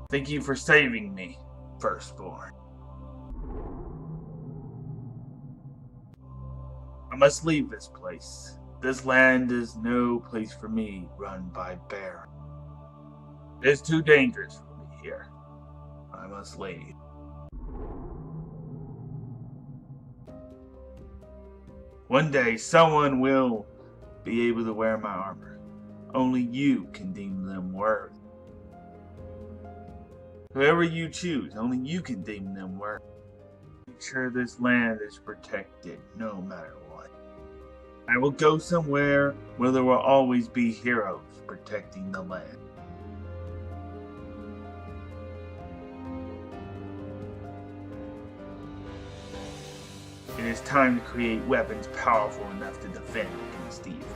Thank you for saving me, firstborn. I must leave this place. This land is no place for me, run by bear. It is too dangerous for me here. I must leave. One day, someone will be able to wear my armor. Only you can deem them worthy. Whoever you choose, only you can deem them worthy. Make sure this land is protected, no matter what. I will go somewhere where there will always be heroes protecting the land. It is time to create weapons powerful enough to defend against evil.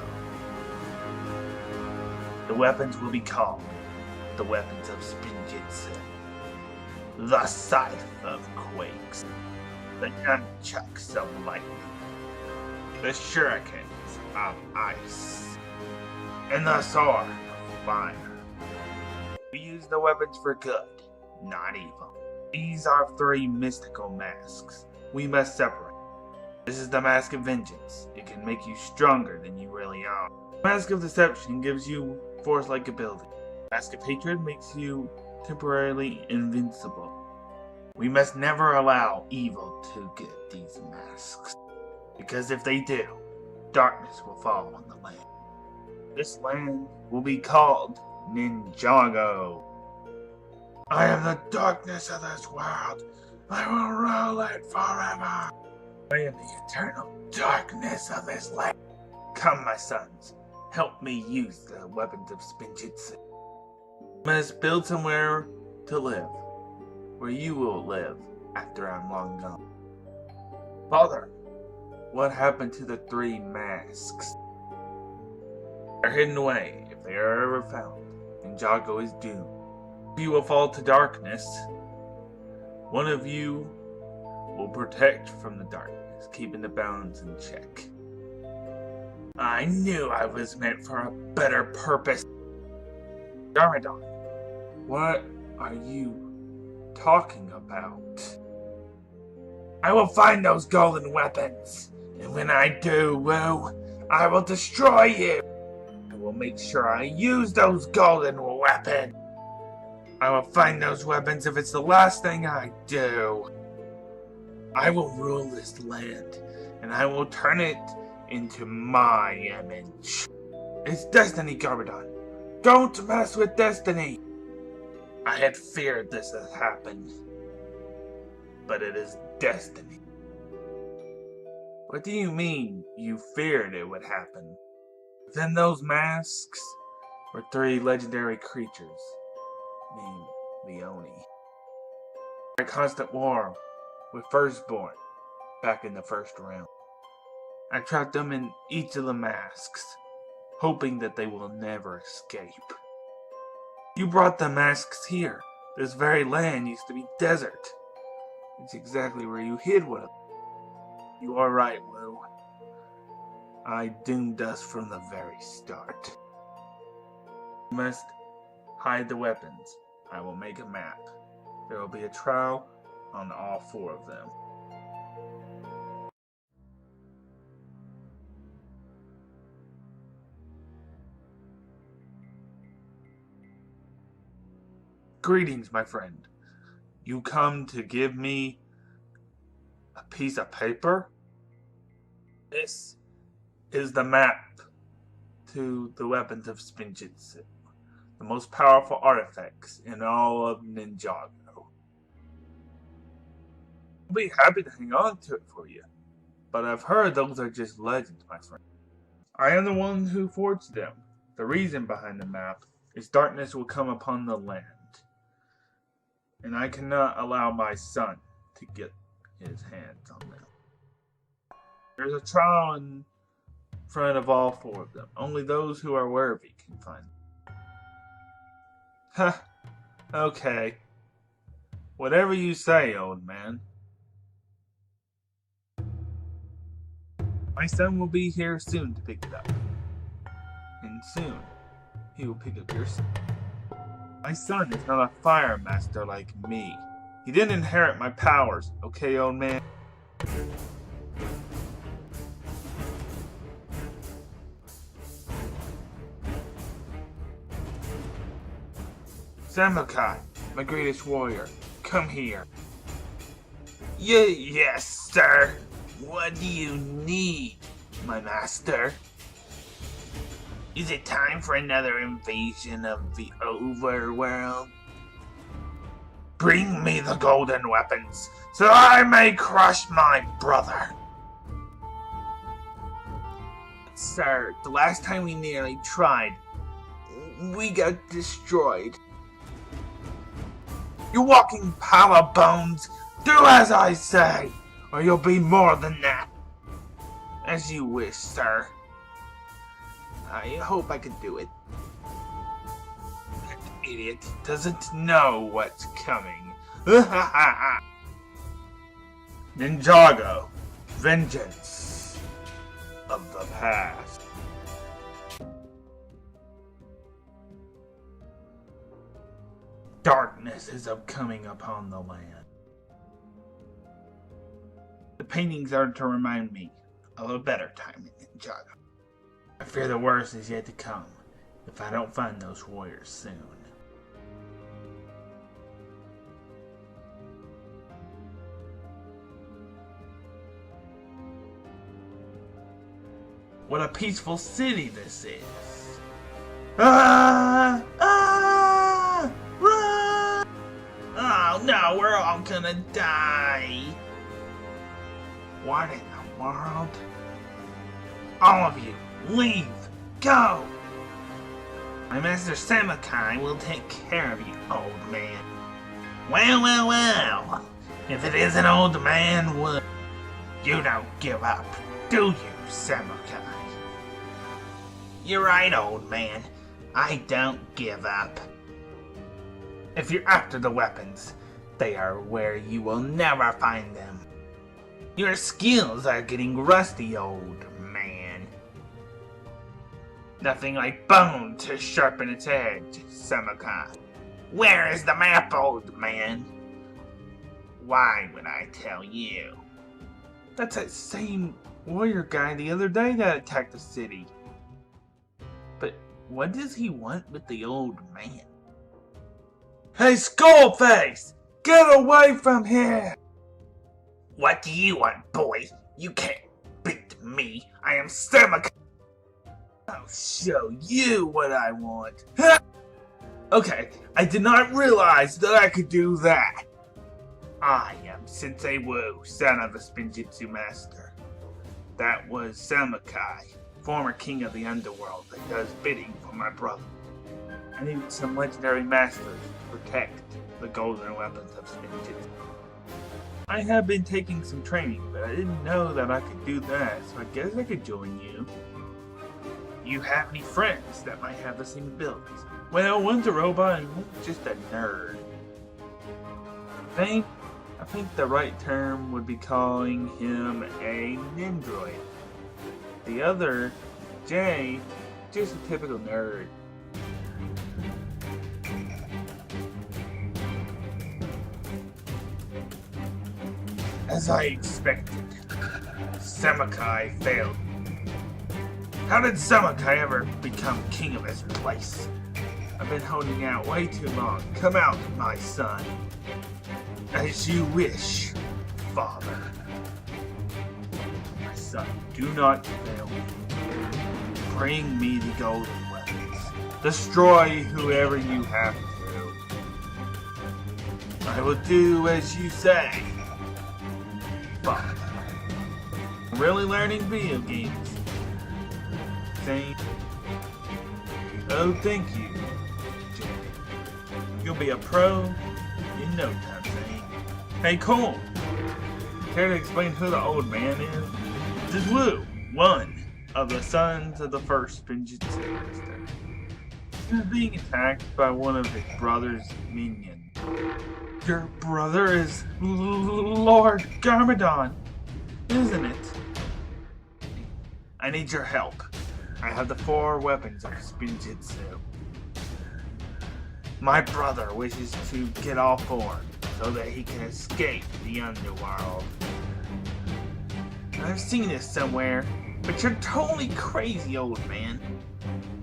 The weapons will be called the weapons of Spinjitzu, the scythe of quakes, the nunchucks of lightning, the shurikens of ice, and the sword of fire. We use the weapons for good, not evil. These are 3 mystical masks we must separate. This is the mask of vengeance. It can make you stronger than you really are. The mask of deception gives you force-like ability. The mask of hatred makes you temporarily invincible. We must never allow evil to get these masks, because if they do, darkness will fall on the land. This land will be called Ninjago. I am the darkness of this world. I will rule it forever. I am the eternal darkness of this land. Come, my sons, help me use the weapons of Spinjitzu. I must build somewhere to live, where you will live after I'm long gone. Father, what happened to the 3 masks? They're hidden away. If they are ever found, Ninjago is doomed. You will fall to darkness. One of you will protect from the darkness, keeping the balance in check. I knew I was meant for a better purpose. Garmadon, what are you talking about? I will find those golden weapons, and when I do, I will destroy you. I will make sure I use those golden weapons. I will find those weapons if it's the last thing I do. I will rule this land, and I will turn it into my image. It's destiny, Garmadon. Don't mess with destiny. I had feared this had happened, but it is destiny. What do you mean you feared it would happen? Within those masks were 3 legendary creatures named Leone. A constant war with Firstborn back in the first round. I trapped them in each of the masks, hoping that they will never escape. You brought the masks here. This very land used to be desert. It's exactly where you hid one of them. You are right, Wu. I doomed us from the very start. You must hide the weapons. I will make a map. There will be a trial on all 4 of them. Greetings, my friend. You come to give me a piece of paper? This is the map to the weapons of Spinjitzu, the most powerful artifacts in all of Ninjago. I'll be happy to hang on to it for you, but I've heard those are just legends, my friend. I am the one who forged them. The reason behind the map is darkness will come upon the land, and I cannot allow my son to get his hands on them. There's a trial in front of all 4 of them. Only those who are worthy can find them. Huh. Okay. Whatever you say, old man. My son will be here soon to pick it up. And soon, he will pick up your son. My son is not a fire master like me. He didn't inherit my powers, okay, old man? Samukai, my greatest warrior, come here. Yes, sir. What do you need, my master? Is it time for another invasion of the overworld? Bring me the golden weapons, so I may crush my brother. Sir, the last time we nearly tried, we got destroyed. You walking pile of bones, do as I say, or you'll be more than that. As you wish, sir. I hope I can do it. That idiot doesn't know what's coming. Ninjago, vengeance of the past. Darkness is coming upon the land. The paintings are to remind me of a better time in Ninjago. I fear the worst is yet to come if I don't find those warriors soon. What a peaceful city this is! Ah! Ah! Run! Oh no, we're all gonna die! What in the world? All of you, leave! Go! My master Samukai will take care of you, old man. Well. If it is an old man would, you don't give up, do you, Samukai? You're right, old man. I don't give up. If you're after the weapons, they are where you will never find them. Your skills are getting rusty, old man. Nothing like bone to sharpen its edge, Samukai. Where is the map, old man? Why would I tell you? That's that same warrior guy the other day that attacked the city. But what does he want with the old man? Hey, Skullface! Get away from here! What do you want, boy? You can't beat me. I am Samukai. I'll show you what I want. Okay, I did not realize that I could do that. I am Sensei Wu, son of the Spinjitzu Master. That was Samukai, former king of the underworld that does bidding for my brother. I need some legendary masters to protect the golden weapons of Spinjitzu. I have been taking some training, but I didn't know that I could do that, so I guess I could join you. You have any friends that might have the same abilities? Well, one's a robot and one's just a nerd. I think the right term would be calling him a Nindroid. The other, Jay, just a typical nerd. As I expected, Samukai failed. How did Samukai ever become king of this place? I've been holding out way too long. Come out, my son. As you wish, father. My son, do not fail me. Bring me the golden weapons. Destroy whoever you have to. I will do as you say. Father. I'm really learning video games. Oh, thank you, Jay. You'll be a pro in no time, Zane. Hey, Cole! Care to explain who the old man is? This is Wu, one of the sons of the first Spinjitzu Master. He was being attacked by one of his brother's minions. Your brother is Lord Garmadon, isn't it? I need your help. I have the 4 weapons of Spinjitzu. My brother wishes to get all four so that he can escape the underworld. I've seen this somewhere, but you're totally crazy, old man.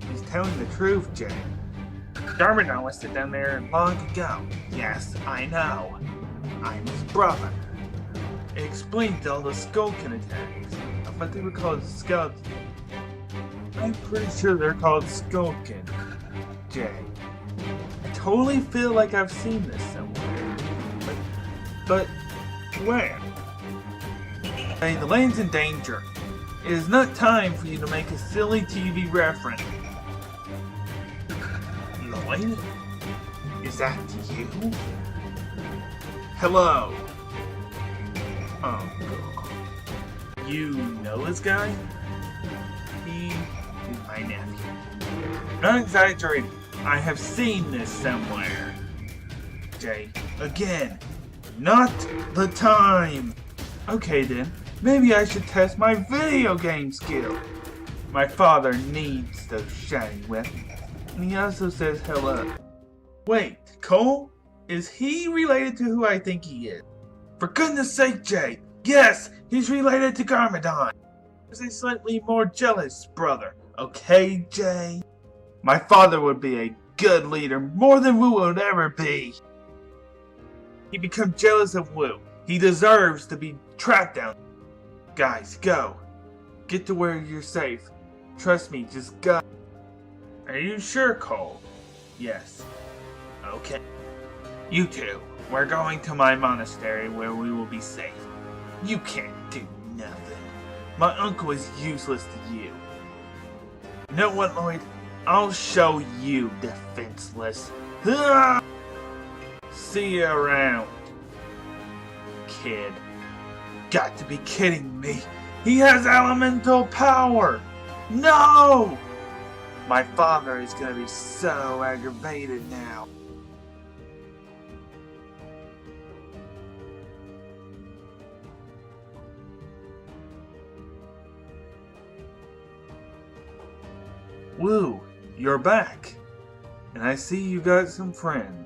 He's telling the truth, Jay. Garmadon was sit down there long ago. Yes, I know. I'm his brother. It explains all the Skulkin attacks. I thought they were called Skeletons. I'm pretty sure they're called Skulkin, Jay. I totally feel like I've seen this somewhere. But where? Hey, the land's in danger. It is not time for you to make a silly TV reference. Lloyd? Is that you? Hello. Oh, God. You know this guy? He is my nephew. Not exaggerating. I have seen this somewhere. Jay, again, not the time. Okay then, maybe I should test my video game skill. My father needs those shiny weapons. And he also says hello. Wait, Cole? Is he related to who I think he is? For goodness sake, Jay! Yes, he's related to Garmadon. He's a slightly more jealous brother. Okay, Jay? My father would be a good leader, more than Wu would ever be. He become jealous of Wu. He deserves to be tracked down. Guys, go. Get to where you're safe. Trust me, just go. Are you sure, Cole? Yes. Okay. You two, we're going to my monastery where we will be safe. You can't do nothing. My uncle is useless to you. You know what, Lloyd? I'll show you, defenseless. See you around, kid. Got to be kidding me. He has elemental power. No! My father is gonna be so aggravated now. Woo, you're back. And I see you got some friends.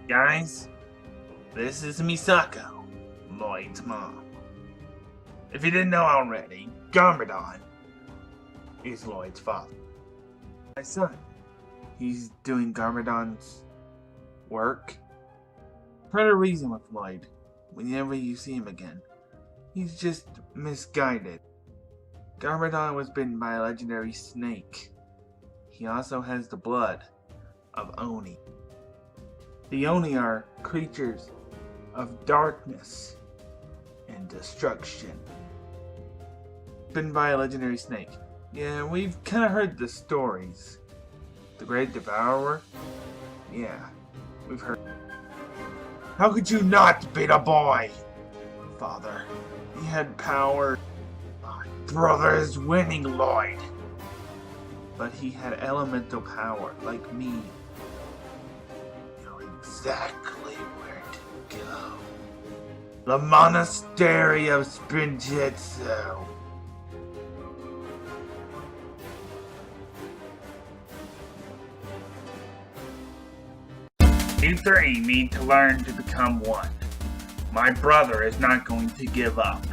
Guys, this is Misako, Lloyd's mom. If you didn't know already, Garmadon is Lloyd's father. My son, he's doing Garmadon's work. Try to reason with Lloyd whenever you see him again. He's just misguided. Garmadon was bitten by a legendary snake. He also has the blood of Oni. The Oni are creatures of darkness and destruction. Bitten by a legendary snake. Yeah, we've kind of heard the stories. The Great Devourer? Yeah, we've heard. How could you not beat a boy? Father, he had power. My brother is winning, Lloyd. But he had elemental power, like me. Know exactly where to go. The Monastery of Sprinjitsu. You three need to learn to become one. My brother is not going to give up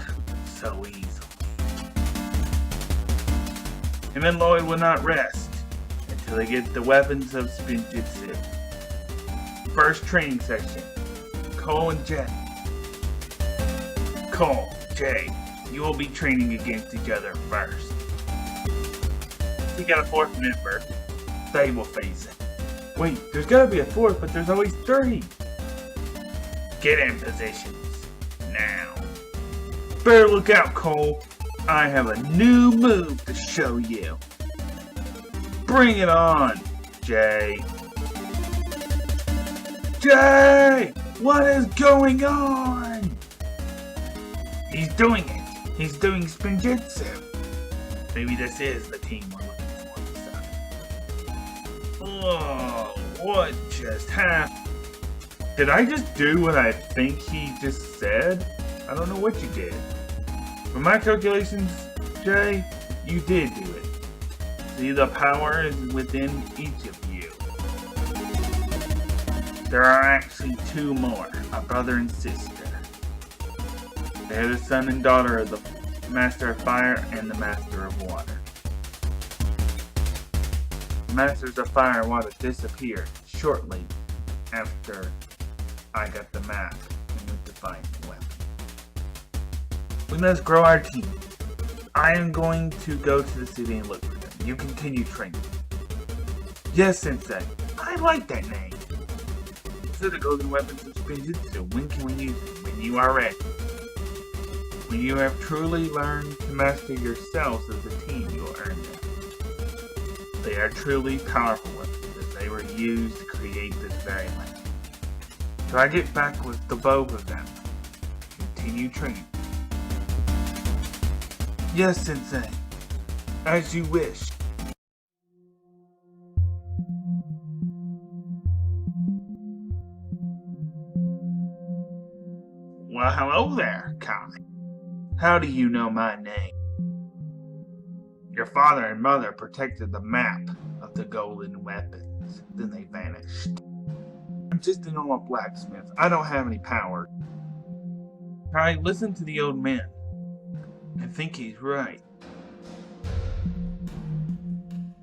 so easily. Him and Lloyd will not rest until they get the weapons of Sprinjitsu. First training session. Cole and Jay. Cole, Jay, you will be training against each other first. We got a fourth member. They will face it. Wait, there's gotta be a fourth, but there's always three. Get in positions. Now. Better look out, Cole. I have a new move to show you. Bring it on, Jay. Jay! What is going on? He's doing it. He's doing Sprinjitsu. Maybe this is the team we're looking for. Oh, what just happened? Did I just do what I think he just said? I don't know what you did. From my calculations, Jay, you did do it. See, the power is within each of you. There are actually two more, a brother and sister. They're the son and daughter of the Master of Fire and the Master of Water. The Masters of Fire and Water disappeared shortly after I got the map and went to find the weapon. We must grow our team. I am going to go to the city and look for them. You continue training. Yes, Sensei. I like that name. So the golden weapons of Spinjitzu. When can we use them? When you are ready. When you have truly learned to master yourselves as a team, you will earn them. They are truly powerful weapons, as they were used to create this very land. So I get back with the both of them. Continue training. Yes, Sensei. As you wish. Well, hello there, Kai. How do you know my name? Your father and mother protected the map of the golden weapons. Then they vanished. I'm just a normal blacksmith. I don't have any power. Kai, listen to the old man. I think he's right.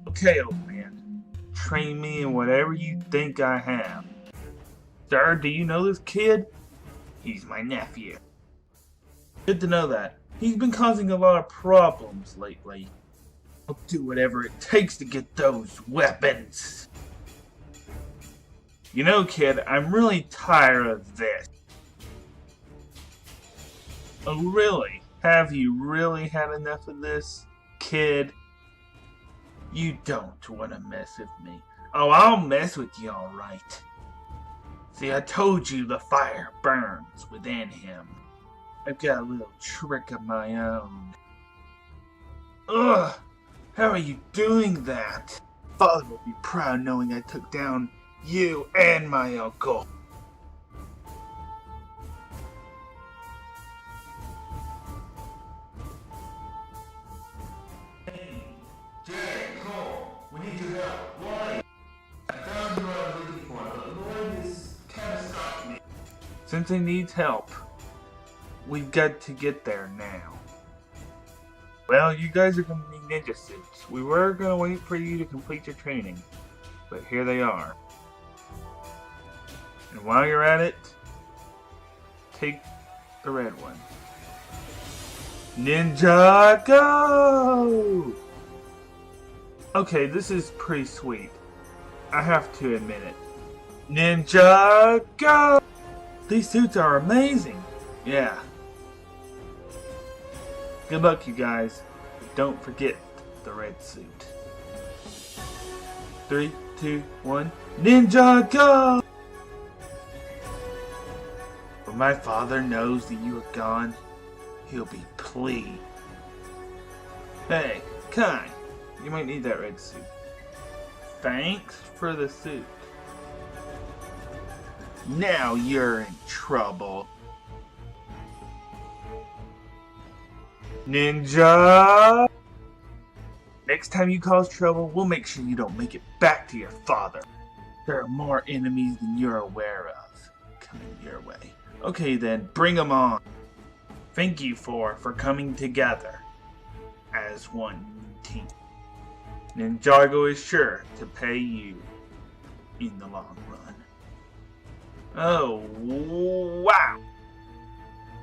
Okay, old man. Train me in whatever you think I have. Sir, do you know this kid? He's my nephew. Good to know that. He's been causing a lot of problems lately. I'll do whatever it takes to get those weapons. You know, kid, I'm really tired of this. Oh, really? Have you really had enough of this, kid? You don't want to mess with me. Oh, I'll mess with you alright. See, I told you the fire burns within him. I've got a little trick of my own. Ugh! How are you doing that? Father will be proud knowing I took down you and my uncle. Hey, Jay, Cole, we need your help. Lloyd! I found who I was looking for, but Lloyd is kind of stopped me. Since he needs help, we've got to get there now. Well, you guys are going to need ninja suits. We were going to wait for you to complete your training, but here they are. And while you're at it, take the red one. Ninjago! Okay, this is pretty sweet. I have to admit it. Ninjago! These suits are amazing. Yeah. Good luck, you guys. Don't forget the red suit. 3, 2, 1. Ninjago! When my father knows that you are gone, he'll be pleased. Hey, Kai, you might need that red suit. Thanks for the suit. Now you're in trouble. Ninja! Next time you cause trouble, we'll make sure you don't make it back to your father. There are more enemies than you're aware of coming your way. Okay then, bring them on. Thank you for coming together as one team. Ninjago is sure to pay you in the long run. Oh, wow!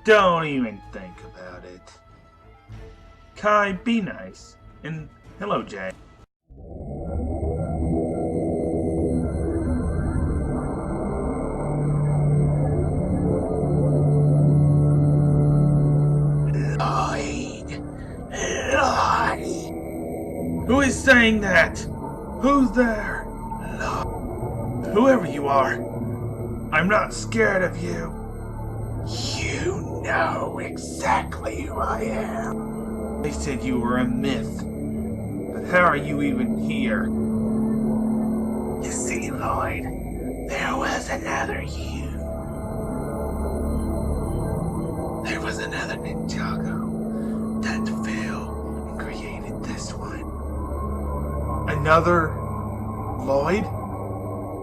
Don't even think about it. Kai, be nice. And hello, Jay. Who is saying that? Who's there? Whoever you are, I'm not scared of you. You know exactly who I am. They said you were a myth. But how are you even here? You see, Lloyd, there was another you. There was another Ninjago that fell and created this one. Another Lloyd?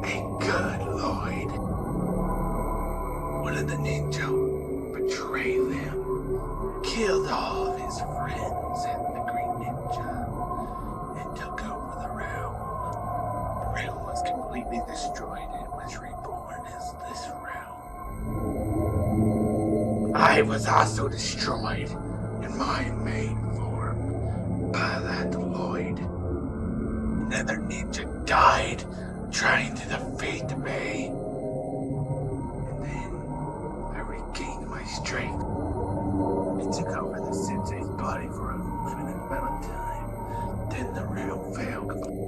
A good Lloyd. I was also destroyed in my main form by that Lloyd. Another ninja died trying to defeat me. And then I regained my strength. I took over the sensei's body for a limited amount of time. Then the realm failed completely.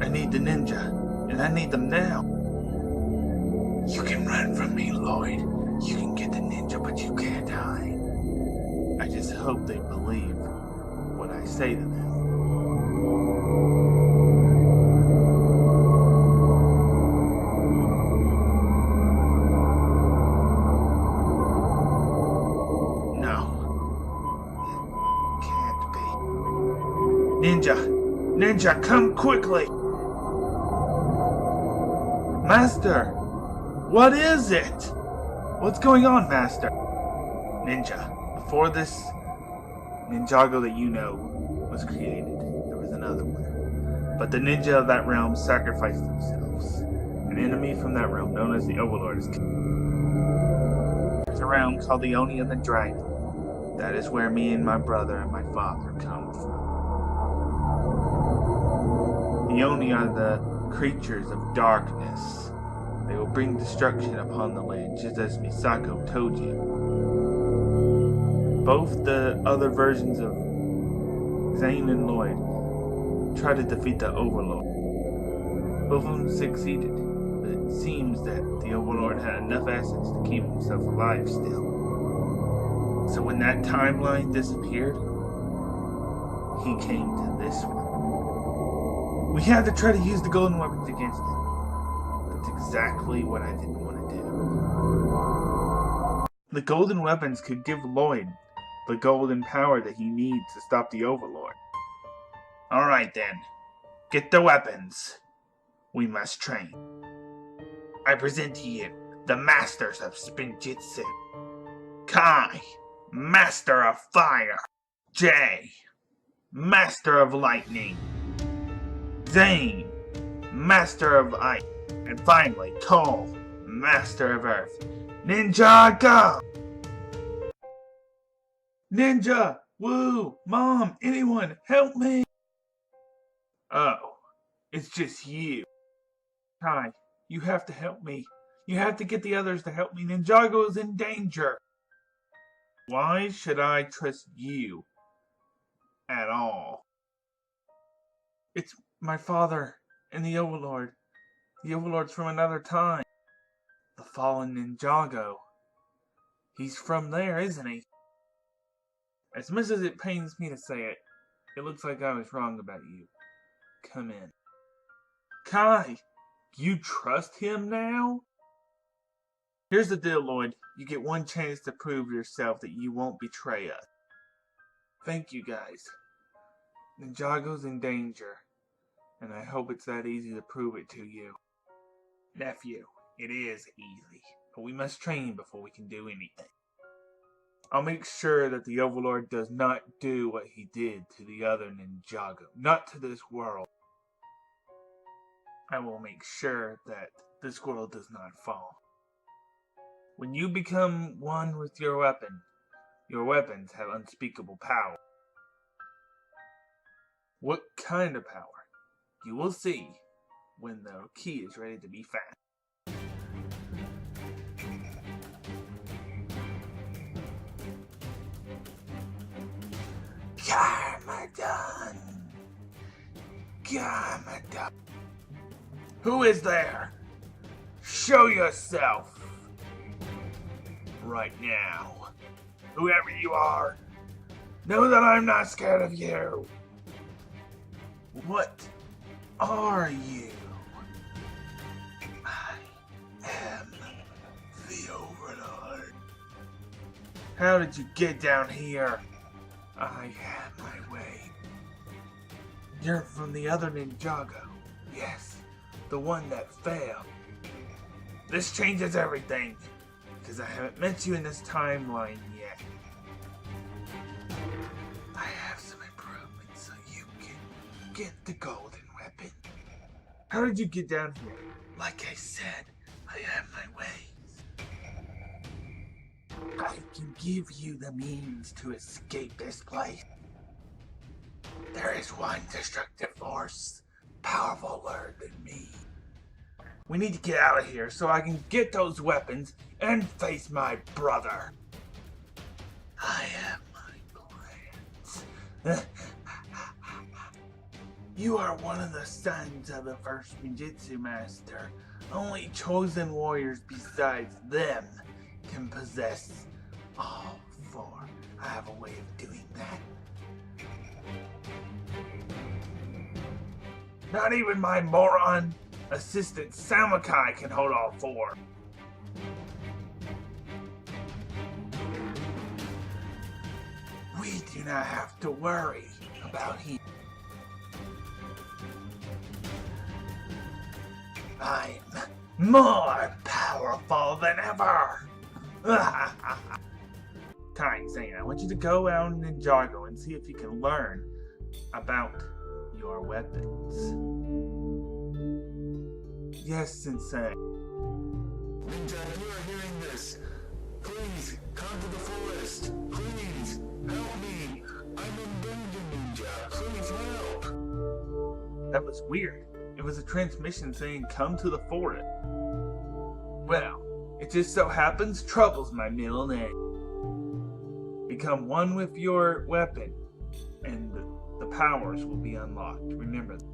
I need the ninja, and I need them now. You can run from me, Lloyd. You can get the ninja, but you can't hide. I just hope they believe what I say to them. Ninja, come quickly! Master! What is it? What's going on, Master? Ninja, before this Ninjago that you know was created, there was another one. But the ninja of that realm sacrificed themselves. An enemy from that realm, known as the Overlord, is killed. There's a realm called the Oni of the Dragon. That is where me and my brother and my father come from. The Oni are the creatures of darkness. They will bring destruction upon the land, just as Misako told you. Both the other versions of Zane and Lloyd tried to defeat the Overlord. Both of them succeeded, but it seems that the Overlord had enough assets to keep himself alive still. So when that timeline disappeared, he came to this one. We had to try to use the golden weapons against him. That's exactly what I didn't want to do. The golden weapons could give Lloyd the golden power that he needs to stop the Overlord. Alright then, get the weapons. We must train. I present to you the Masters of Spinjitzu. Kai, Master of Fire. Jay, Master of Lightning. Zane, Master of Ice. And finally, Cole, Master of Earth. Ninjago! Ninja! Woo! Mom! Anyone! Help me! Oh, it's just you. Kai, you have to help me. You have to get the others to help me. Ninjago is in danger. Why should I trust you at all? It's my father and the Overlord. The Overlord's from another time. The fallen Ninjago. He's from there, isn't he? As much as it pains me to say it, it looks like I was wrong about you. Come in. Kai, you trust him now? Here's the deal, Lloyd. You get one chance to prove yourself that you won't betray us. Thank you, guys. Ninjago's in danger, and I hope it's that easy to prove it to you. Nephew, it is easy, but we must train before we can do anything. I'll make sure that the Overlord does not do what he did to the other Ninjago, not to this world. I will make sure that this world does not fall. When you become one with your weapon, your weapons have unspeakable power. What kind of power? You will see when the key is ready to be found. Garmadon! Garmadon! Who is there? Show yourself! Right now. Whoever you are, know that I'm not scared of you. What are you? I am the Overlord. How did you get down here? I had my way. You're from the other Ninjago. Yes, the one that failed. This changes everything, because I haven't met you in this timeline yet. I have some improvements so you can get the golden weapon. How did you get down here? Like I said, I have my ways. I can give you the means to escape this place. There is one destructive force, powerfuler than me. We need to get out of here so I can get those weapons and face my brother. I have my plans. You are one of the sons of the first ninjutsu master. Only chosen warriors besides them can possess all four. I have a way of doing that. Not even my moron assistant Samakai can hold all four. We do not have to worry about him. I'm more powerful than ever. Kai, Zane, I want you to go out in Ninjago and see if you can learn about your weapons. Yes, Sensei. Ninja, if you are hearing this, please come to the forest. Please help me. I'm in danger, Ninja. Please help. That was weird. It was a transmission saying, "Come to the forest." Well, it just so happens trouble's my middle name. Become one with your weapon, and the powers will be unlocked. Remember that.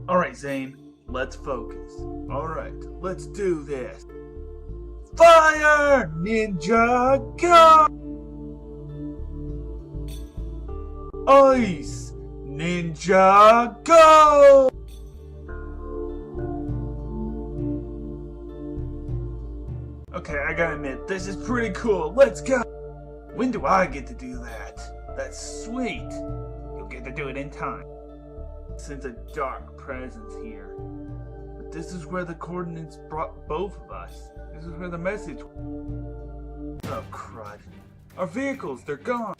Alright, Zane, let's focus. Alright, let's do this. Fire! Ninja, go! Ice! Ninja, go! Okay, I gotta admit, this is pretty cool. Let's go! When do I get to do that? That's sweet. You'll get to do it in time. Sense a dark presence here. But this is where the coordinates brought both of us. This is where the message... Oh, crud. Our vehicles, they're gone.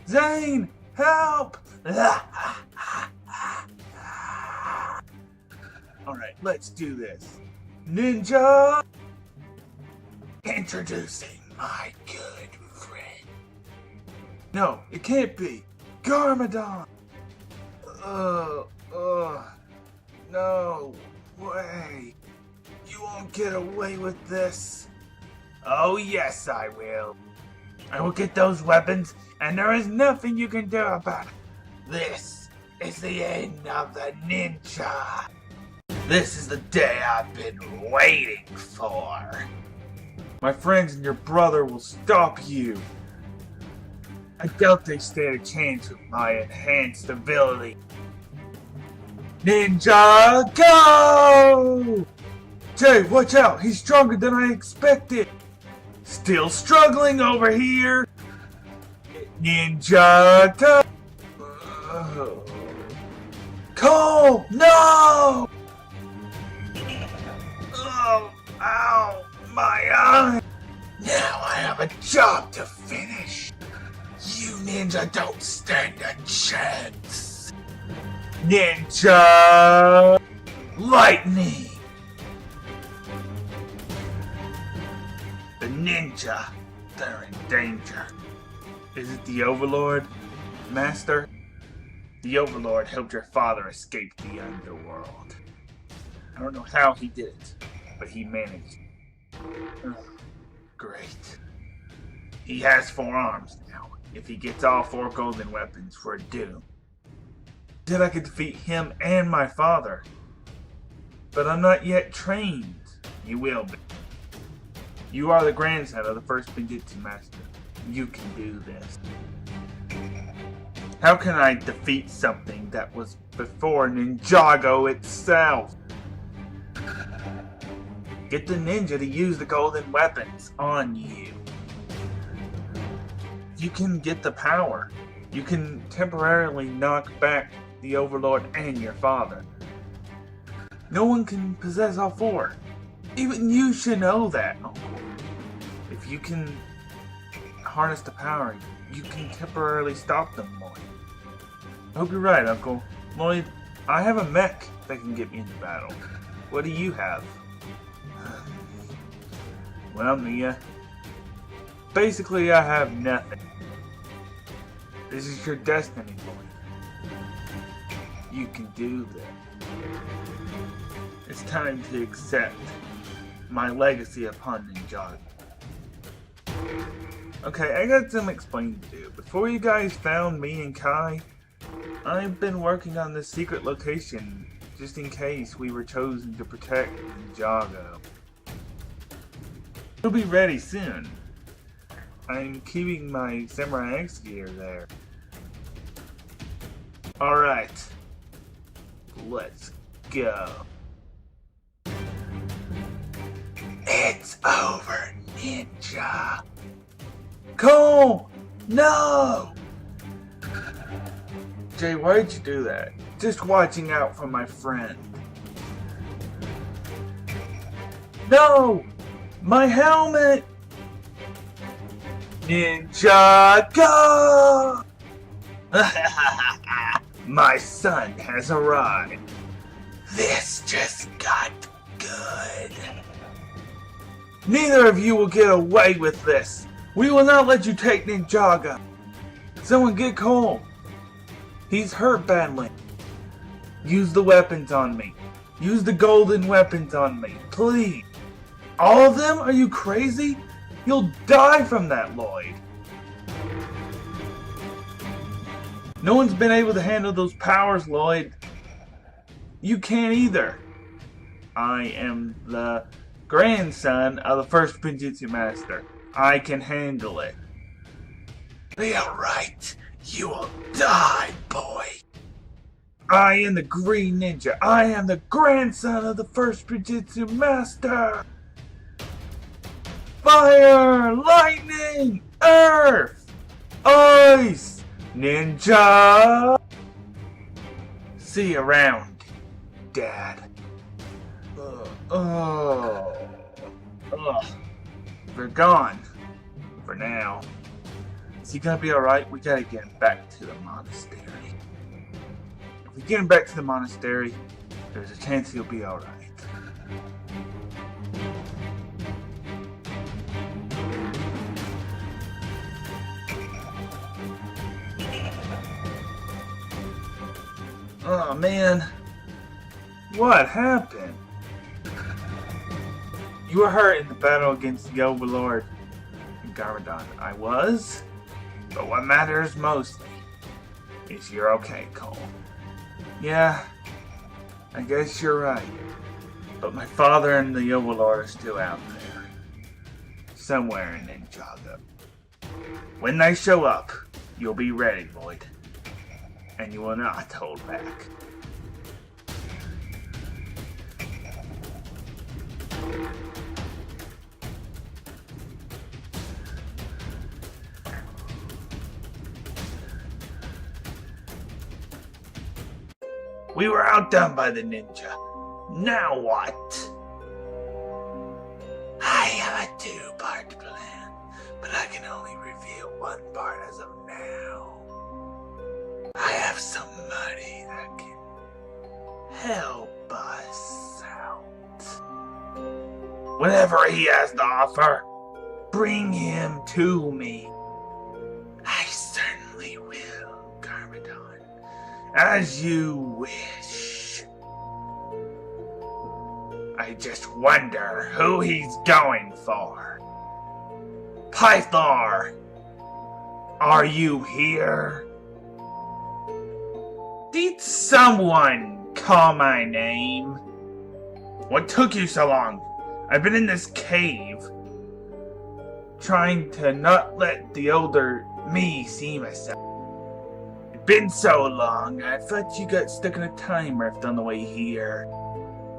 Zane! Help! Alright, let's do this. Ninja! Introducing my good friend. No, it can't be. Garmadon! No way. You won't get away with this. Oh yes, I will. I will get those weapons, and there is nothing you can do about it. This is the end of the ninja. This is the day I've been waiting for. My friends and your brother will stop you. I doubt they stand a chance with my enhanced ability. Ninja, go! Jay, watch out! He's stronger than I expected! Still struggling over here! Ninja, go! Cole, no! Oh, ow, my eye! Now I have a job to finish. You ninja don't stand a chance. Ninja lightning. The ninja, they're in danger. Is it the Overlord, Master? The Overlord helped your father escape the underworld. I don't know how he did it, but he managed. Great. He has 4 arms now. If he gets all 4 golden weapons, we're doomed. Said I could defeat him and my father. But I'm not yet trained. You will be. You are the grandson of the first Ninjutsu master. You can do this. How can I defeat something that was before Ninjago itself? Get the ninja to use the golden weapons on you. You can get the power. You can temporarily knock back the Overlord and your father. No one can possess all 4. Even you should know that, Uncle. If you can harness the power, you can temporarily stop them, Lloyd. I hope you're right, Uncle. Lloyd, I have a mech that can get me into battle. What do you have? Well, Mia, basically I have nothing. This is your destiny, boy. You can do this. It's time to accept my legacy upon Ninjago. Okay, I got some explaining to do. Before you guys found me and Kai, I've been working on this secret location just in case we were chosen to protect Ninjago. It'll be ready soon. I'm keeping my Samurai X gear there. Alright. Let's go. It's over, Ninja. Cole! No! Jay, why'd you do that? Just watching out for my friend. No! My helmet! Ninjago! My son has arrived. This just got good. Neither of you will get away with this. We will not let you take Ninjago. Someone get Cole. He's hurt badly. Use the weapons on me. Use the golden weapons on me. Please. All of them? Are you crazy? You'll die from that, Lloyd. No one's been able to handle those powers, Lloyd. You can't either. I am the grandson of the first Pinjitsu master. I can handle it. Yeah, right. You will die, boy. I am the Green Ninja. I am the grandson of the first Pinjitsu master. Fire! Lightning! Earth! Ice! Ninja! See you around, Dad. We're gone. For now. Is he gonna be alright? We gotta get him back to the monastery. If we get him back to the monastery, there's a chance he'll be alright. Oh man. What happened? You were hurt in the battle against the Overlord in Garmadon. I was? But what matters mostly is you're okay, Cole. Yeah, I guess you're right. But my father and the Overlord are still out there. Somewhere in Ninjago. When they show up, you'll be ready, Lloyd. And you will not hold back. We were outdone by the ninja. Now what? I have a two-part plan, but I can only reveal one part as of now. I have some money that can help us out. Whatever he has to offer, bring him to me. I certainly will, Garmadon. As you wish. I just wonder who he's going for. Pythor! Are you here? Did someone call my name? What took you so long? I've been in this cave, trying to not let the older me see myself. It's been so long, I thought you got stuck in a time rift on the way here.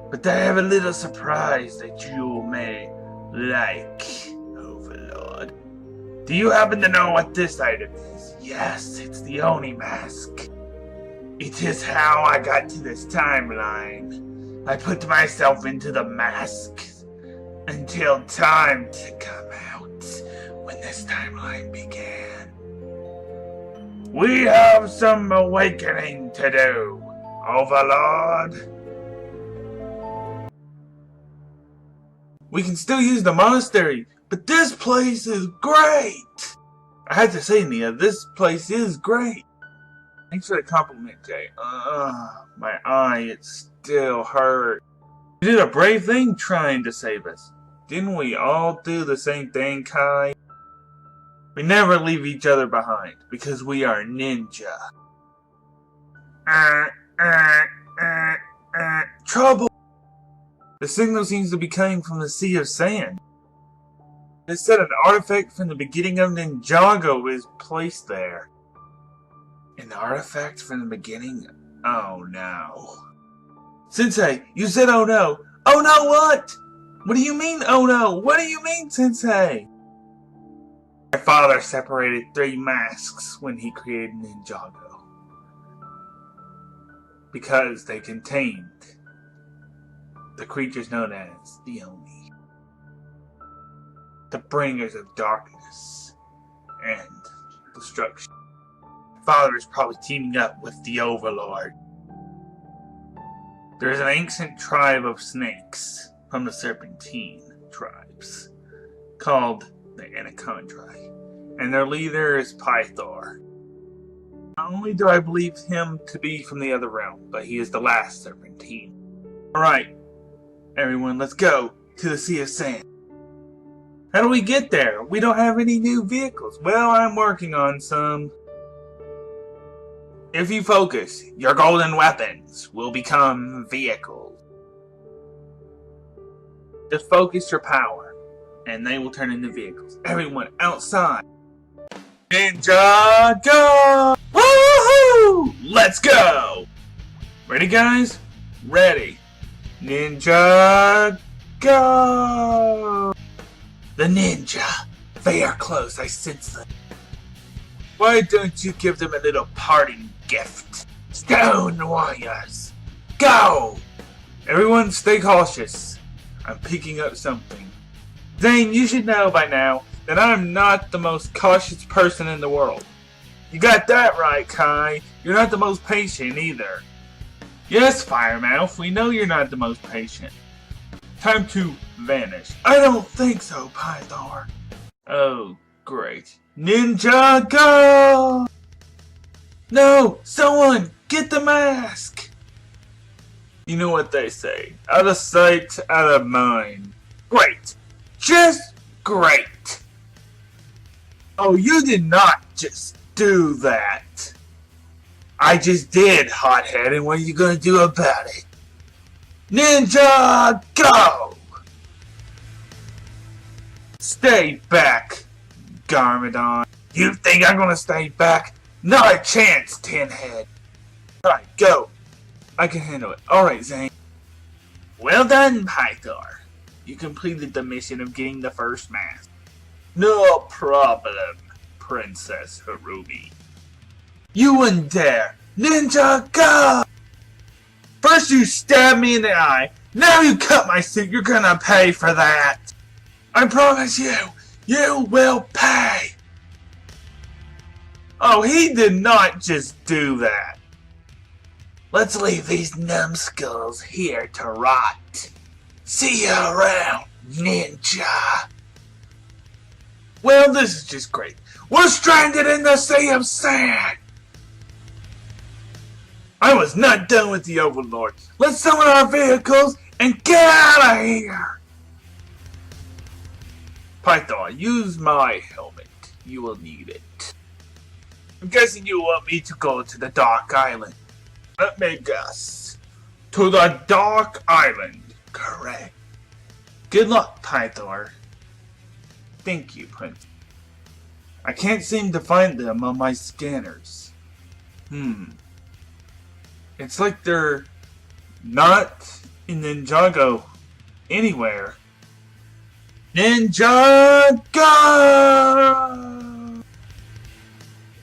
But I have a little surprise that you may like, Overlord. Do you happen to know what this item is? Yes, it's the Oni mask. It is how I got to this timeline. I put myself into the mask until time to come out when this timeline began. We have some awakening to do, Overlord. We can still use the monastery. But this place is great! I had to say, Nia, this place is great. Thanks for the compliment, Jay. My eye, it still hurts. You did a brave thing trying to save us. Didn't we all do the same thing, Kai? We never leave each other behind, because we are ninja. Trouble! The signal seems to be coming from the Sea of Sand. It said an artifact from the beginning of Ninjago is placed there. An artifact from the beginning? Oh no. Sensei, you said oh no. Oh no what? What do you mean oh no? What do you mean, Sensei? My father separated 3 masks when he created Ninjago. Because they contained the creatures known as the Oni. The bringers of darkness and destruction. Father is probably teaming up with the Overlord. There is an ancient tribe of snakes from the Serpentine tribes called the Anacondrae, and their leader is Pythor. Not only do I believe him to be from the other realm, but he is the last Serpentine. Alright, everyone, let's go to the Sea of Sand. How do we get there? We don't have any new vehicles. Well, I'm working on some. If you focus, your golden weapons will become vehicles. Just focus your power, and they will turn into vehicles. Everyone outside. Ninjago! Woohoo! Let's go! Ready, guys? Ready. Ninjago! The ninja. They are close, I sense them. Why don't you give them a little parting gift? Stone warriors! Go! Everyone stay cautious. I'm picking up something. Zane, you should know by now that I'm not the most cautious person in the world. You got that right, Kai. You're not the most patient either. Yes, Firemouth, we know you're not the most patient. Time to vanish. I don't think so, Pythor. Oh, great. Ninjago! No! Someone! Get the mask! You know what they say. Out of sight, out of mind. Great! Just great! Oh, you did not just do that. I just did, hothead, and what are you gonna do about it? Ninjago! Stay back, Garmadon. You think I'm gonna stay back? Not a chance, Tinhead. Alright, go. I can handle it. Alright, Zane. Well done, Pythor. You completed the mission of getting the first mask. No problem, Princess Harubi. You wouldn't dare. Ninjago! First you stabbed me in the eye, now you cut my suit, you're gonna pay for that! I promise you, you will pay! Oh, he did not just do that. Let's leave these numbskulls here to rot. See you around, ninja! Well, this is just great. We're stranded in the Sea of Sand! I was not done with the Overlord. Let's summon our vehicles and get out of here! Python, use my helmet. You will need it. I'm guessing you want me to go to the Dark Island. Let me guess. To the Dark Island. Correct. Good luck, Pythor. Thank you, Prince. I can't seem to find them on my scanners. It's like they're not in Ninjago anywhere. Ninjago!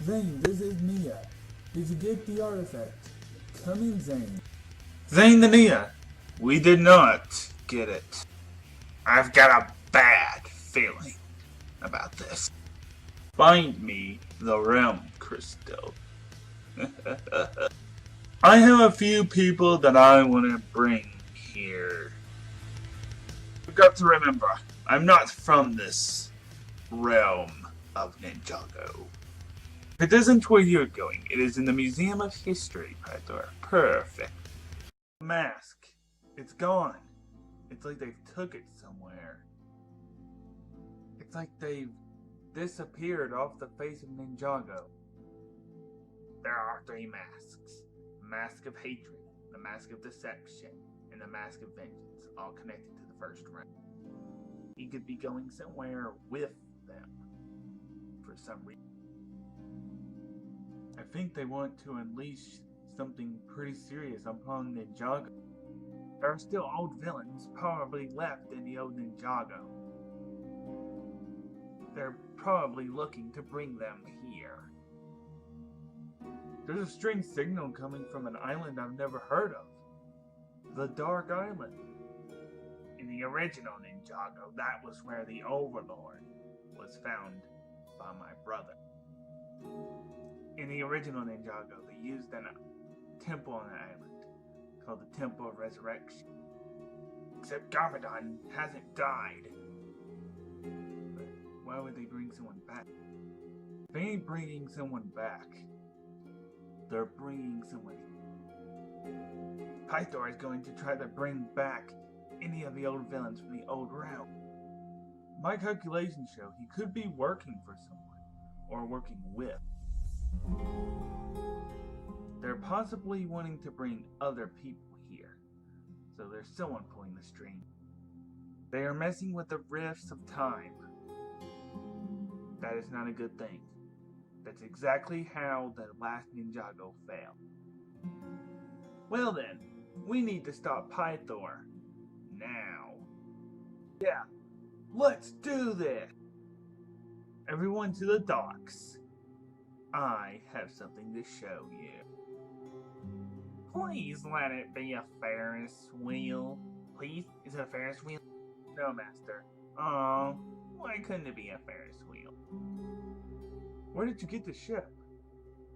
Zane, this is Nia. Did you get the artifact? Come in, Zane. Zane the Nia, we did not get it. I've got a bad feeling about this. Find me the realm crystal. I have a few people that I want to bring here. You got to remember, I'm not from this realm of Ninjago. If it isn't where you're going, it is in the Museum of History, Pythor. Perfect. Mask. It's gone. It's like they've took it somewhere. It's like they've disappeared off the face of Ninjago. There are 3 masks. The mask of hatred, the mask of deception, and the mask of vengeance, all connected to the first round. He could be going somewhere with them for some reason. I think they want to unleash something pretty serious upon Ninjago. There are still old villains probably left in the old Ninjago. They're probably looking to bring them here. There's a strange signal coming from an island I've never heard of. The Dark Island. In the original Ninjago, that was where the Overlord was found by my brother. In the original Ninjago, they used a temple on the island called the Temple of Resurrection. Except Garmadon hasn't died. But why would they bring someone back? If they ain't bringing someone back, they're bringing someone here. Pythor is going to try to bring back any of the old villains from the old realm. My calculations show he could be working for someone, or working with. They're possibly wanting to bring other people here, so there's someone pulling the string. They are messing with the rifts of time. That is not a good thing. That's exactly how the last Ninjago failed. Well then, we need to stop Pythor. Now. Yeah, let's do this! Everyone to the docks. I have something to show you. Please let it be a Ferris wheel. Please? Is it a Ferris wheel? No, Master. Oh, why couldn't it be a Ferris wheel? Where did you get the ship?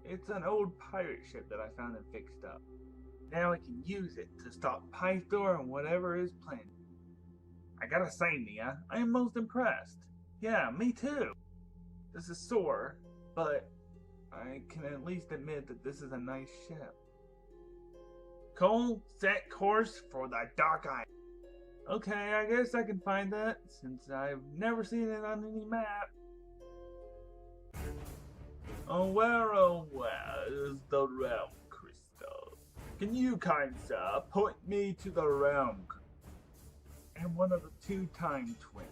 It's an old pirate ship that I found and fixed up. Now I can use it to stop Pythor and whatever is planned. I gotta say, Nia, I am most impressed. Yeah, me too. This is sore, but I can at least admit that this is a nice ship. Cole, set course for the Dark Island. Okay, I guess I can find that, since I've never seen it on any map. Oh well, it is the realm crystal. Can you, kind sir, point me to the realm? I am one of the 2 time twins.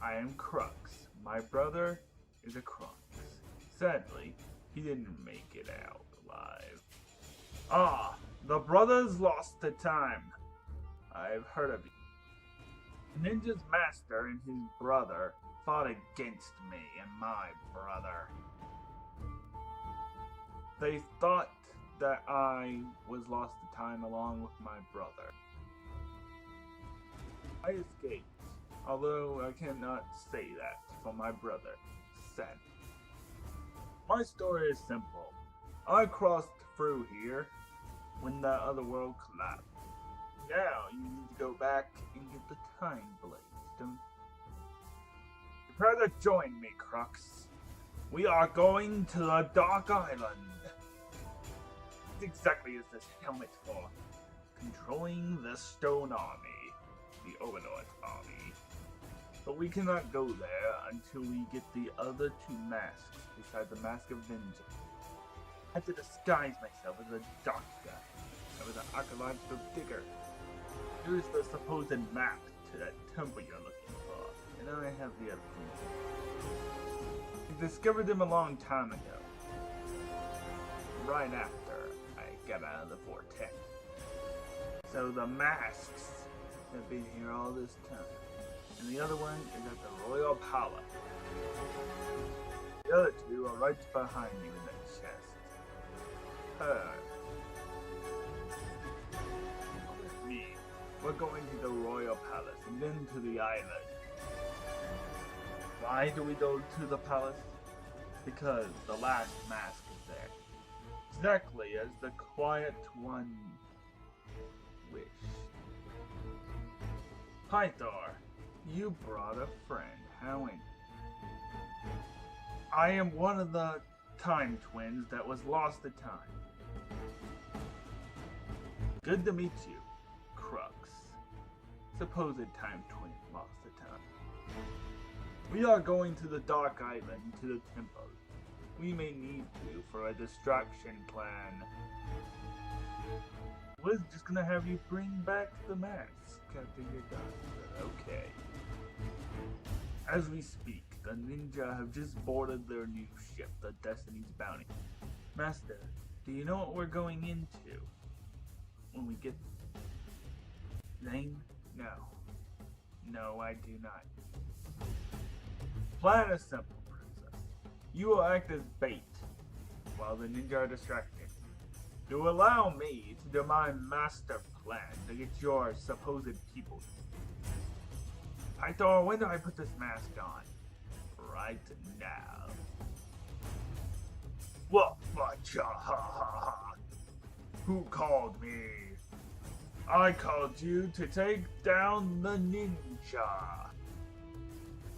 I am Crux. My brother is a Crux. Sadly, he didn't make it out alive. Ah, the brothers lost to time. I've heard of you. Ninja's master and his brother fought against me and my brother. They thought that I was lost to time along with my brother. I escaped, although I cannot say that for my brother said. My story is simple. I crossed through here when the other world collapsed. Now you need to go back and get the time blades, don't you? Prepare to join me, Crux. We are going to the Dark Island. What exactly is this helmet for? Controlling the Stone Army, the Overlord Army. But we cannot go there until we get the other 2 masks beside the Mask of Vengeance. I had to disguise myself as a dark guy. I was an archaeological digger. Here is the supposed map to that temple you're looking for, and I have the other clues. I discovered them a long time ago. Right after I got out of the portents. So the masks have been here all this time. And the other one is at the Royal Palace. The other 2 are right behind you in that chest. With me, we're going to the Royal Palace and then to the island. Why do we go to the palace? Because the last mask is there. Exactly as the Quiet One wished. Pythor, you brought a friend, haven't you? I am one of the time twins that was lost to time. Good to meet you, Crux. Supposed time twin lost to time. We are going to the Dark Island to the temple. We may need you for a distraction plan. We're just gonna have you bring back the mask after you're done. Okay. As we speak, the ninja have just boarded their new ship, the Destiny's Bounty. Master, do you know what we're going into when we get... Zane? No. No, I do not. Plan is simple, princess. You will act as bait while the ninja are distracted. To allow me to do my master plan to get your supposed people. Pythor, when do I put this mask on? Right now. What? Who called me? I called you to take down the ninja.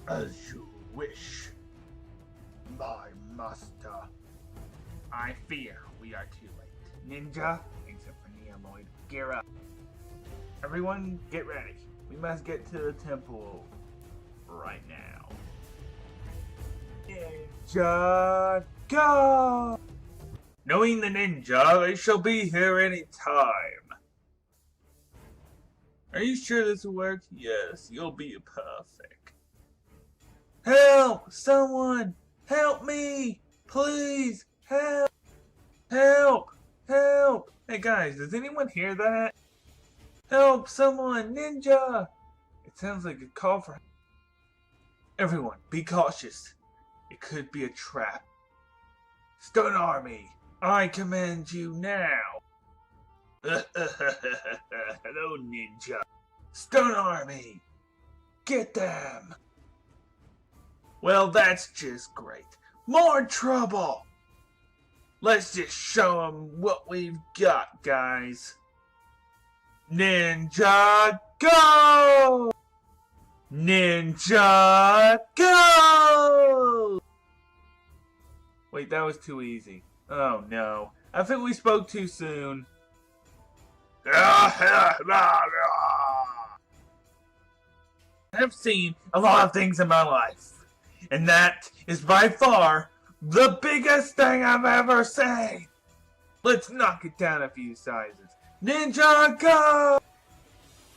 As you wish, my master. I fear we are too late. Ninja, except for Neoloid, gear up. Everyone, get ready. We must get to the temple right now. Ninja, go! Knowing the ninja, they shall be here any time. Are you sure this will work? Yes, you'll be perfect. Help! Someone! Help me! Please! Help! Help! Help! Hey guys, does anyone hear that? Help! Someone! Ninja! It sounds like a call for... Everyone, be cautious. It could be a trap. Stone Army, I command you now. Hello, Ninja. Stone Army, get them. Well, that's just great. More trouble. Let's just show them what we've got, guys. Ninja, go! Ninja, go! Wait, that was too easy. Oh no. I think we spoke too soon. I've seen a lot of things in my life, and that is by far the biggest thing I've ever seen. Let's knock it down a few sizes. Ninja, go!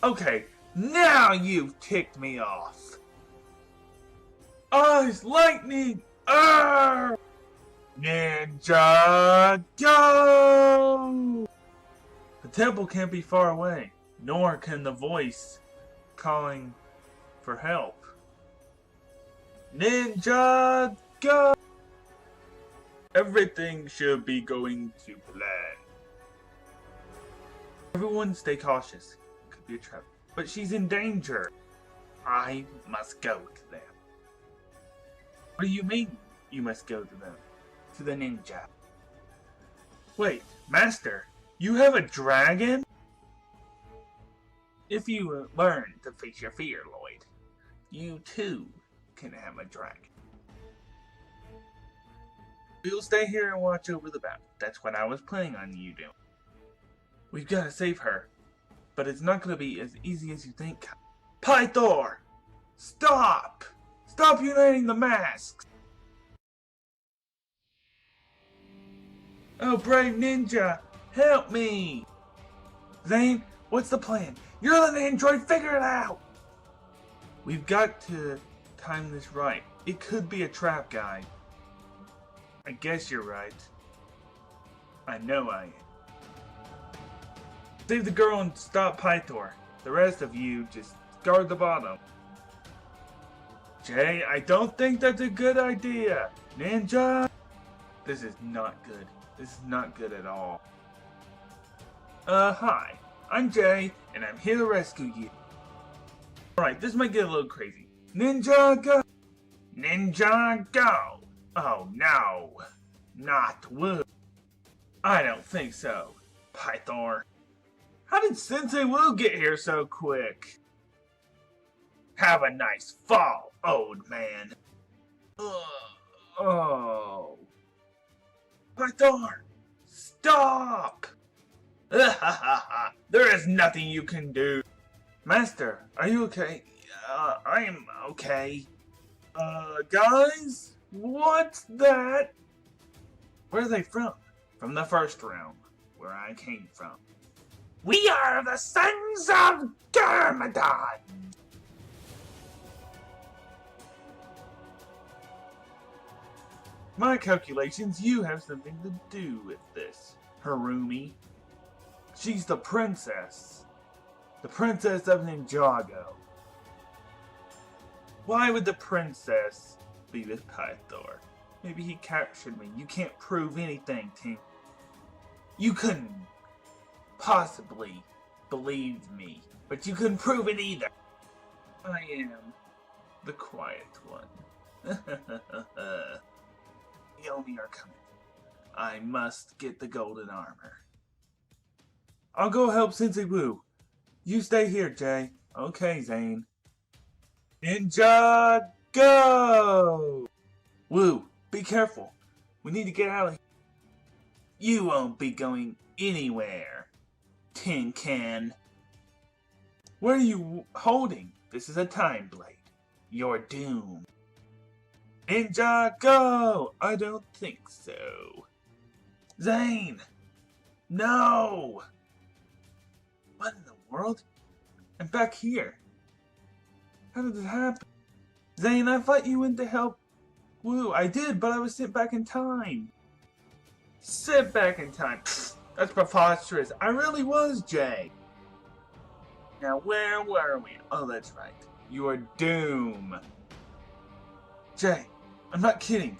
Okay, now you've ticked me off. Eyes, lightning, arr! Ninja, go! The temple can't be far away, nor can the voice calling for help. Ninja, go! Everything should be going to plan. Everyone stay cautious. It could be a trap. But she's in danger. I must go to them. What do you mean you must go to them? To the ninja. Wait, Master, you have a dragon? If you learn to face your fear, Lloyd, you too can have a dragon. We'll stay here and watch over the battle. That's what I was planning on you doing. We've got to save her, but it's not going to be as easy as you think. Pythor! Stop! Stop uniting the masks! Oh, brave ninja! Help me! Zane, what's the plan? You're an android, figure it out! We've got to time this right. It could be a trap, guy. I guess you're right. I know I am. Save the girl and stop Pythor. The rest of you just guard the bottom. Jay, I don't think that's a good idea. Ninja! This is not good. This is not good at all. Hi. I'm Jay, and I'm here to rescue you. Alright, this might get a little crazy. Ninja, go! Ninja, go! Oh, no. Not Wu. I don't think so, Pythor. How did Sensei Wu get here so quick? Have a nice fall, old man. Oh. Python, stop! There is nothing you can do. Master, are you okay? I am okay. Guys? What's that? Where are they from? From the first realm, where I came from. We are the sons of Garmadon! My calculations, you have something to do with this, Harumi. She's the princess. The princess of Ninjago. Why would the princess be with Pythor? Maybe he captured me. You can't prove anything, Tink. You couldn't possibly believe me, but you couldn't prove it either. I am the quiet one. The Oni are coming. I must get the golden armor. I'll go help Sensei Wu. You stay here, Jay. Okay, Zane. Ninja, go! Wu, be careful. We need to get out of here. You won't be going anywhere, Tin Can. What are you holding? This is a time blade. You're doomed. Ninja, go! I don't think so. Zane! No! What in the world? I'm back here. How did this happen? Zane, I thought you went to help Wu. I did, but I was sent back in time. Sent back in time? Pfft, that's preposterous. I really was, Jay. Now, where were we? Oh, that's right. You are Doom. Jay, I'm not kidding.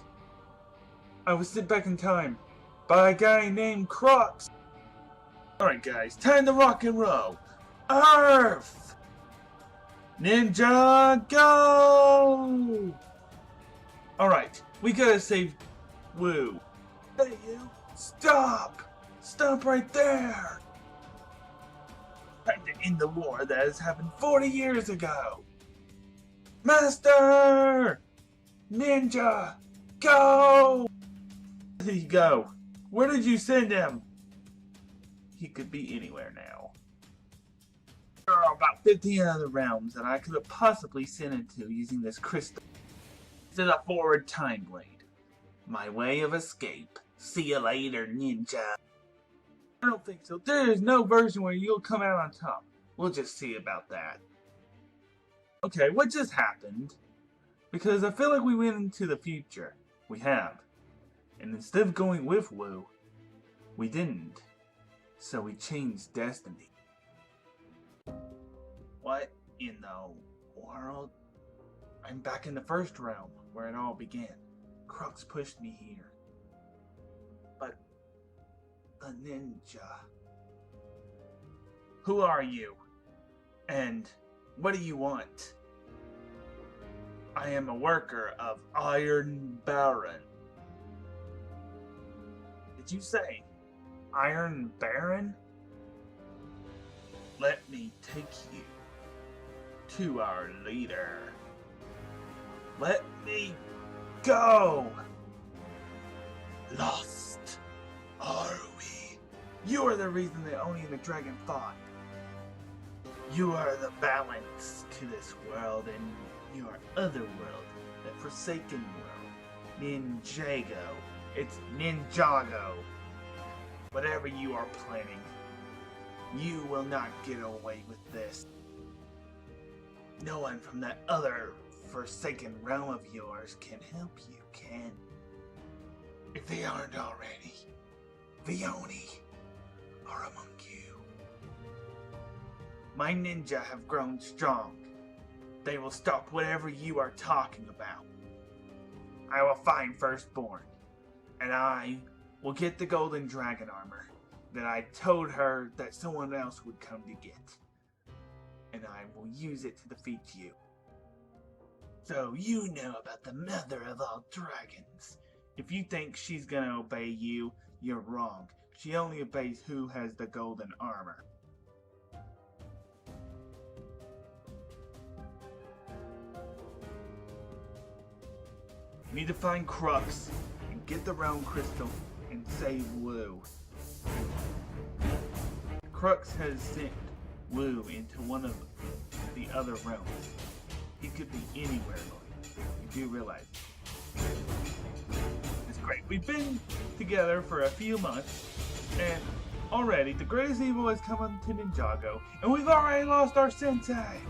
I was sent back in time by a guy named Crocs. Alright guys, time to rock and roll. Earth! Ninja, go! Alright, we gotta save Wu. Hey you, stop! Stop right there! Time to end the war that has happened 40 years ago. Master! Ninja, go! Where did he go? Where did you send him? He could be anywhere now. There are about 15 other realms that I could have possibly sent him to using this crystal. This is a forward time blade. My way of escape. See you later, ninja. I don't think so. There is no version where you'll come out on top. We'll just see about that. Okay, what just happened? Because I feel like we went into the future. We have. And instead of going with Wu, we didn't. So we changed destiny. What in the world? I'm back in the first realm, where it all began. Crux pushed me here. But the ninja. Who are you? And what do you want? I am a worker of Iron Baron. Did you say Iron Baron? Let me take you to our leader. Let me go! Lost are we? You are the reason that Oni and the dragon fought. You are the balance to this world and your other world, that forsaken world. Ninjago. It's Ninjago. Whatever you are planning, you will not get away with this. No one from that other forsaken realm of yours can help you, can? If they aren't already, the Oni are among you. My ninja have grown strong. They will stop whatever you are talking about. I will find Firstborn, and I will get the golden dragon armor that I told her that someone else would come to get. And I will use it to defeat you. So you know about the mother of all dragons. If you think she's gonna obey you, you're wrong. She only obeys who has the golden armor. You need to find Crux and get the realm crystal and save Wu. Crux has sent Wu into one of the other realms. He could be anywhere, Lloyd. You do realize it's great. We've been together for a few months, and already the greatest evil has come into Ninjago, and we've already lost our sensei.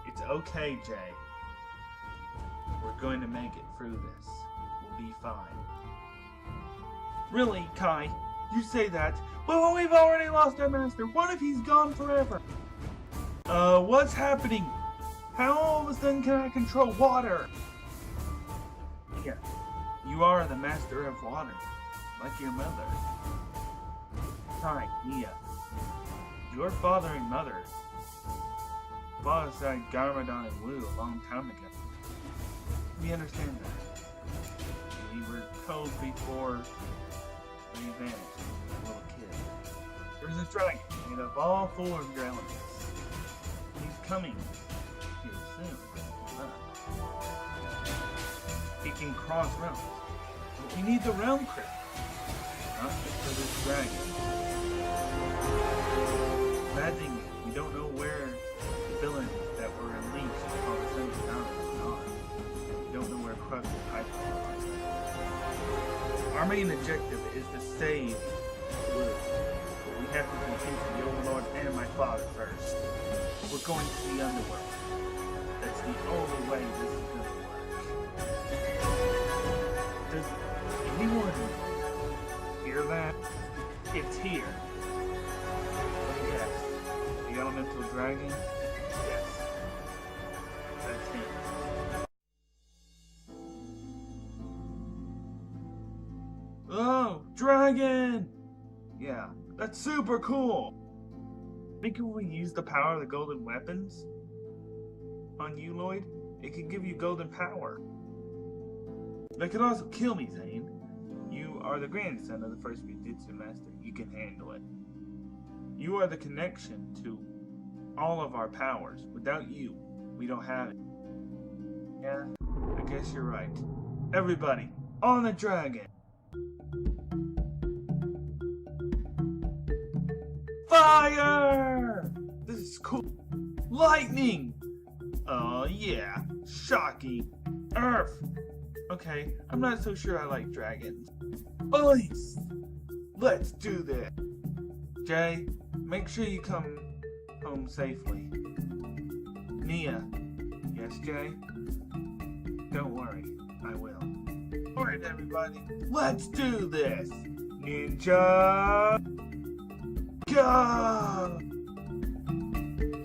It's okay, Jay. We're going to make it through this. We'll be fine. Really, Kai? You say that, but we've already lost our master. What if he's gone forever? What's happening? How all of a sudden can I control water? Yeah, you are the master of water, like your mother. Kai, Mia, your father and mother fought aside Garmadon and Wu a long time ago. We understand that. We were told before we vanished as a little kid. There's a dragon made of all four of your elements. He's coming here soon. He can cross realms. But we need the realm crystal. Not just for this dragon. Bad thing is, we don't know where the villains that were unleashed all the same time are. We don't know where Crux and Pyro are. Our main objective is to save Wu. But we have to defeat the Overlord and my father first. We're going to the underworld. That's the only way this is going to work. Does anyone hear that? It's here. Yes. The elemental dragon? Yes. That's him. Oh, dragon! Yeah, that's super cool! Think if we use the power of the golden weapons on you, Lloyd, it could give you golden power. That could also kill me, Zane. You are the grandson of the first Jujutsu master. You can handle it. You are the connection to all of our powers. Without you, we don't have it. Yeah, I guess you're right. Everybody, on the dragon! Fire! This is cool. Lightning! Oh yeah, shocking. Earth! Okay, I'm not so sure I like dragons. Ice! Let's do this. Jay, make sure you come home safely. Nia. Yes, Jay? Don't worry, I will. Alright, everybody, let's do this! Ninja! Go!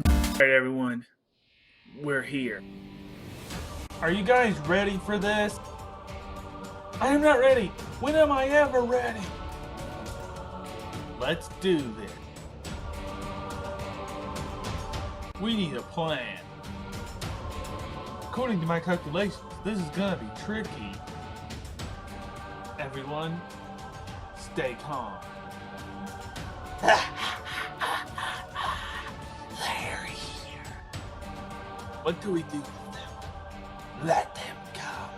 Alright, everyone, we're here. Are you guys ready for this? I am not ready. When am I ever ready? Let's do this. We need a plan. According to my calculations, this is gonna be tricky. Everyone, stay calm. They're here. What do we do with them? Let them come.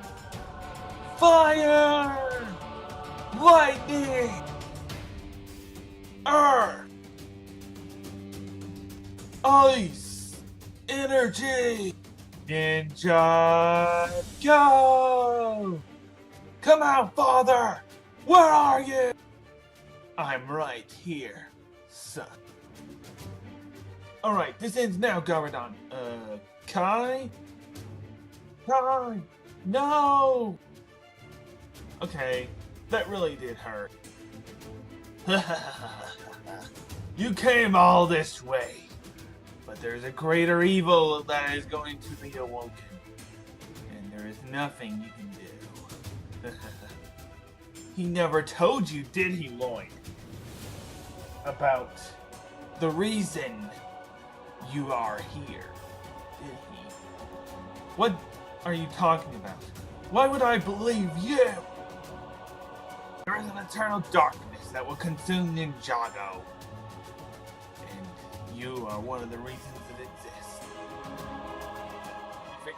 Fire! Lightning! Earth! Ice! Energy! Ninja! Go! Come out, father! Where are you? I'm right here, son. Alright, this ends now, Garmadon. Kai? Kai! No! Okay, that really did hurt. You came all this way, but there's a greater evil that is going to be awoken, and there is nothing you can do. He never told you, did he, Lloyd? About the reason you are here, did he? What are you talking about? Why would I believe you? There is an eternal darkness that will consume Ninjago. And you are one of the reasons it exists. If it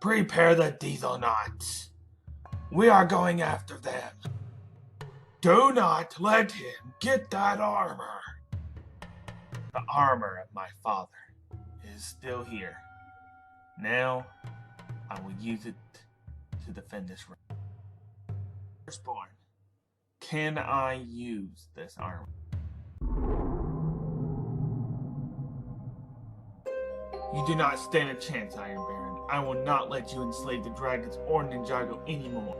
Prepare the diesel knots. We are going after them. Do not let him get that armor. The armor of my father is still here. Now, I will use it to defend this room. Firstborn, can I use this armor? You do not stand a chance, Iron Baron. I will not let you enslave the dragons or Ninjago anymore.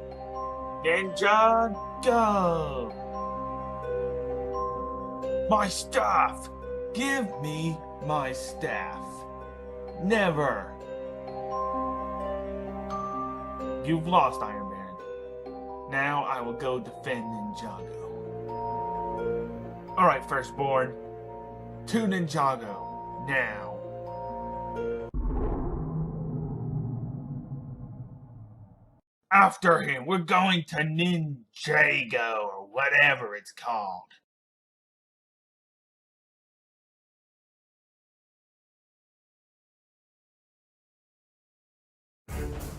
Ninjago! My staff! Give me my staff. Never! You've lost, Iron Baron. Now I will go defend Ninjago. Alright, Firstborn. To Ninjago. Now. After him, we're going to Ninjago, or whatever it's called.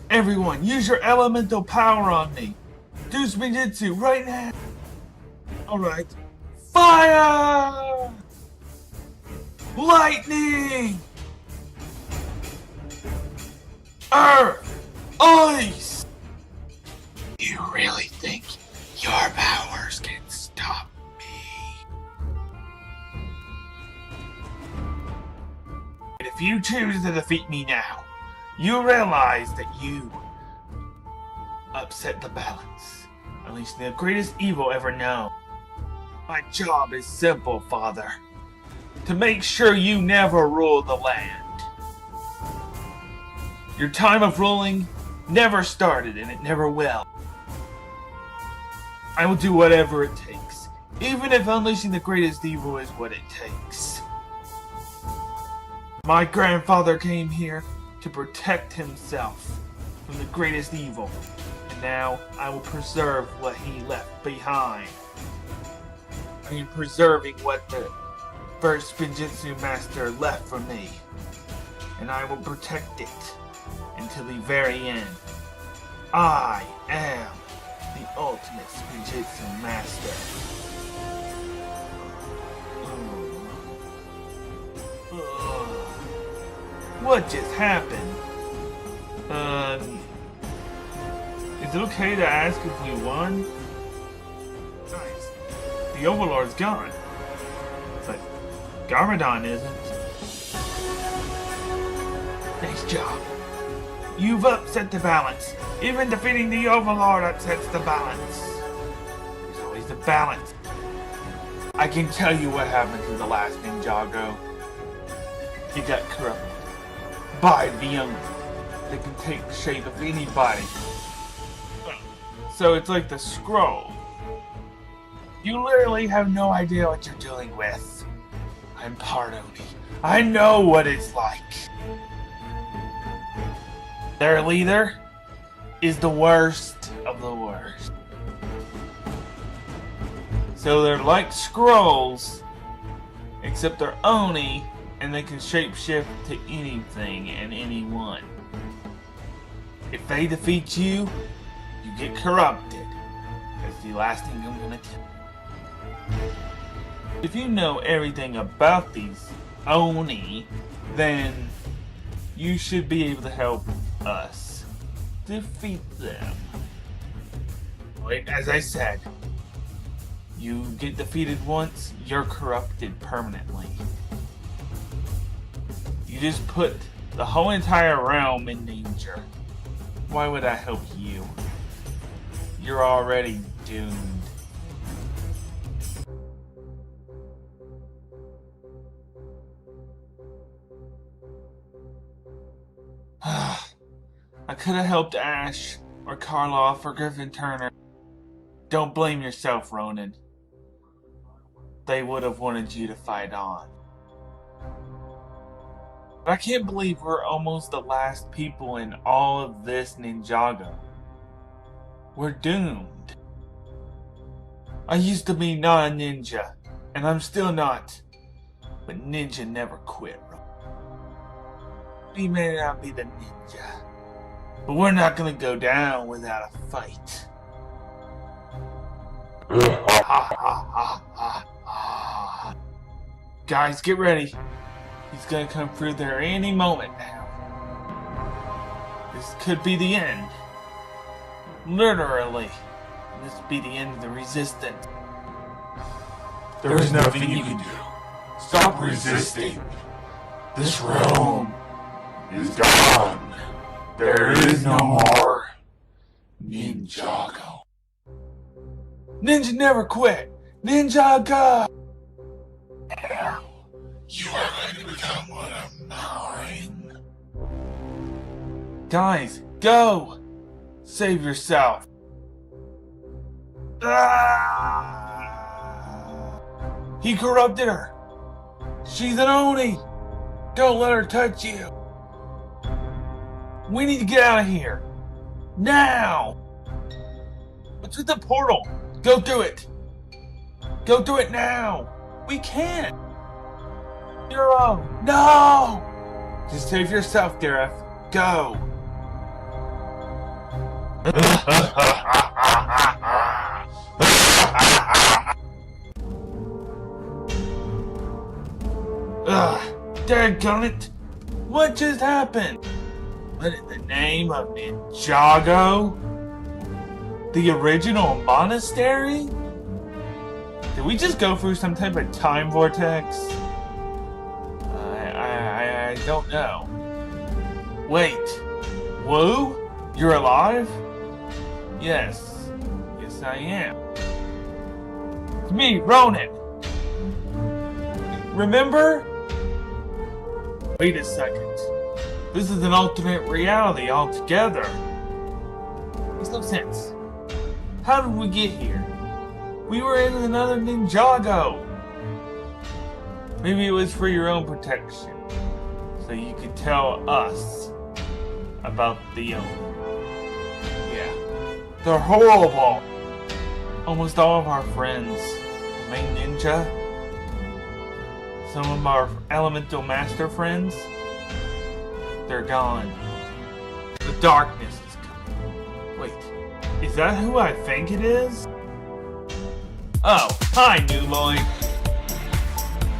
Everyone, use your elemental power on me. Do Spinjitzu right now. Alright. Fire! Lightning! Earth! Ice! You really think your powers can stop me? And if you choose to defeat me now, you realize that you upset the balance. Unleashing the greatest evil ever known. My job is simple, Father. To make sure you never rule the land. Your time of ruling never started and it never will. I will do whatever it takes, even if unleashing the greatest evil is what it takes. My grandfather came here to protect himself from the greatest evil, and now I will preserve what he left behind. I am preserving what the first Spinjitzu master left for me, and I will protect it until the very end. I am the ultimate Spinjitzu master. What just happened? Is it okay to ask if we won? Nice. The Overlord's gone. But Garmadon isn't. Nice job. You've upset the balance. Even defeating the Overlord upsets the balance. There's always the balance. I can tell you what happened to the last Ninjago. He got corrupted by the owner. They can take the shape of anybody. So it's like the scroll. You literally have no idea what you're dealing with. I'm part Oni. I know what it's like. Their leader is the worst of the worst. So they're like scrolls, except they're Oni, and they can shapeshift to anything and anyone. If they defeat you, you get corrupted. That's the last thing I'm gonna tell you. If you know everything about these Oni, then you should be able to help us defeat them. Like, as I said, you get defeated once, you're corrupted permanently. You just put the whole entire realm in danger. Why would I help you? You're already doomed. I could have helped Ash, or Karloff, or Griffin Turner. Don't blame yourself, Ronan. They would have wanted you to fight on. But I can't believe we're almost the last people in all of this Ninjago. We're doomed. I used to be not a ninja, and I'm still not. But ninja never quit. He may not be the ninja, But we're not gonna go down without a fight. Guys, get ready. He's gonna come through there any moment now. This could be the end. Literally. This could be the end of the resistance. There is nothing you can do. Stop resisting. This realm is gone. There is no more Ninjago. Ninja never quit! Ninjago! Now, you are going to become one of mine. Guys, go! Save yourself. Ah! He corrupted her. She's an Oni. Don't let her touch you. We need to get out of here. Now! What's with the portal? Go through it. Go through it now. We can't. Hero, no! Just save yourself, Gareth. Go. Ugh, daggone it! What just happened? What in the name of Ninjago? The original monastery? Did we just go through some type of time vortex? I don't know. Wait, Wu? You're alive? Yes. Yes, I am. It's me, Ronan. Remember? Wait a second. This is an alternate reality altogether. Makes no sense. How did we get here? We were in another Ninjago. Maybe it was for your own protection. So you could tell us about the Yeah. They're horrible. Almost all of our friends, the main ninja, some of our elemental master friends, they're gone. The darkness is coming. Wait, is that who I think it is? Oh, hi, new Lloyd.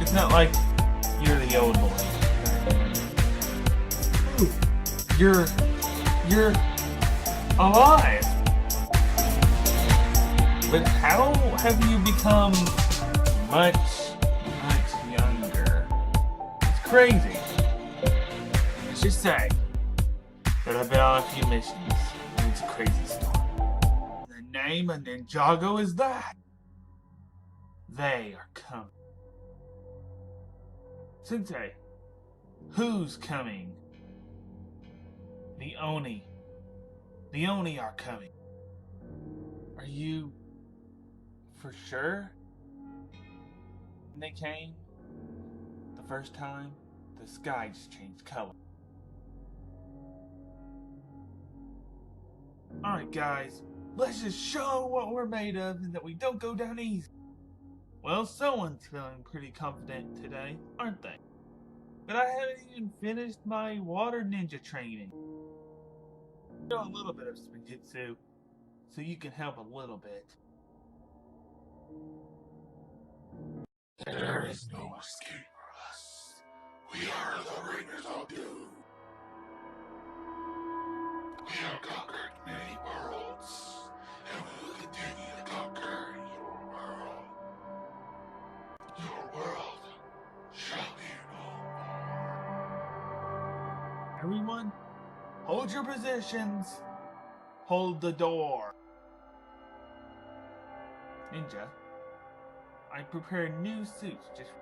It's not like you're the old Lloyd. You're alive. But how have you become much younger? It's crazy. Let's just say that I've been on a few missions, and it's a crazy story. The name of Ninjago is that. They are coming. Sensei, who's coming? The Oni. The Oni are coming. Are you for sure? When they came the first time, the sky just changed color. Alright guys, let's just show what we're made of and that we don't go down easy. Well, someone's feeling pretty confident today, aren't they? But I haven't even finished my water ninja training. I know a little bit of Spinjitzu, so you can help a little bit. There is no escape for us. We are the Ringers of Doom. We have conquered many worlds, and we will continue to conquer your world. Your world shall be no more. Everyone, hold your positions. Hold the door. Ninja, I prepared new suits just...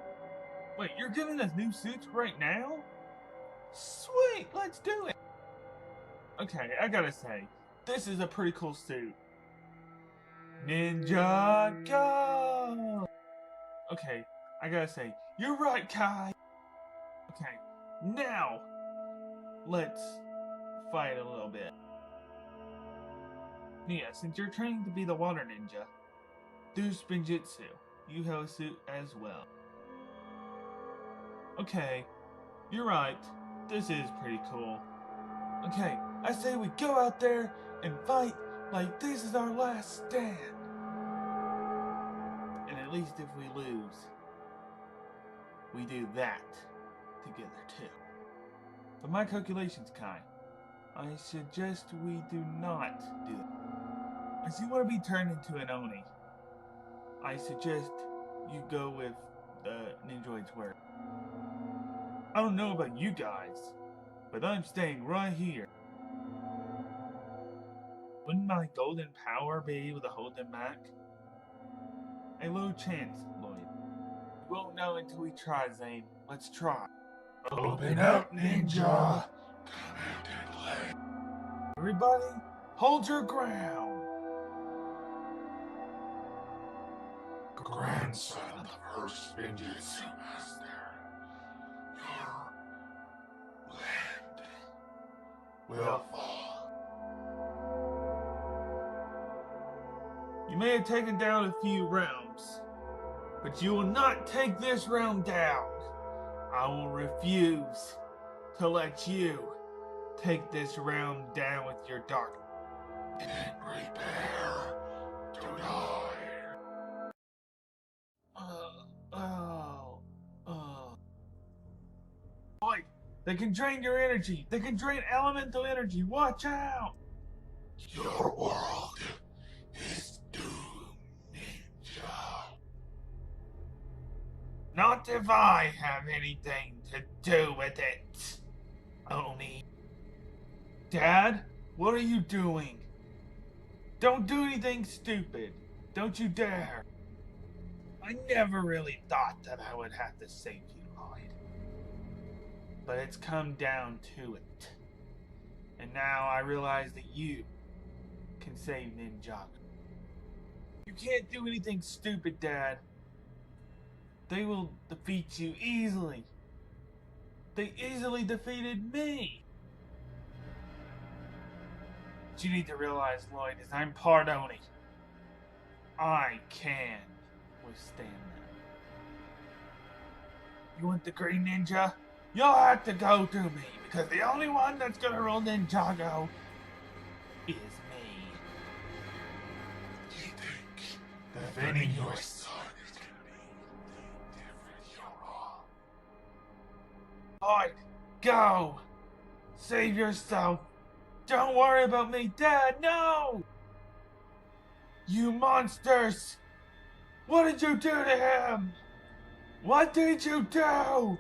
Wait, you're giving us new suits right now? Sweet, let's do it. Okay, I gotta say, this is a pretty cool suit. Ninjago! Okay, I gotta say, you're right, Kai. Okay, now, let's fight a little bit. Nia, since you're training to be the water ninja, do Spinjitzu. You have a suit as well. Okay, you're right. This is pretty cool. Okay, I say we go out there and fight like this is our last stand. And at least if we lose, we do that together too. But my calculations, Kai, I suggest we do not do that. As you want to be turned into an Oni, I suggest you go with the Ninjoid's word. I don't know about you guys, but I'm staying right here. Wouldn't my golden power be able to hold them back? A low chance, Lloyd. We won't know until we try, Zane. Let's try. Open up, Ninja! Come out and play. Everybody, hold your ground. Grandson of the first Ninjutsu Master, your land will fall. You may have taken down a few realms, but you will not take this realm down. I will refuse to let you take this realm down with your dark. And prepare to die. Boy, they can drain your energy. They can drain elemental energy. Watch out! Your world is doomed, Ninja. Not if I have anything to do with it, Oni. Dad, what are you doing? Don't do anything stupid. Don't you dare. I never really thought that I would have to save you, Lloyd. But it's come down to it. And now I realize that you can save Ninjago. You can't do anything stupid, Dad. They will defeat you easily. They easily defeated me. What you need to realize, Lloyd, is I'm part Oni. I can withstand them. You want the Green Ninja? You'll have to go through me, because the only one that's gonna rule Ninjago is me. You think defending your son is gonna be anything different? You're wrong. Lloyd, go! Save yourself! Don't worry about me, Dad, no! You monsters! What did you do to him? What did you do?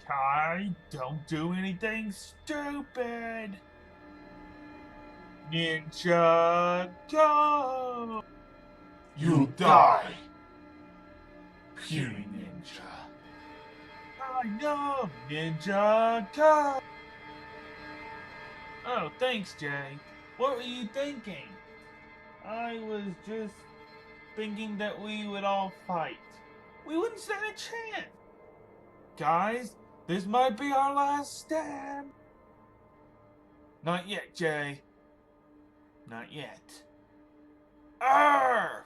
Kai, don't do anything stupid. Ninja, go! You'll die, puny ninja. I know, Ninja, go! Oh, thanks, Jay. What were you thinking? I was just thinking that we would all fight. We wouldn't stand a chance. Guys, this might be our last stand. Not yet, Jay. Not yet. Earth!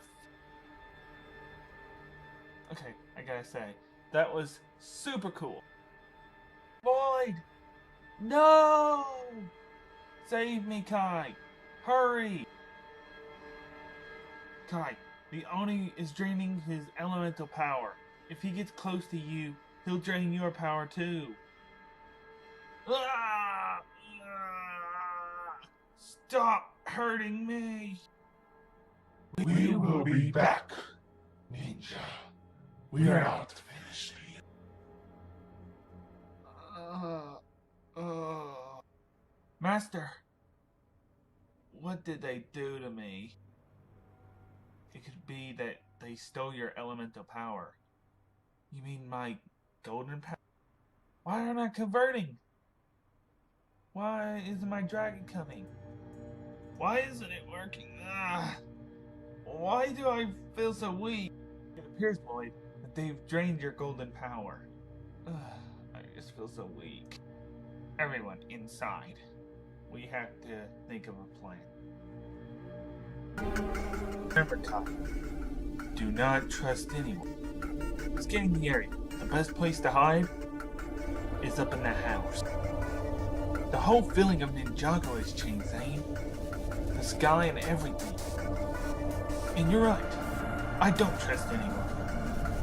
Okay, I gotta say, that was super cool. Lloyd! No! Save me, Kai! Hurry! Kai, the Oni is draining his elemental power. If he gets close to you, he'll drain your power too. Ah! Ah! Stop hurting me! We will be back, Ninja. We are not finished yet. Master, what did they do to me? It could be that they stole your elemental power. You mean my golden power? Why aren't I converting? Why isn't my dragon coming? Why isn't it working? Why do I feel so weak? It appears, Lloyd, that they've drained your golden power. I just feel so weak. Everyone inside. We have to think of a plan. Remember, Kai, do not trust anyone. Scanning the area. The best place to hide is up in that house. The whole feeling of Ninjago has changed, Zane. The sky and everything. And you're right. I don't trust anyone.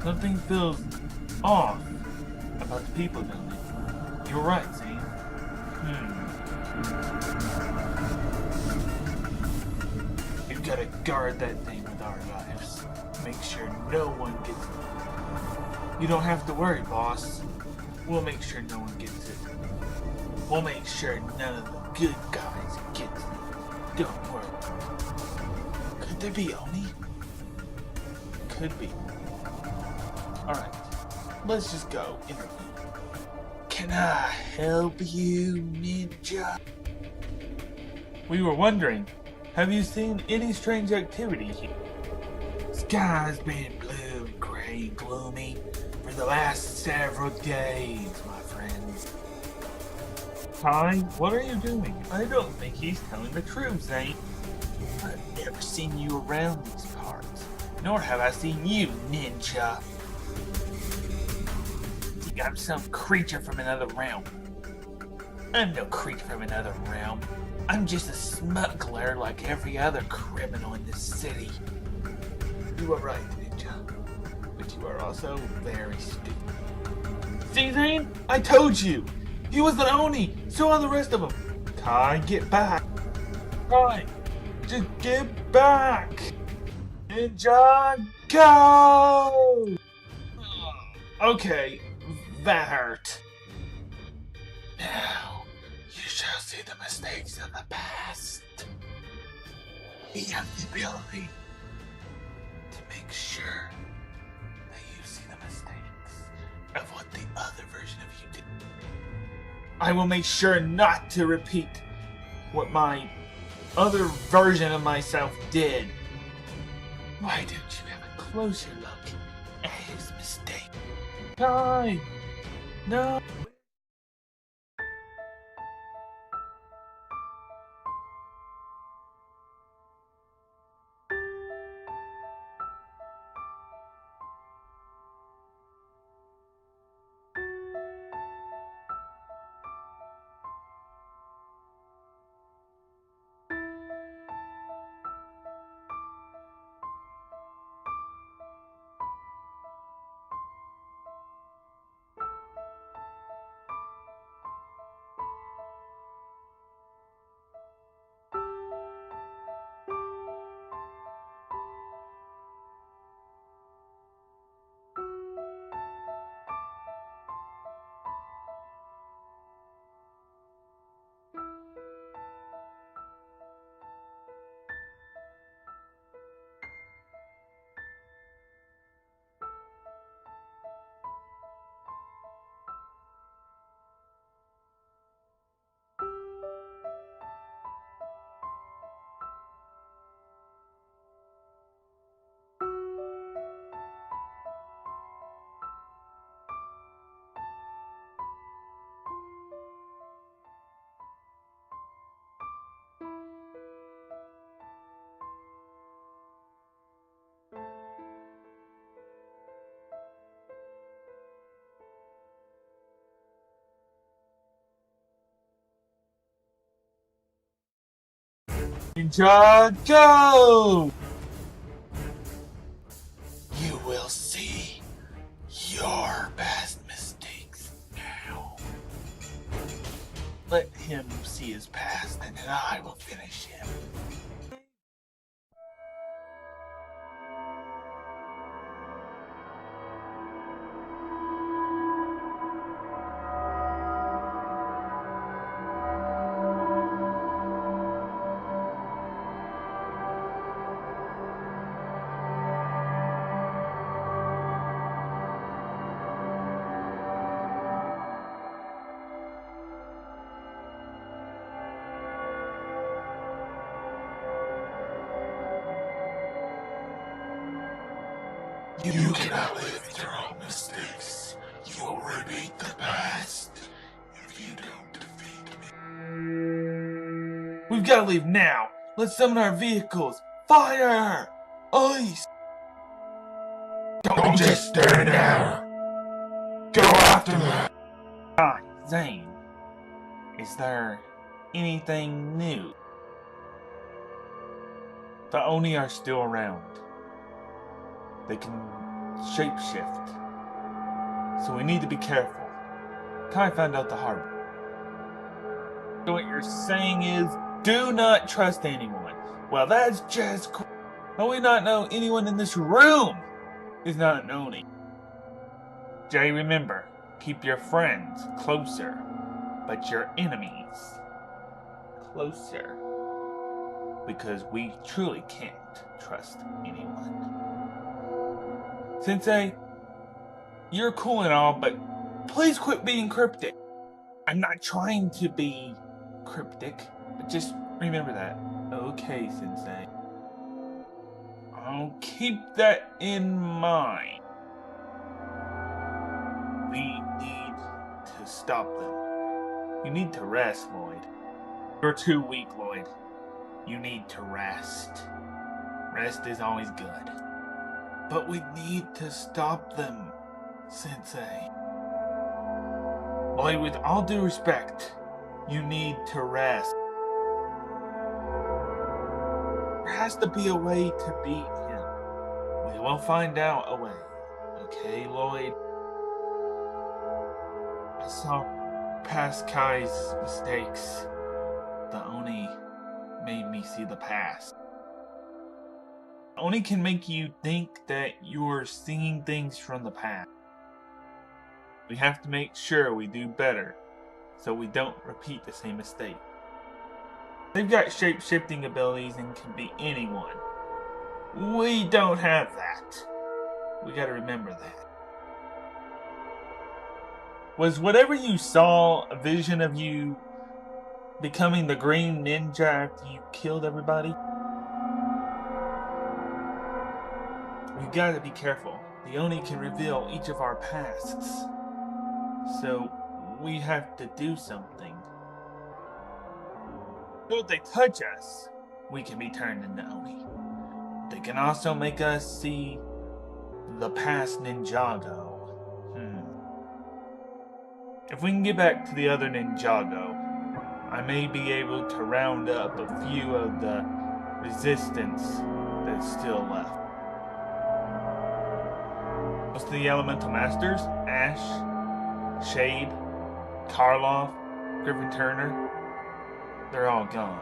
Something feels off about the people down there. You're right, Zane. We've got to guard that thing with our lives. Make sure no one gets it. You don't have to worry, boss. We'll make sure no one gets it. We'll make sure none of the good guys get it. Don't worry. Could there be Oni? Could be. Alright, let's just go interview. Can I help you, Ninja? We were wondering, have you seen any strange activity here? Sky's been blue and gray and gloomy for the last several days, my friends. Ty, what are you doing? I don't think he's telling the truth, Zane. I've never seen you around these parts, nor have I seen you, Ninja. Think I'm some creature from another realm. I'm no creature from another realm. I'm just a smuggler like every other criminal in this city. You are right, Ninja. But you are also very stupid. See, Zane? I told you! He was an Oni! So are the rest of them! Kai, get back! Kai! Just get back! Ninja, go! Okay, that hurt. Now, you shall see the mistakes of the past. We have the ability to make sure that you see the mistakes of what the other version of you did. I will make sure not to repeat what my other version of myself did. Why don't you have a closer look at his mistake? Kai! No! Ninjago! You will see your past mistakes now. Let him see his past, and then I will finish him. You cannot live with your own mistakes. You will repeat the past if you don't defeat me. We've got to leave now. Let's summon our vehicles. Fire! Ice! Don't just stand there. Go after them. Hi, Zane. Is there anything new? The Oni are still around. They can shapeshift. So we need to be careful. Kai found out the hard way. So what you're saying is, do not trust anyone. Well, that's just cool. How we not know anyone in this room is not an Oni? Jay, remember, keep your friends closer, but your enemies closer. Because we truly can't trust anyone. Sensei, you're cool and all, but please quit being cryptic. I'm not trying to be cryptic, but just remember that. Okay, Sensei. I'll keep that in mind. We need to stop them. You need to rest, Lloyd. You're too weak, Lloyd. You need to rest. Rest is always good. But we need to stop them, Sensei. Lloyd, with all due respect, you need to rest. There has to be a way to beat him. We will find out a way. Okay, Lloyd? I saw past Kai's mistakes. The Oni made me see the past. The Oni can make you think that you're seeing things from the past. We have to make sure we do better so we don't repeat the same mistake. They've got shape-shifting abilities and can be anyone. We don't have that. We gotta remember that. Was whatever you saw a vision of you becoming the green ninja after you killed everybody? We gotta be careful. The Oni can reveal each of our pasts. So we have to do something. So if they touch us, we can be turned into Oni. They can also make us see the past Ninjago. If we can get back to the other Ninjago, I may be able to round up a few of the resistance that's still left. Most of the Elemental Masters, Ash, Shade, Karloff, Griffin Turner, they're all gone.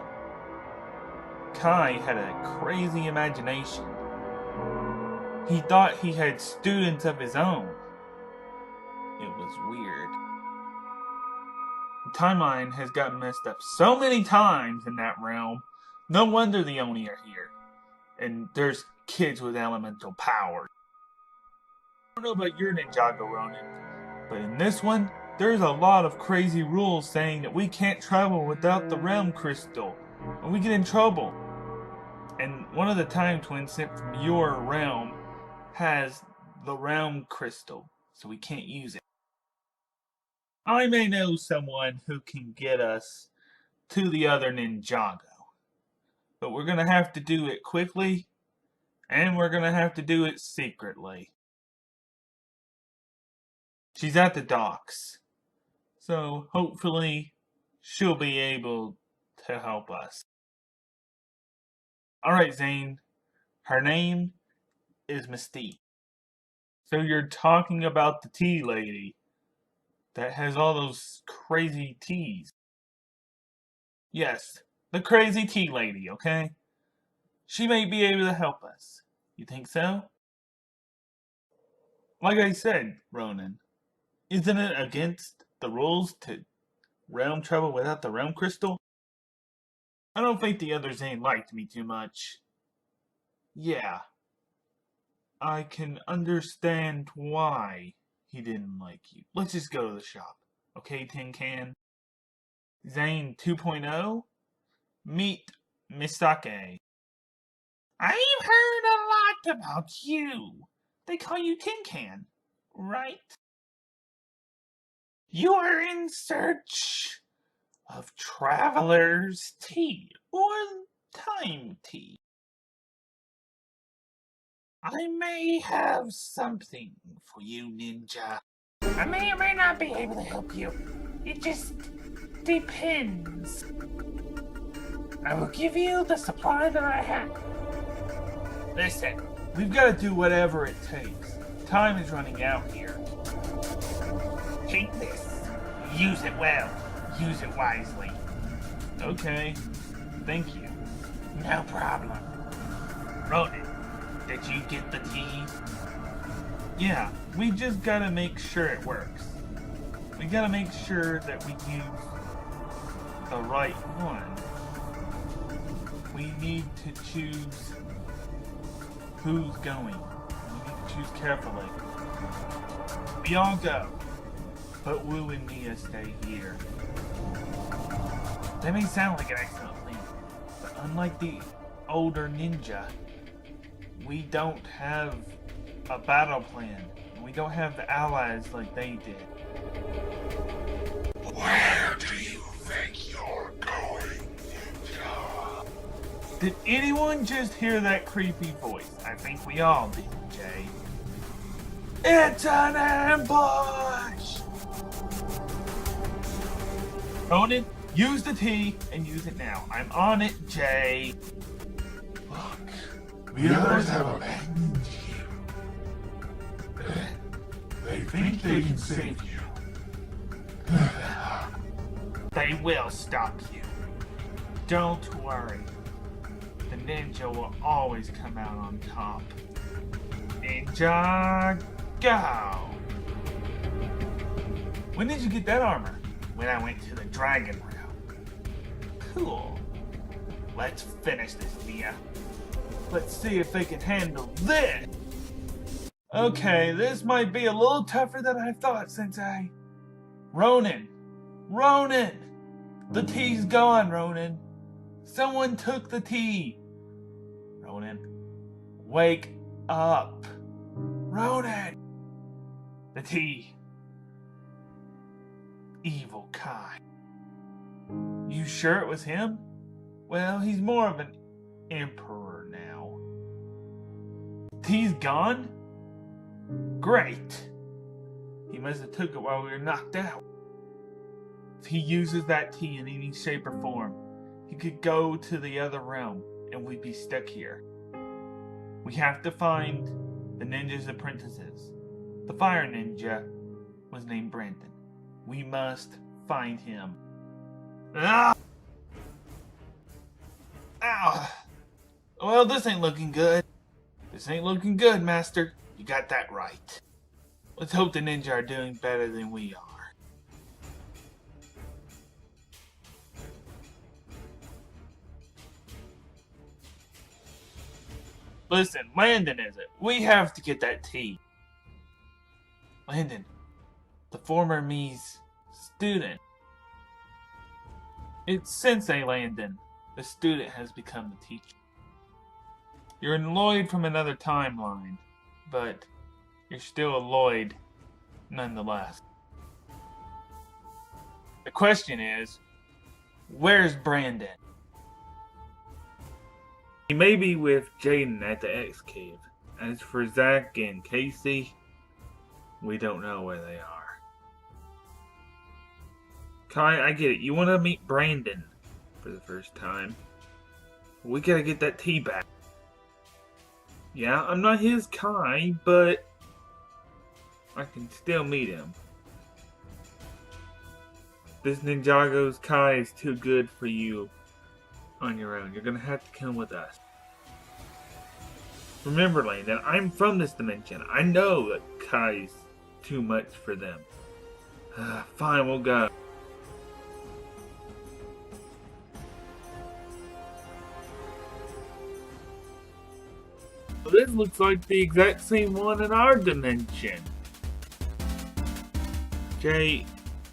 Kai had a crazy imagination. He thought he had students of his own. It was weird. The timeline has gotten messed up so many times in that realm. No wonder the Oni are here. And there's kids with elemental powers. I don't know about your Ninjago, Ronin, but in this one, there's a lot of crazy rules saying that we can't travel without the realm crystal, and we get in trouble. And one of the time twins sent from your realm has the realm crystal, so we can't use it. I may know someone who can get us to the other Ninjago, but we're gonna have to do it quickly, and we're gonna have to do it secretly. She's at the docks, so hopefully she'll be able to help us. Alright, Zane. Her name is Mystique. So you're talking about the tea lady that has all those crazy teas. Yes, the crazy tea lady, okay? She may be able to help us. You think so? Like I said, Ronan, isn't it against the rules to realm travel without the realm crystal? I don't think the other Zane liked me too much. Yeah, I can understand why he didn't like you. Let's just go to the shop. Okay, Tin Can? Zane 2.0? Meet Misake. I've heard a lot about you. They call you Tin Can, right? You are in search of traveler's tea or time tea. I may have something for you, Ninja. I may or may not be able to help you. It just depends. I will give you the supply that I have. Listen, we've got to do whatever it takes. Time is running out here. Take this. Use it well. Use it wisely. Okay. Thank you. No problem. Ronan, did you get the tea? Yeah, we just gotta make sure it works. We gotta make sure that we use the right one. We need to choose who's going. We need to choose carefully. We all go, but Wu and Mia stay here. That may sound like an excellent plan, but unlike the older ninja, we don't have a battle plan. We don't have allies like they did. Where do you think you're going, Ninja? Did anyone just hear that creepy voice? I think we all did, Jay. It's an ambush! Ronan, use the tea and use it now. I'm on it, Jay. Look, the others have abandoned you. They think they can save you. They will stop you. Don't worry. The ninja will always come out on top. Ninja, go! When did you get that armor? When I went to the dragon room. Cool. Let's finish this, Mia. Let's see if they can handle this. Okay, this might be a little tougher than I thought, Sensei. Ronan! Ronan! The tea's gone, Ronan. Someone took the tea. Ronan, wake up. Ronan! The tea. Evil Kai. You sure it was him? Well, he's more of an emperor now. Tea's gone? Great. He must have took it while we were knocked out. If he uses that tea in any shape or form, he could go to the other realm and we'd be stuck here. We have to find the ninja's apprentices. The fire ninja was named Brandon. We must find him. Ah! Ow! Well, this ain't looking good. This ain't looking good, Master. You got that right. Let's hope the ninja are doing better than we are. Listen, Landon is it? We have to get that tea. Landon, the former me's student. It's Sensei Landon. The student has become the teacher. You're an Lloyd from another timeline, but you're still a Lloyd nonetheless. The question is, where's Brandon? He may be with Jaden at the X Cave. As for Zach and Casey, we don't know where they are. Kai, I get it. You want to meet Brandon for the first time. We gotta get that tea back. Yeah, I'm not his Kai, but I can still meet him. This Ninjago's Kai is too good for you on your own. You're gonna have to come with us. Remember, Landon, I'm from this dimension. I know that Kai's too much for them. Fine, we'll go. This looks like the exact same one in our dimension. Jay,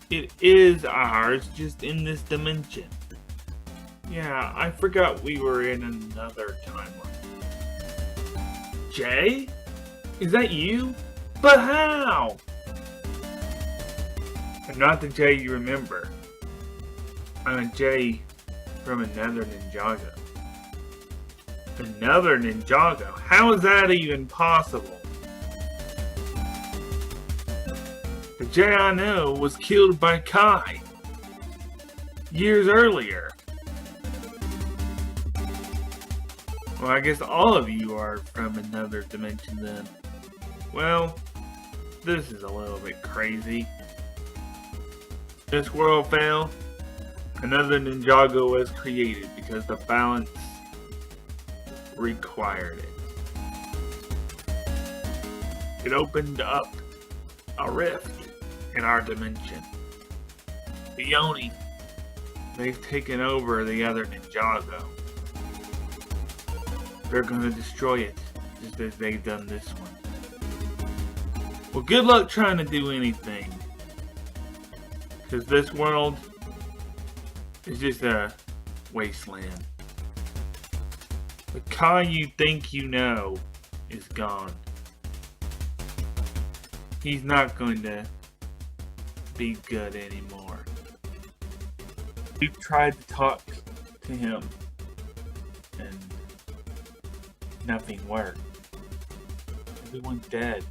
it is ours, just in this dimension. Yeah, I forgot we were in another timeline. Jay? Is that you? But how? I'm not the Jay you remember. I'm a Jay from another Ninjago. Another Ninjago? How is that even possible? The Jay I know was killed by Kai. years earlier. Well, I guess all of you are from another dimension then. Well, this is a little bit crazy. This world fell. Another Ninjago was created because the balance required it. It opened up a rift in our dimension. The Oni, they've taken over the other Ninjago. They're gonna destroy it, just as they've done this one. Well, good luck trying to do anything. Because this world is just a wasteland. The Kai you think you know is gone. He's not going to be good anymore. We've tried to talk to him and nothing worked. Everyone's dead.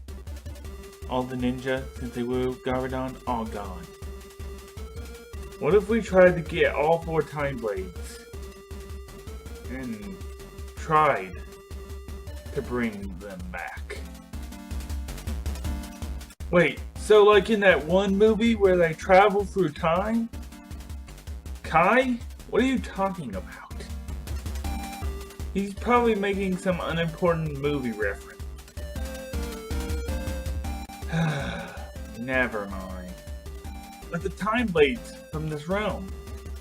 All the ninja, since they were Garmadon, all gone. What if we tried to get all 4 time blades and tried to bring them back? Wait, so like in that one movie where they travel through time? Kai? What are you talking about? He's probably making some unimportant movie reference. Never mind. But the time blades from this realm,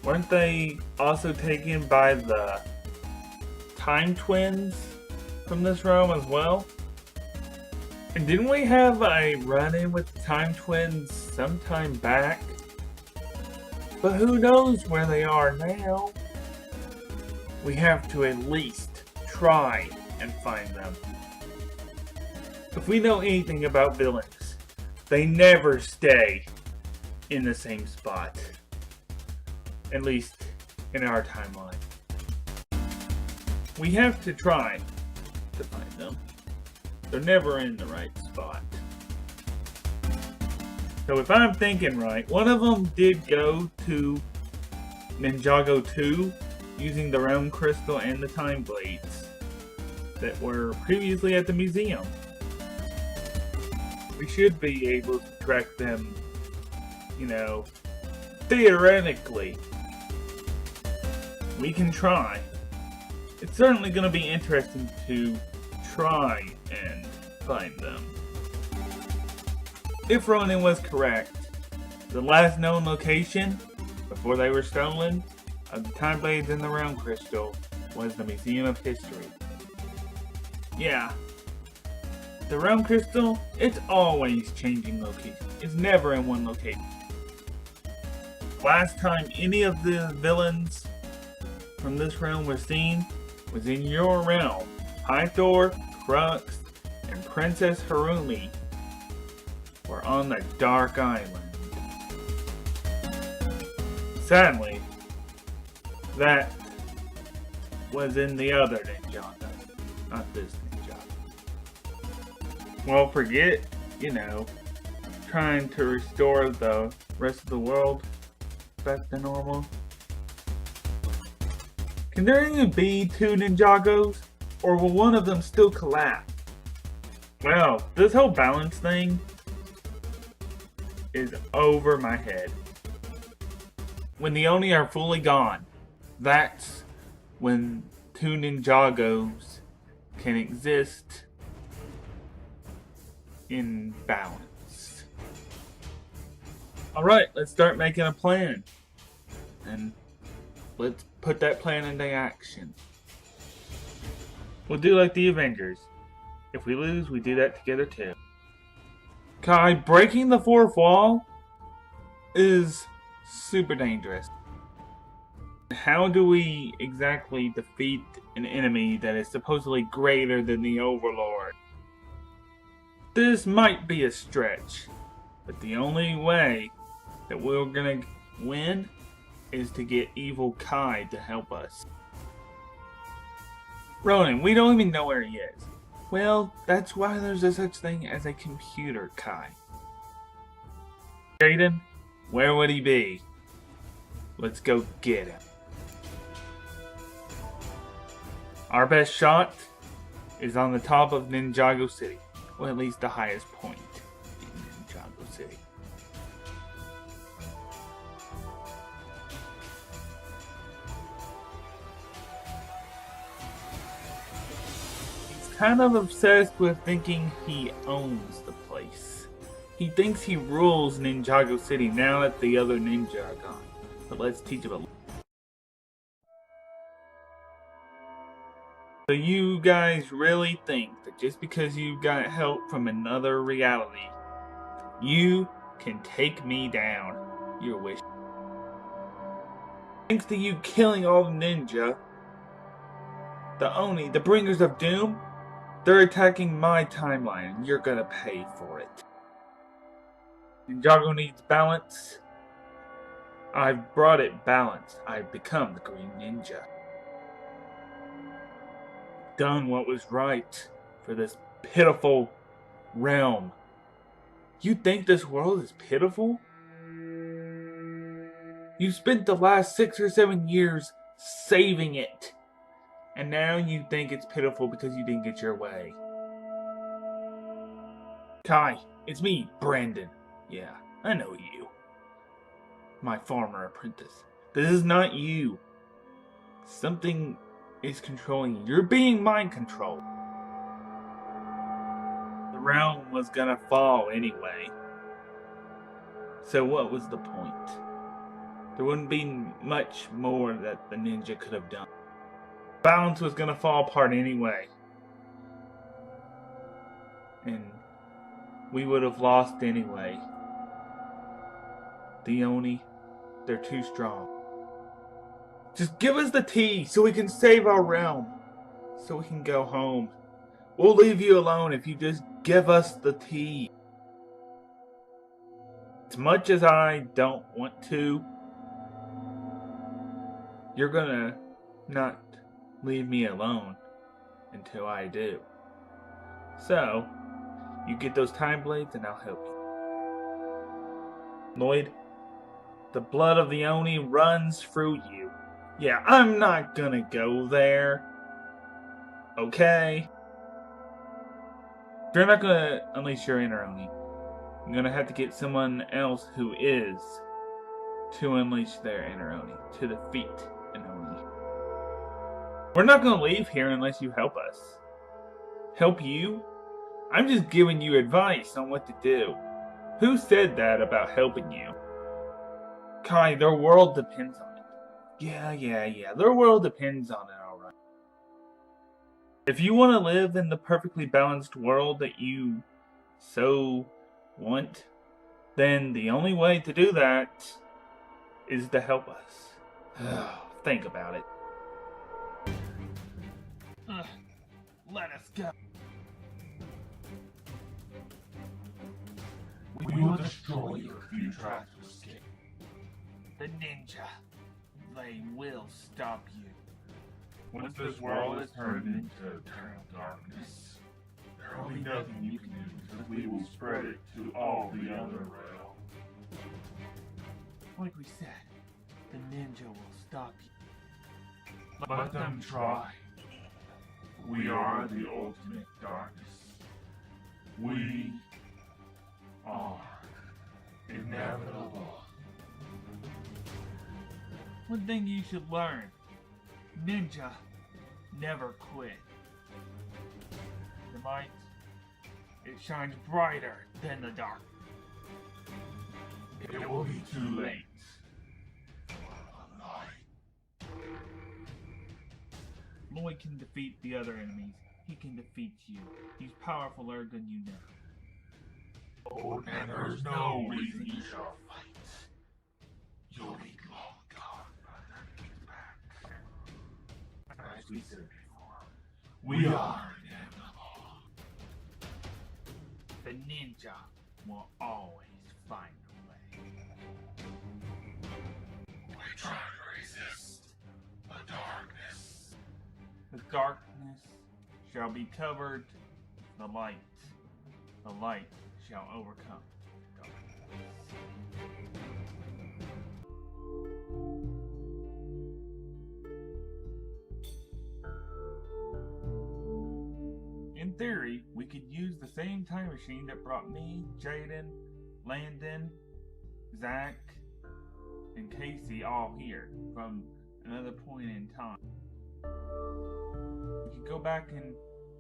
weren't they also taken by the time twins from this realm as well? And didn't we have a run-in with the time twins sometime back? But who knows where they are now? We have to at least try and find them. If we know anything about villains, they never stay in the same spot. At least in our timeline. We have to try to find them. They're never in the right spot. So if I'm thinking right, one of them did go to Ninjago 2 using the Realm Crystal and the Time Blades that were previously at the museum. We should be able to track them, theoretically. We can try. It's certainly going to be interesting to try and find them. If Ronin was correct, the last known location, before they were stolen, of the Time Blades and the Realm Crystal was the Museum of History. Yeah. The Realm Crystal, it's always changing location. It's never in one location. Last time any of the villains from this realm were seen was in your realm. Pythor, Crux, and Princess Harumi were on the Dark Island. Sadly, that was in the other Ninjago, not this Ninjago. Well, forget, trying to restore the rest of the world back to normal. Can there even be 2 Ninjagos? Or will one of them still collapse? Well, this whole balance thing is over my head. When the Oni are fully gone, that's when 2 Ninjagos can exist in balance. Alright, let's start making a plan. And let's put that plan into action. We'll do like the Avengers. If we lose, we do that together too. Kai, breaking the 4th wall is super dangerous. How do we exactly defeat an enemy that is supposedly greater than the Overlord? This might be a stretch, but the only way that we're gonna win is to get Evil Kai to help us. Ronin, we don't even know where he is. Well, that's why there's a such thing as a computer Kai. Jaden, where would he be? Let's go get him. Our best shot is on the top of Ninjago City. Or at least the highest point in Ninjago City. He's kind of obsessed with thinking he owns the place. He thinks he rules Ninjago City now that the other ninja are gone. But let's teach him a lesson. So you guys really think that just because you got help from another reality, you can take me down? Your wish. Thanks to you killing all the ninja, the Oni, the bringers of doom, they're attacking my timeline and you're gonna pay for it. Ninjago needs balance. I've brought it balance. I've become the Green Ninja. Done what was right for this pitiful realm. You think this world is pitiful? You spent the last 6 or 7 years saving it. And now you think it's pitiful because you didn't get your way. Kai, it's me, Brandon. Yeah, I know you. My former apprentice. This is not you. Something is controlling you. You're being mind controlled. The realm was gonna fall anyway. So what was the point? There wouldn't be much more that the ninja could have done. Balance was gonna fall apart anyway. And we would have lost anyway. The Oni, they're too strong. Just give us the tea so we can save our realm. So we can go home. We'll leave you alone if you just give us the tea. As much as I don't want to, you're gonna not leave me alone until I do. So, you get those time blades and I'll help you. Lloyd, the blood of the Oni runs through you. Yeah, I'm not gonna go there. Okay? You're not gonna unleash your inner Oni. You're gonna have to get someone else who is to unleash their inner Oni, to defeat an Oni. We're not gonna leave here unless you help us. Help you? I'm just giving you advice on what to do. Who said that about helping you? Kai, their world depends on it. Yeah. Their world depends on it, alright. If you want to live in the perfectly balanced world that you so want, then the only way to do that is to help us. Think about it. Let us go. We will destroy you if you try to escape. The ninja, they will stop you. Once this world is turned into eternal darkness, there will be nothing you can do because we will spread it to all the other realms. Like we said, the ninja will stop you. Let them try. We are the ultimate darkness. We are inevitable. One thing you should learn. Ninja never quit. The light, it shines brighter than the dark. It will be too late. Lloyd can defeat the other enemies. He can defeat you. He's powerfuler than you know. Oh, and there's no reason you shall fight. You'll be long gone by the time you get back. As we said before, we are inevitable. The ninja will always find a way. We try to resist the darkness. The darkness shall be covered with the light. The light shall overcome the darkness. theory, we could use the same time machine that brought me, Jaden, Landon, Zach, and Casey all here from another point in time. We could go back and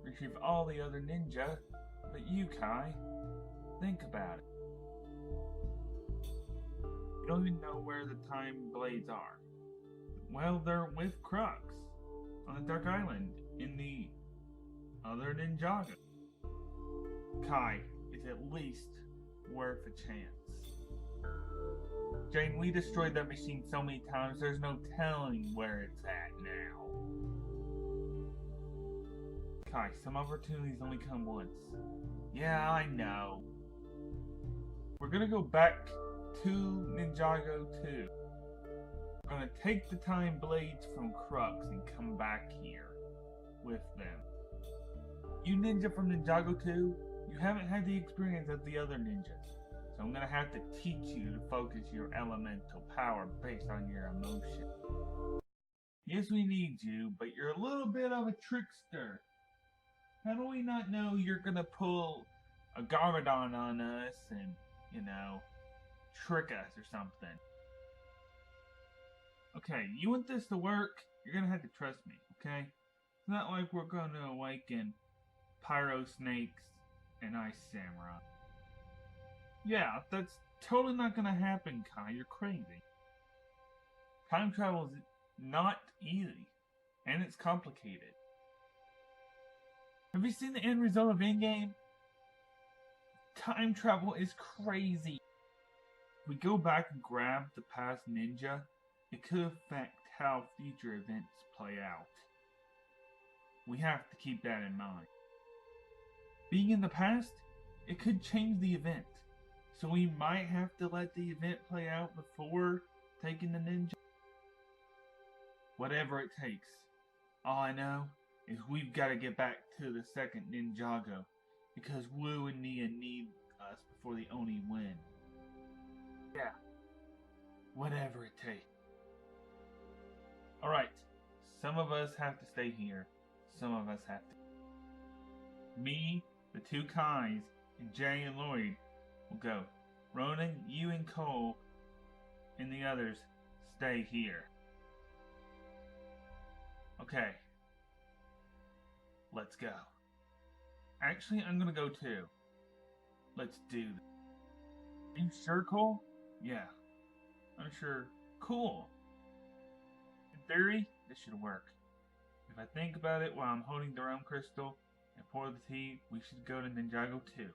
retrieve all the other ninja, but you, Kai, think about it. You don't even know where the time blades are. Well, they're with Crux on the Dark Island in the other Ninjago. Kai is at least worth a chance. Jane, we destroyed that machine so many times, there's no telling where it's at now. Kai, some opportunities only come once. Yeah, I know. We're gonna go back to Ninjago 2. We're gonna take the time blades from Crux and come back here with them. You ninja from Ninjago 2, you haven't had the experience of the other ninjas, so I'm gonna have to teach you to focus your elemental power based on your emotion. Yes, we need you, but you're a little bit of a trickster. How do we not know you're gonna pull a Garmadon on us and, trick us or something? Okay, you want this to work, you're gonna have to trust me, okay? It's not like we're gonna awaken Pyro Snakes and Ice Samurai. Yeah, that's totally not gonna happen, Kai. You're crazy. Time travel is not easy, and it's complicated. Have you seen the end result of Endgame? Time travel is crazy. If we go back and grab the past ninja, it could affect how future events play out. We have to keep that in mind. Being in the past, it could change the event, so we might have to let the event play out before taking the ninja. Whatever it takes. All I know is we've got to get back to the second Ninjago, because Wu and Nia need us before the Oni win. Yeah. Whatever it takes. Alright, some of us have to stay here, some of us have to. Me, the two Kais, and Jay and Lloyd will go. Ronan, you and Cole, and the others stay here. Okay. Let's go. Actually, I'm gonna go too. Let's do this. Are you sure, Cole? Yeah. I'm sure. Cool. In theory, this should work. If I think about it while I'm holding the realm crystal and pour the tea, we should go to Ninjago 2.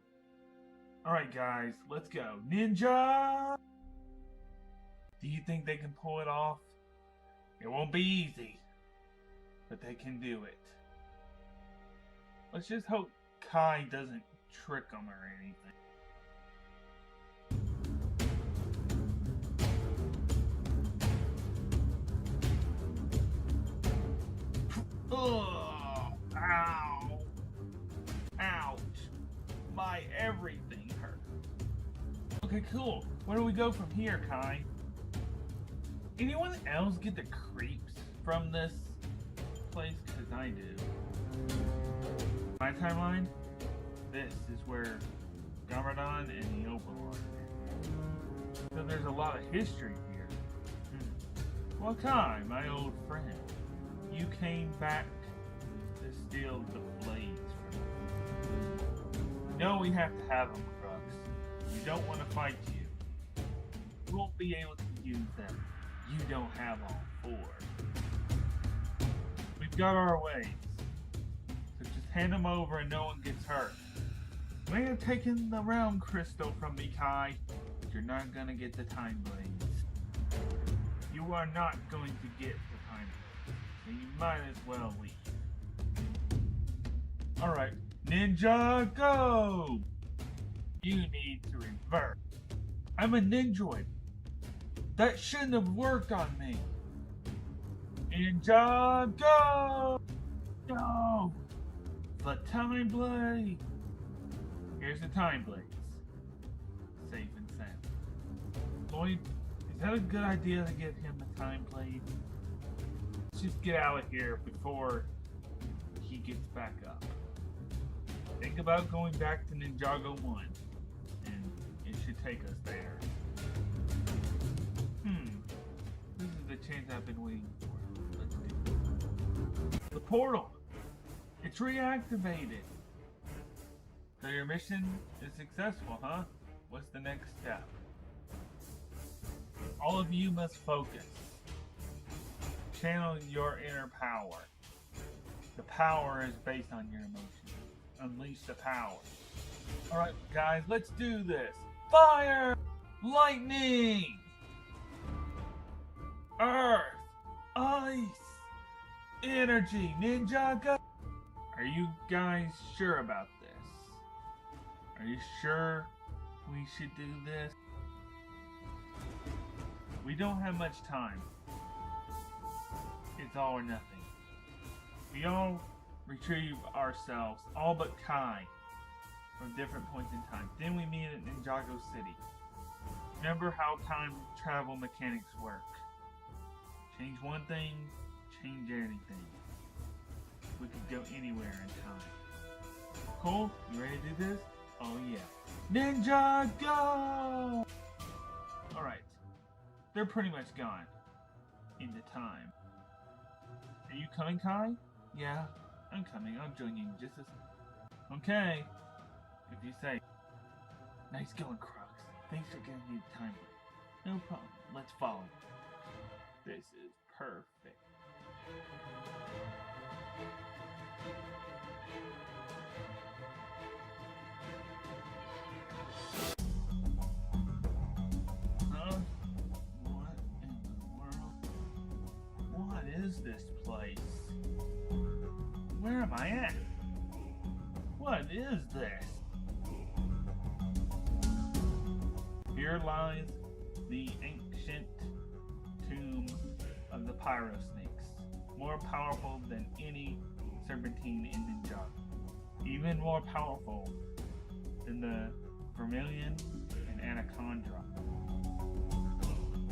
Alright guys, let's go. Ninja! Do you think they can pull it off? It won't be easy, but they can do it. Let's just hope Kai doesn't trick them or anything. Ugh! Ow! Ouch! My everything hurt. Okay, cool. Where do we go from here, Kai? Anyone else get the creeps from this place? Because I do. My timeline? This is where Garmadon and the Overlord are. So there's a lot of history here. Well, Kai, my old friend, you came back to steal the blades from me. You know we have to have them, Crux. We don't want to fight you. You won't be able to use them. You don't have all four. We've got our ways. So just hand them over and no one gets hurt. You may have taken the realm crystal from me, Kai, but you're not gonna get the time blades. You are not going to get the time blades, so you might as well leave. Alright, Ninja, go! You need to revert. I'm a ninjoid. That shouldn't have worked on me. Ninja, go! No! The time blade! Here's the time blades. Safe and sound. Lloyd, is that a good idea to give him the time blade? Let's just get out of here before he gets back up. Think about going back to Ninjago 1, and it should take us there. This is the chance I've been waiting for. Let's do it. The portal! It's reactivated! So your mission is successful, huh? What's the next step? All of you must focus. Channel your inner power. The power is based on your emotions. Unleash the power. Alright guys, let's do this. Fire! Lightning! Earth! Ice! Energy! Ninjago! Are you guys sure about this? Are you sure we should do this? We don't have much time. It's all or nothing. We all retrieve ourselves, all but Kai, from different points in time. Then we meet at Ninjago City. Remember how time travel mechanics work. Change one thing, change anything. We could go anywhere in time. Cool? You ready to do this? Oh yeah. Ninjago! Alright. They're pretty much gone. Into time. Are you coming, Kai? Yeah, I'm coming. I'll join you in just a second. Okay. If you say. Nice going, Crux. Thanks for giving me the time. No problem. Let's follow. This is perfect. Huh? What in the world? What is this place? Where am I at? What is this? Here lies the ancient tomb of the Pyro snakes, more powerful than any serpentine in Ninjago, even more powerful than the Vermilion and Anaconda.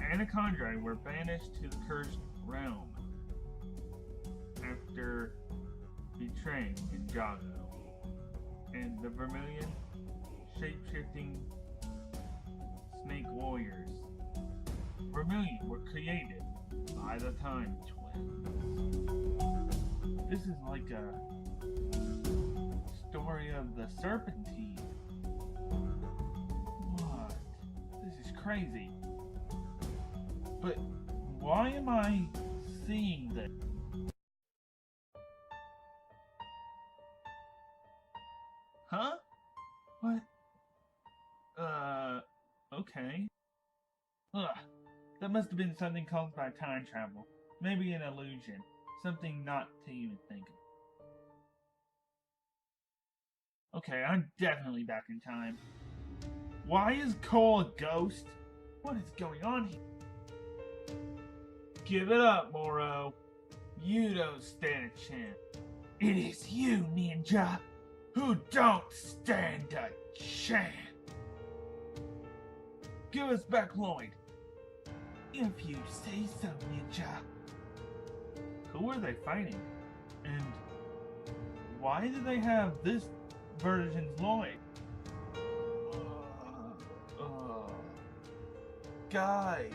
Anaconda were banished to the cursed realm after betraying Ninjago, and the Vermilion, shape-shifting snake warriors. Vermilion were created by the Time Twins. This is like a story of the Serpentine. What? This is crazy. But why am I seeing this? Huh? What? Okay. Ugh. That must have been something caused by time travel. Maybe an illusion. Something not to even think of. Okay, I'm definitely back in time. Why is Cole a ghost? What is going on here? Give it up, Moro. You don't stand a chance. It is you, Ninja, who don't stand a chance. Give us back Lloyd. If you say so, Ninja. Who are they fighting? And why do they have this version's Lloyd? Guy.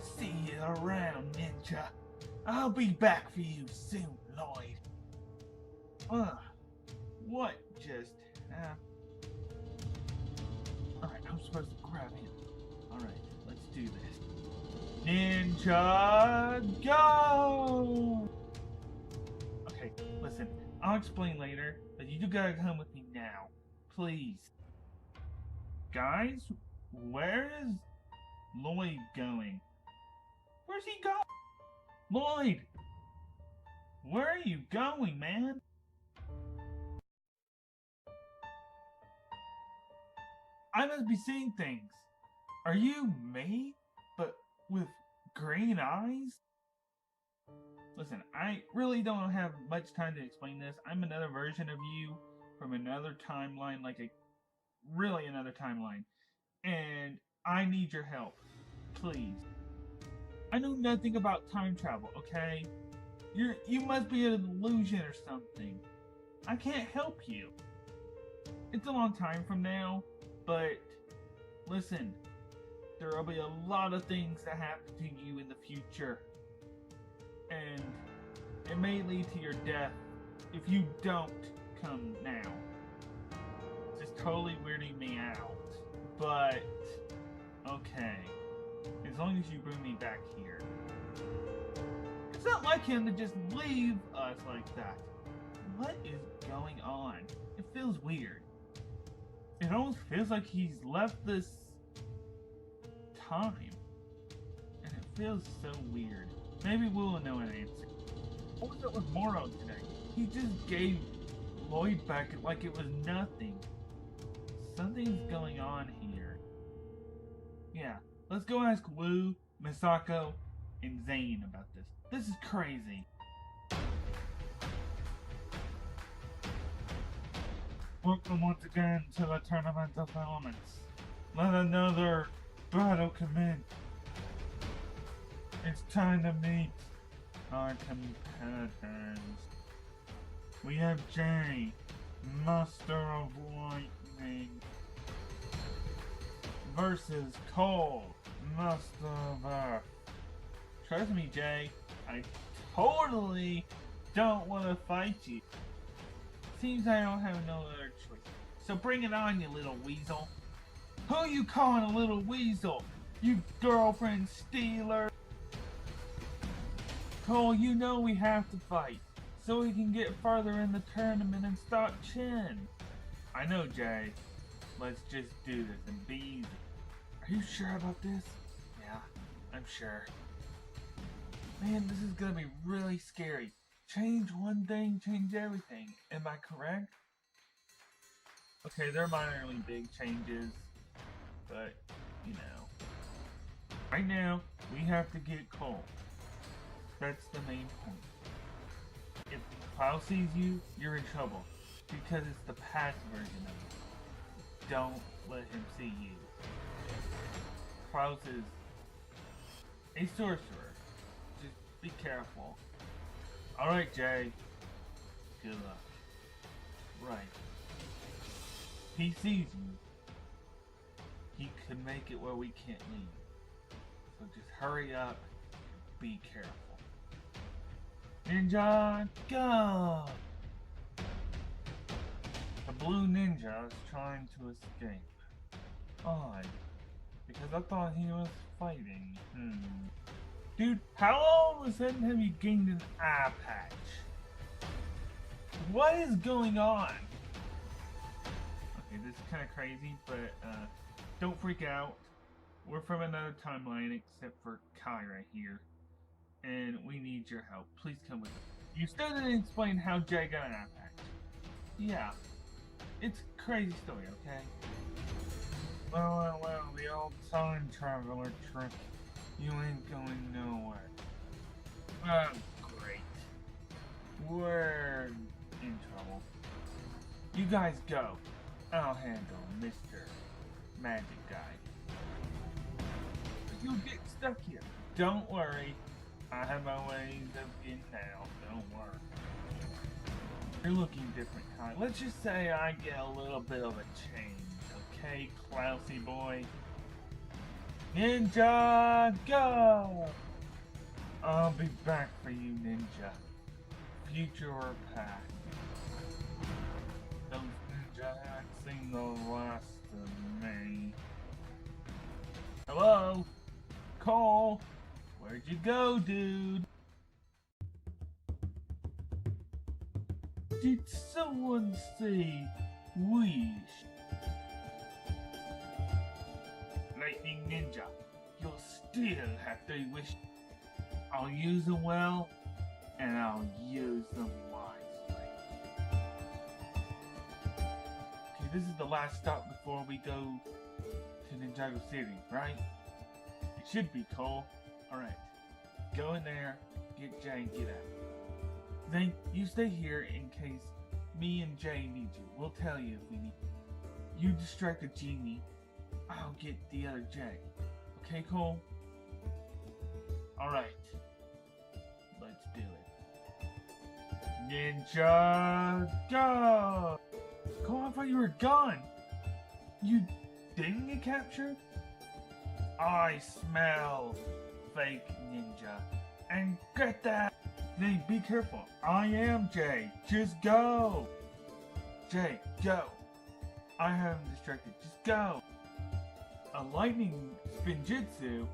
See you around, Ninja. I'll be back for you soon, Lloyd. What just happened? Alright, I'm supposed to grab him. Alright, let's do this. Ninja, go! Okay, listen, I'll explain later, but you do gotta come with me now. Please. Guys, where is Lloyd going? Where's he going? Lloyd! Where are you going, man? I must be seeing things. Are you me, but with green eyes? Listen, I really don't have much time to explain this. I'm another version of you from another timeline, really another timeline. And I need your help. Please. I know nothing about time travel, okay? You must be an illusion or something. I can't help you. It's a long time from now, but listen, there will be a lot of things that happen to you in the future. And it may lead to your death if you don't come now. It's just totally weirding me out. But, okay. As long as you bring me back here. It's not like him to just leave us like that. What is going on? It feels weird. It almost feels like he's left this time. And it feels so weird. Maybe we'll know an answer. What was it with Moro today? He just gave Lloyd back like it was nothing. Something's going on here. Yeah, let's go ask Wu, Misako, and Zane about this. This is crazy. Welcome once again to the Tournament of Elements. Let another battle commence. It's time to meet our competitors. We have Jay, Master of Lightning, versus Cole, Master of Earth. Trust me, Jay, I totally don't want to fight you. Seems I don't have no other choice. So bring it on, you little weasel. Who you calling a little weasel? You girlfriend stealer? Cole, you know we have to fight, so we can get further in the tournament and stop Chin. I know, Jay. Let's just do this and be easy. Are you sure about this? Yeah, I'm sure. Man, this is gonna be really scary. Change one thing, change everything. Am I correct? Okay, they're minorly big changes, but, you know. Right now, we have to get Cole. That's the main point. If Cloud sees you, you're in trouble, because it's the past version of you. Don't let him see you. Klaus is a sorcerer. Just be careful. Alright, Jay. Good luck. Right. He sees you. He could make it where we can't leave. So just hurry up and be careful. Ninja, go! The blue ninja is trying to escape. Odd. Because I thought he was fighting. Dude, how all of a sudden have you gained an eye patch? What is going on? Okay, this is kind of crazy, but don't freak out. We're from another timeline except for Kai right here. And we need your help. Please come with us. You still didn't explain how Jay got an eye patch. Yeah. It's a crazy story, okay? Well, the old time traveler trick. You ain't going nowhere. Oh, great. We're in trouble. You guys go. I'll handle Mr. Magic Guy. You'll get stuck here. Don't worry. I have my ways of getting out. Don't worry. You're looking different, Kai. Let's just say I get a little bit of a change. Okay, Klausy boy. Ninja, go! I'll be back for you, Ninja. Future or past. Those ninja hacks ain't the last of me. Hello? Cole? Where'd you go, dude? Did someone say wish? Lightning Ninja, you'll still have to wish. I'll use them well, and I'll use them wisely. Okay, this is the last stop before we go to Ninjago City, right? It should be, Cole. Alright, go in there, get Jay, and get out. Then you stay here in case me and Jay need you. We'll tell you if we need you. You distract the genie. I'll get the other Jay. Okay, Cole? Alright. Let's do it. Ninja, go! Come on, I thought you were gone. You didn't get captured? I smell fake ninja. And get that! Hey, be careful. I am Jay. Just go. Jay, go. I have him distracted. Just go. A lightning spinjitzu?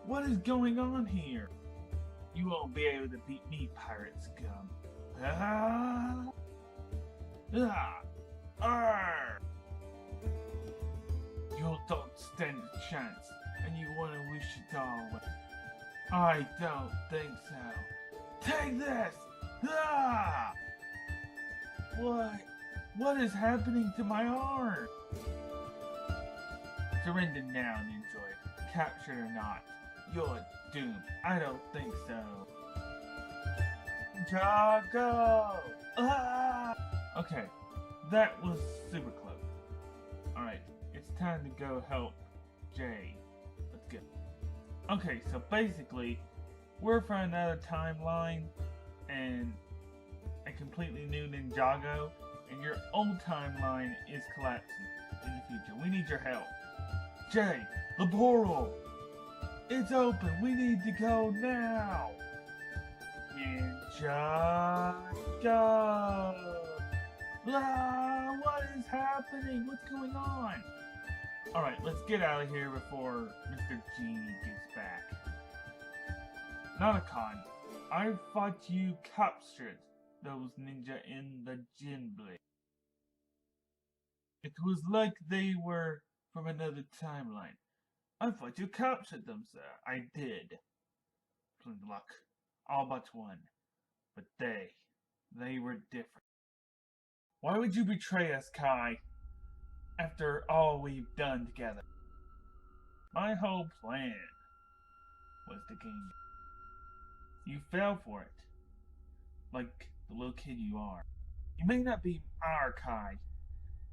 What is going on here? You won't be able to beat me, pirate scum. Ah! Ah! Arr! You don't stand a chance, and you want to wish it all away. I don't think so. Take this! Ah! What is happening to my arm? Surrender now, Ninja. Captured or not, you're doomed. I don't think so. Ninjago! Ah! Okay, that was super close. Alright, it's time to go help Jay. Let's go. Okay, so basically, we're from another timeline, and a completely new Ninjago, and your old timeline is collapsing in the future. We need your help. Jay, the portal! It's open! We need to go now! Ninjago! Ah, what is happening? What's going on? Alright, let's get out of here before Mr. Genie gets back. Nanakan, I thought you captured those ninja in the Jin Blade. It was like they were from another timeline. I thought you captured them, sir. I did. Plain luck. All but one. But they were different. Why would you betray us, Kai? After all we've done together. My whole plan was to gain you. You fell for it. Like the little kid you are. You may not be our Kai,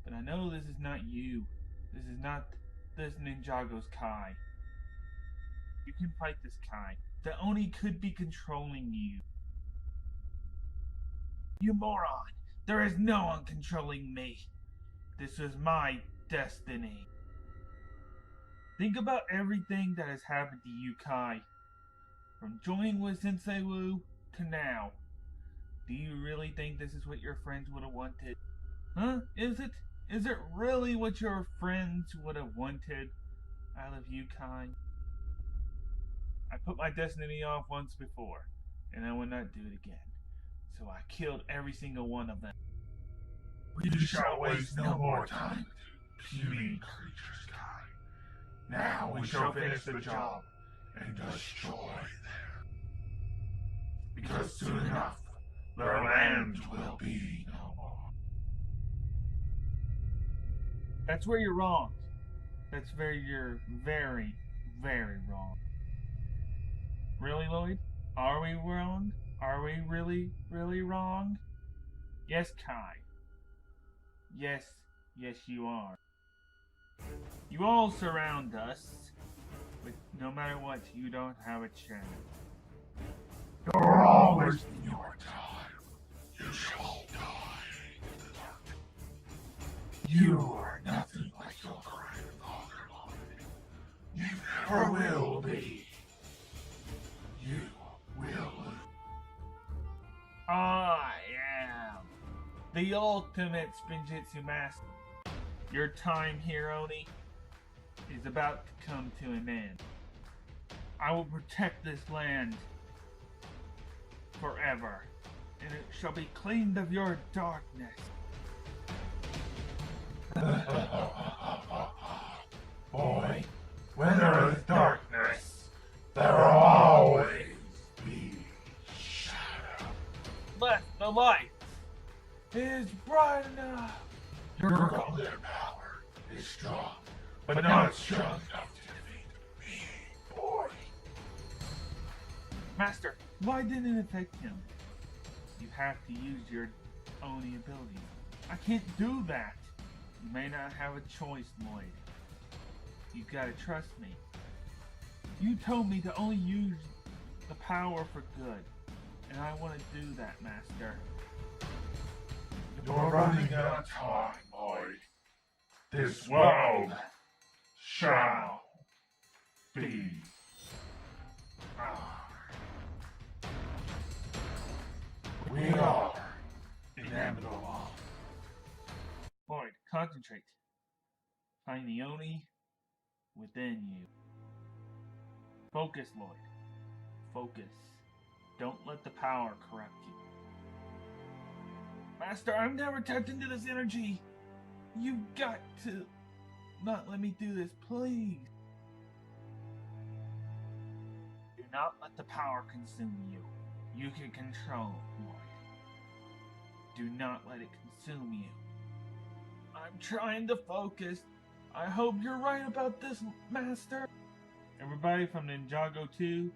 but I know this is not you. This is not this Ninjago's Kai. You can fight this Kai that only could be controlling you. You moron! There is no one controlling me. This is my destiny. Think about everything that has happened to you, Kai. From joining with Sensei Wu to now. Do you really think this is what your friends would have wanted? Huh? Is it? Is it really what your friends would have wanted out of you, Kai? I put my destiny off once before, and I will not do it again. So I killed every single one of them. We shall waste no more time with puny creatures, Kai. Now we shall finish the job and destroy them. Because soon enough, their land will be no more. That's where you're wrong. That's where you're very, very wrong. Really, Lloyd? Are we wrong? Are we really, really wrong? Yes, Kai. Yes, you are. You all surround us, but no matter what, you don't have a chance. You're all wasting your time. You shall die in the dark. You are nothing like your grandfather, Lloyd. You never will be. You will lose. I am the ultimate Spinjitzu Master. Your time here, Oni, is about to come to an end. I will protect this land forever, and it shall be cleaned of your darkness. Boy, when there is darkness, there will always be shadow. Let the light is bright enough. Your golden power is strong, but not strong enough to defeat me, boy. Master, why didn't it affect him? You have to use your Oni ability. I can't do that. You may not have a choice, Lloyd. You've got to trust me. You told me to only use the power for good, and I want to do that, Master. You're running out of time, boy. This world shall be ours. We are inevitable. Lloyd, concentrate. Find the Oni within you. Focus, Lloyd. Focus. Don't let the power corrupt you. Master, I'm never tapped into this energy. You've got to not let me do this, please. Do not let the power consume you. You can control it, Lloyd. Do not let it consume you. I'm trying to focus. I hope you're right about this, Master. Everybody from Ninjago 2,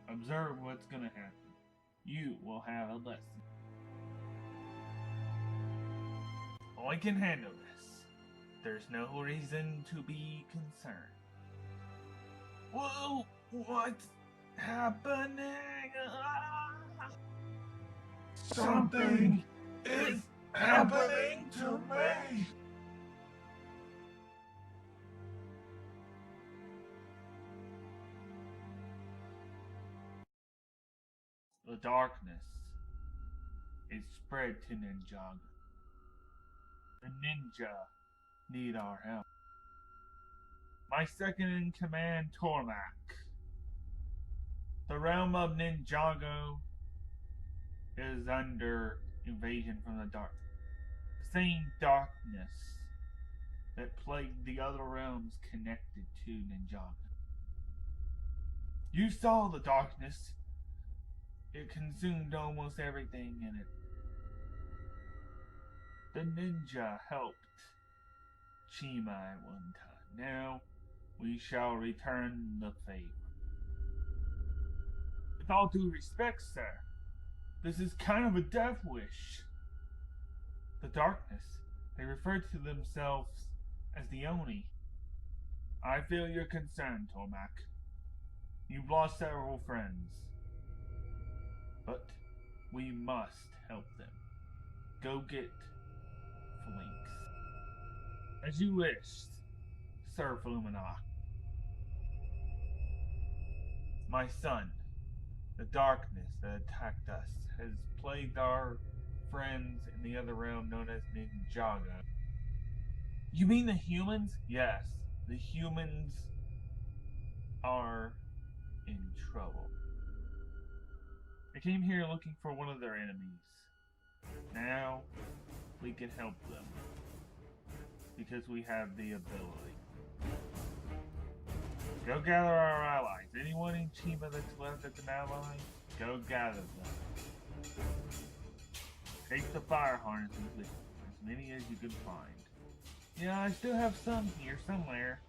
observe what's gonna happen. You will have a lesson. I can handle this. There's no reason to be concerned. Whoa! What's happening? Something is happening to me! The darkness is spread to Ninjago. The ninja need our help. My second in command, Tormak. The realm of Ninjago is under invasion from the dark. The same darkness that plagued the other realms connected to Ninjago. You saw the darkness. It consumed almost everything in it. The ninja helped Chima at one time. Now we shall return the favor. With all due respect, sir, this is kind of a death wish. The darkness, they refer to themselves as the Oni. I feel your concern, Tormak. You've lost several friends. But we must help them. Go get Flinks. As you wish, Sir Flumina. My son, the darkness that attacked us has plagued our friends in the other realm known as Ninjago. You mean the humans? Yes, the humans are in trouble. They came here looking for one of their enemies. Now, we can help them. Because we have the ability. Go gather our allies. Anyone in Chima that's left as an ally, go gather them. Take the fire harnesses with you, as many as you can find. Yeah, I still have some here somewhere,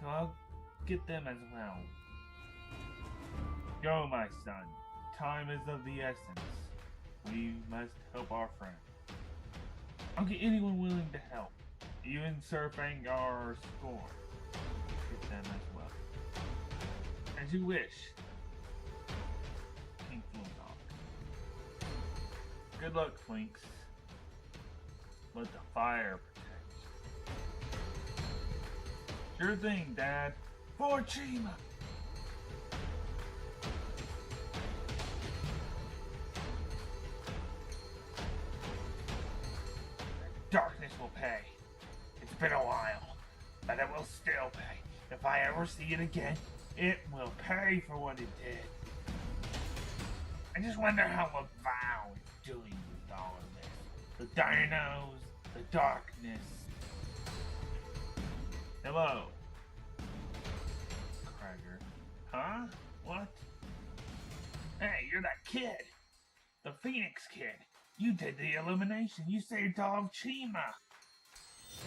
so I'll get them as well. Go, my son. Time is of the essence. We must help our friend. I'll get anyone willing to help. Even Sir Fangar or Score. Get them as well. As you wish. King Flumina. Good luck, Flinks. Let the fire protect you. Sure thing, Dad. For Chima! Darkness will pay. It's been a while, but it will still pay. If I ever see it again, it will pay for what it did. I just wonder how Lavau is doing with all of this. The dinos, the darkness. Hello. Krager. Huh? What? Hey, you're that kid. The Phoenix kid. You did the illumination. You saved all of Chima.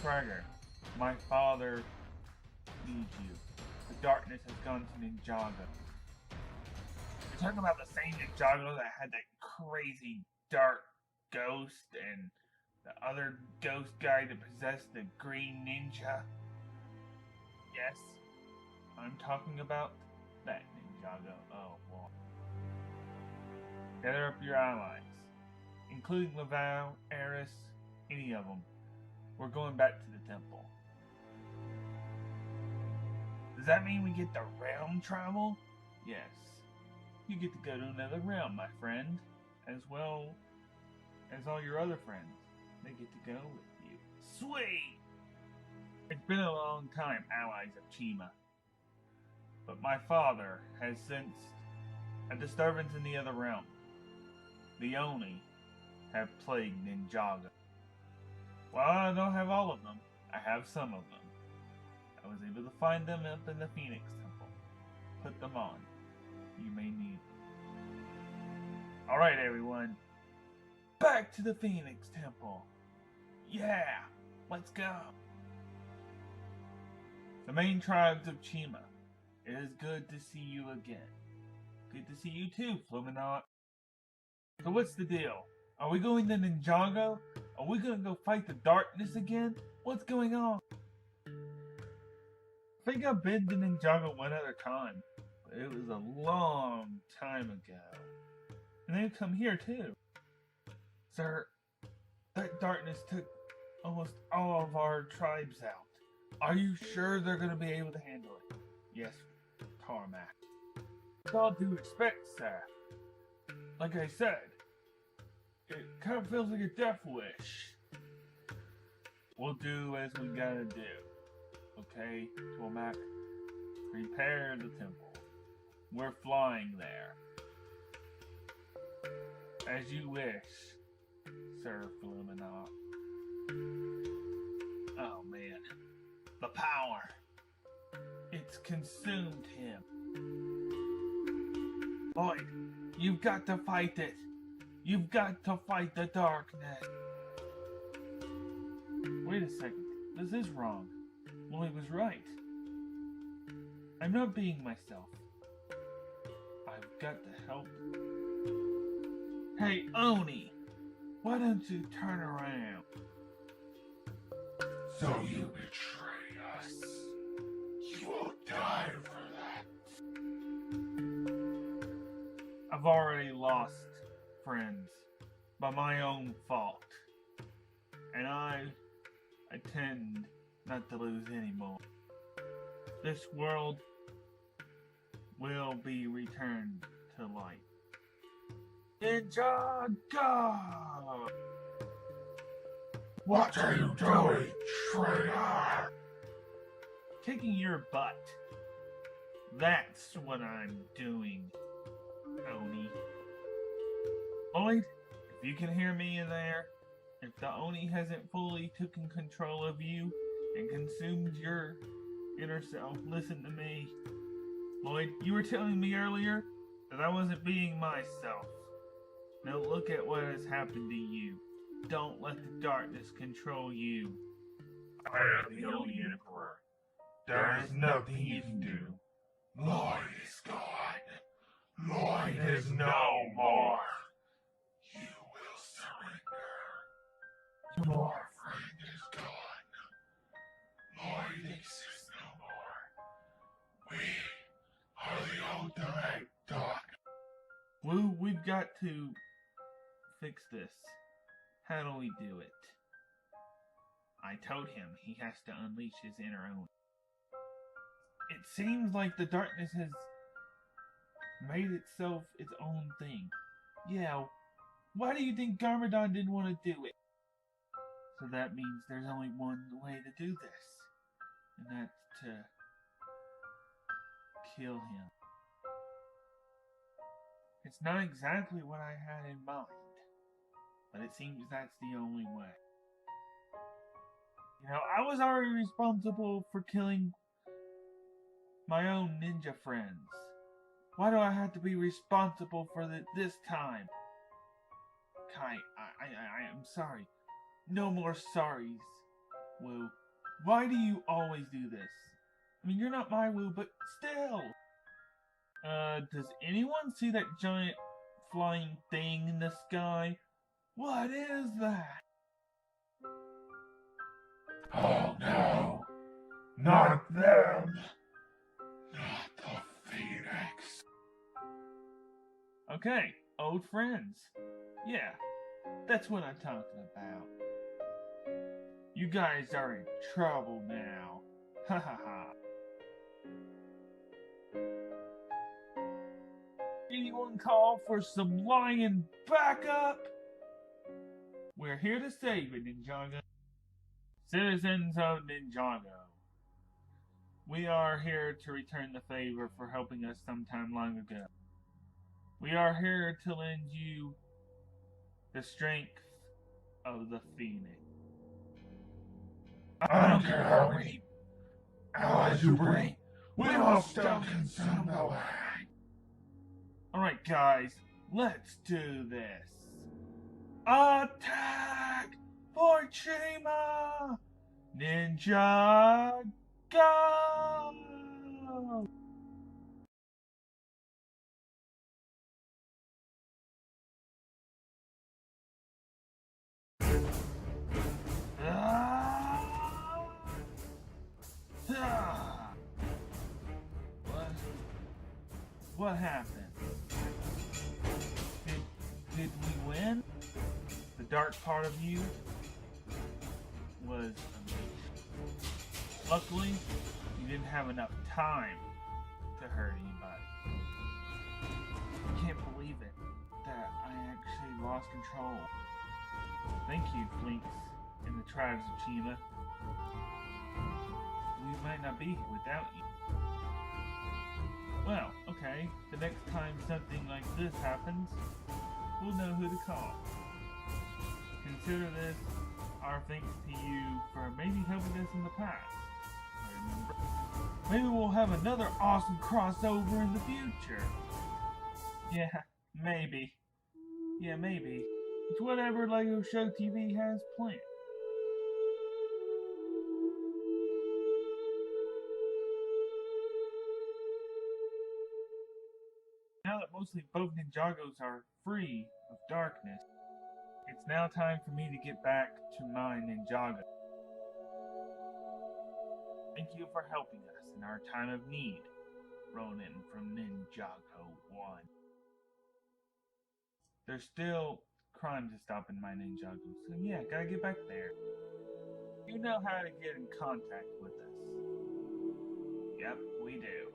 Krager, my father needs you. The darkness has gone to Ninjago. You're talking about the same Ninjago that had that crazy dark ghost and the other ghost guy that possessed the green ninja? Yes, I'm talking about that Ninjago. Oh, boy. Gather up your allies. including Laval, Eris, any of them. We're going back to the temple. Does that mean we get the realm travel? Yes. You get to go to another realm, my friend, as well as all your other friends. They get to go with you. Sweet! It's been a long time, allies of Chima. But my father has sensed a disturbance in the other realm. The Oni have plagued Ninjago. While I don't have all of them, I have some of them. I was able to find them up in the Phoenix Temple. Put them on. You may need them. Alright, everyone. Back to the Phoenix Temple. Yeah, let's go. The main tribes of Chima. It is good to see you again. Good to see you too, Fluminat. So what's the deal? Are we going to Ninjago? Are we gonna go fight the darkness again? What's going on? I think I've been to Ninjago one other time, but it was a long time ago. And they've come here too. Sir, that darkness took almost all of our tribes out. Are you sure they're gonna be able to handle it? Yes, Tarmac. With all due respect, sir. Like I said, it kind of feels like a death wish. We'll do as we gotta do. Okay, Tormac? Prepare the temple. We're flying there. As you wish, Sir Fluminat. Oh man. The power. It's consumed him. Lloyd, you've got to fight it. You've got to fight the darkness. Wait a second. This is wrong. Lloyd was right. I'm not being myself. I've got to help. Hey, Oni! Why don't you turn around? So you betray us. You will die for that. I've already lost friends by my own fault. And I tend not to lose anymore. This world will be returned to light. Ninjago! What are you doing, traitor? Kicking your butt. That's what I'm doing, Oni. Lloyd, if you can hear me in there, if the Oni hasn't fully taken control of you and consumed your inner self, listen to me. Lloyd, you were telling me earlier that I wasn't being myself. Now look at what has happened to you. Don't let the darkness control you. I am the only Emperor. There is nothing you can do. Lloyd is gone. Lloyd is no more. You will surrender. Your friend is gone. Lloyd exists no more. We are the ultimate dark. Woo, we've got to fix this. How do we do it? I told him he has to unleash his inner own. It seems like the darkness has made itself its own thing. Yeah, why do you think Garmadon didn't want to do it? So that means there's only one way to do this. And that's to kill him. It's not exactly what I had in mind, but it seems that's the only way. You know, I was already responsible for killing my own ninja friends. Why do I have to be responsible for this time? Kai, I am sorry. No more sorries, Wu. Why do you always do this? I mean, you're not my Wu, but still. Does anyone see that giant flying thing in the sky? What is that? Oh no, not them. Not the Phoenix. Okay, old friends. Yeah, That's what I'm talking about. You guys are in trouble now. Ha ha ha. Anyone call for some lion backup? We're here to save it, Ninjago. Citizens of Ninjago. We are here to return the favor for helping us sometime long ago. We are here to lend you the strength of the Phoenix. I don't care how many allies you bring, we will still consume the land. Alright guys, let's do this. Attack for Chima! Ninja go! What happened? Did we win? The dark part of you was unleashed. Luckily, you didn't have enough time to hurt anybody. I can't believe it that I actually lost control. Thank you, Flinks and the tribes of Chima. We might not be here without you. Well, okay, the next time something like this happens, we'll know who to call. Consider this our thanks to you for maybe helping us in the past. Remember? Maybe we'll have another awesome crossover in the future. Yeah, maybe. Yeah, maybe. It's whatever Lego Show TV has planned. Now that mostly both Ninjagos are free of darkness, it's now time for me to get back to my Ninjago. Thank you for helping us in our time of need, Ronin from Ninjago 1. There's still crime to stop in my Ninjago, so yeah, gotta get back there. You know how to get in contact with us. Yep, we do.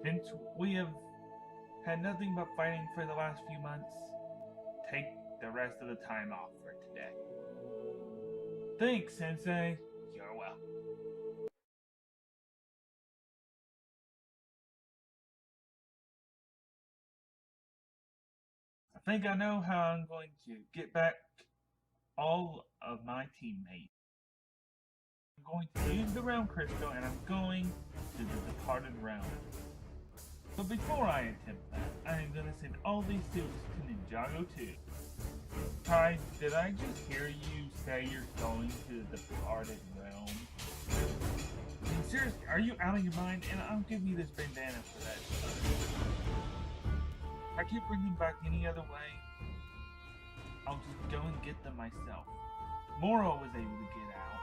Since we have had nothing but fighting for the last few months, take the rest of the time off for today. Thanks, Sensei. You're welcome. I think I know how I'm going to get back all of my teammates. I'm going to use the realm crystal and I'm going to the departed realm. But before I attempt that, I am going to send all these suits to Ninjago 2. Kai, did I just hear you say you're going to the departed realm? I mean, seriously, are you out of your mind? And I'll give you this bandana for that. If I can't bring them back any other way, I'll just go and get them myself. Moro was able to get out.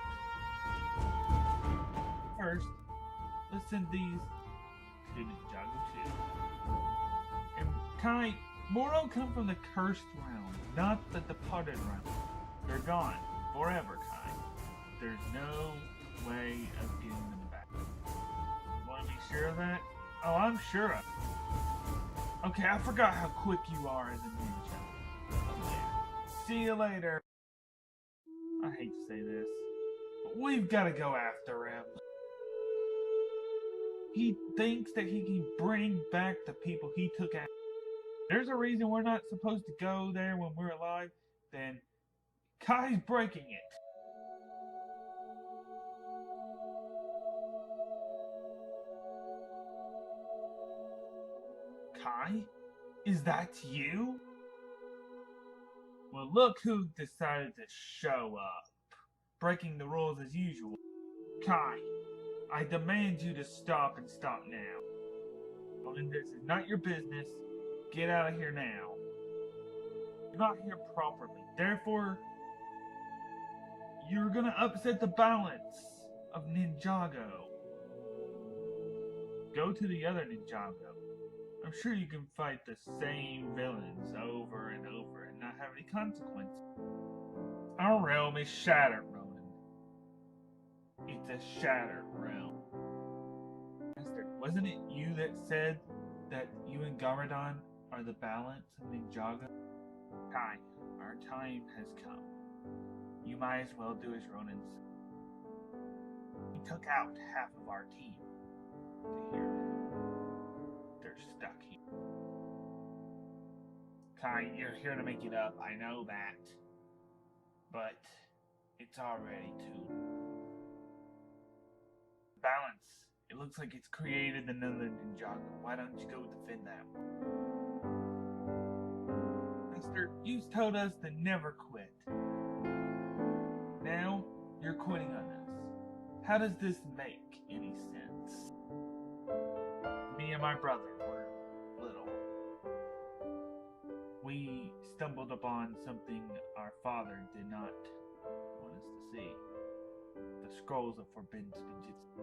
First, let's send these to Ninjago 2. And Kai, Moro come from the cursed realm, not the departed realm. They're gone forever, Kai. There's no way of getting them back. Want to be sure of that? Oh, I'm sure of it. Okay, I forgot how quick you are as a ninja. Oh, yeah. See you later. I hate to say this, but we've got to go after him. He thinks that he can bring back the people he took out. There's a reason we're not supposed to go there when we're alive, then Kai's breaking it. Kai? Is that you? Well, look who decided to show up. Breaking the rules as usual. Kai, I demand you to stop and stop now. Well, this is not your business. Get out of here now. You're not here properly. Therefore, you're gonna upset the balance of Ninjago. Go to the other Ninjago. I'm sure you can fight the same villains over and over and not have any consequences. Our realm is shattered, Ronan. It's a shattered realm. Master, wasn't it you that said that you and Garadon are the balance of Ninjago? Kai, our time has come. You might as well do as Ronan said. We took out half of our team. To hear them, they're stuck here. Kai, you're here to make it up, I know that. But it's already too late. Balance. It looks like it's created another Ninjago. Why don't you go defend that one? Master, you told us to never quit. Now, you're quitting on us. How does this make any sense? Me and my brother were little. We stumbled upon something our father did not want us to see. The scrolls of forbidden spinjitzu.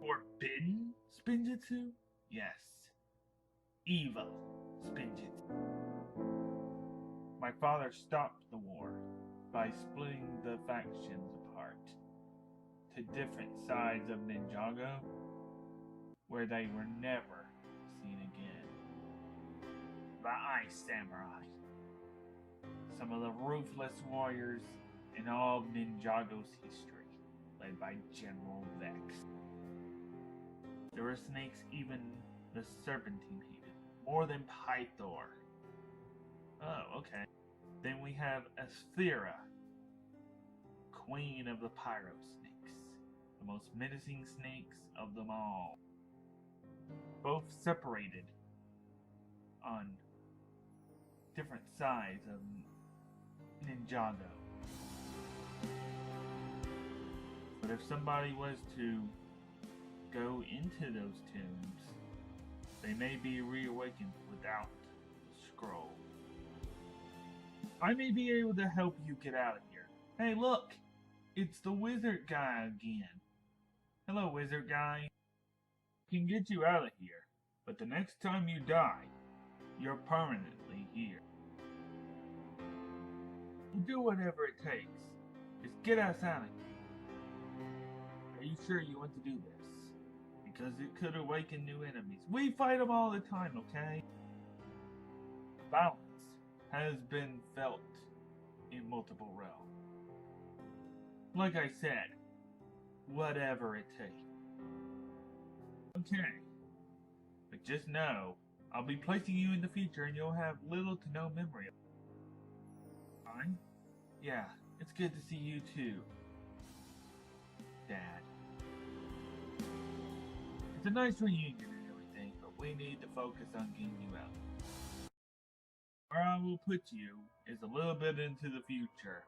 Forbidden spinjitzu? Yes. Evil spinjitzu. My father stopped the war by splitting the factions apart to different sides of Ninjago, where they were never seen again. The Ice Samurai. Some of the ruthless warriors in all of Ninjago's history, led by General Vex. There were snakes even the Serpentine hated, more than Pythor. Oh, okay. Then we have Asthera, Queen of the Pyro snakes, the most menacing snakes of them all. Both separated on different sides of Ninjago. But if somebody was to go into those tombs, they may be reawakened without the scroll. I may be able to help you get out of here. Hey, look! It's the wizard guy again. Hello, wizard guy. I can get you out of here, but the next time you die, you're permanently here. We'll do whatever it takes. Just get us out of here. Are you sure you want to do this? Because it could awaken new enemies. We fight them all the time, okay? Balance has been felt in multiple realms. Like I said, whatever it takes. Okay. But just know, I'll be placing you in the future and you'll have little to no memory of it. Fine? Yeah, it's good to see you too, Dad. It's a nice reunion and everything, but we need to focus on getting you out. Where I will put you is a little bit into the future,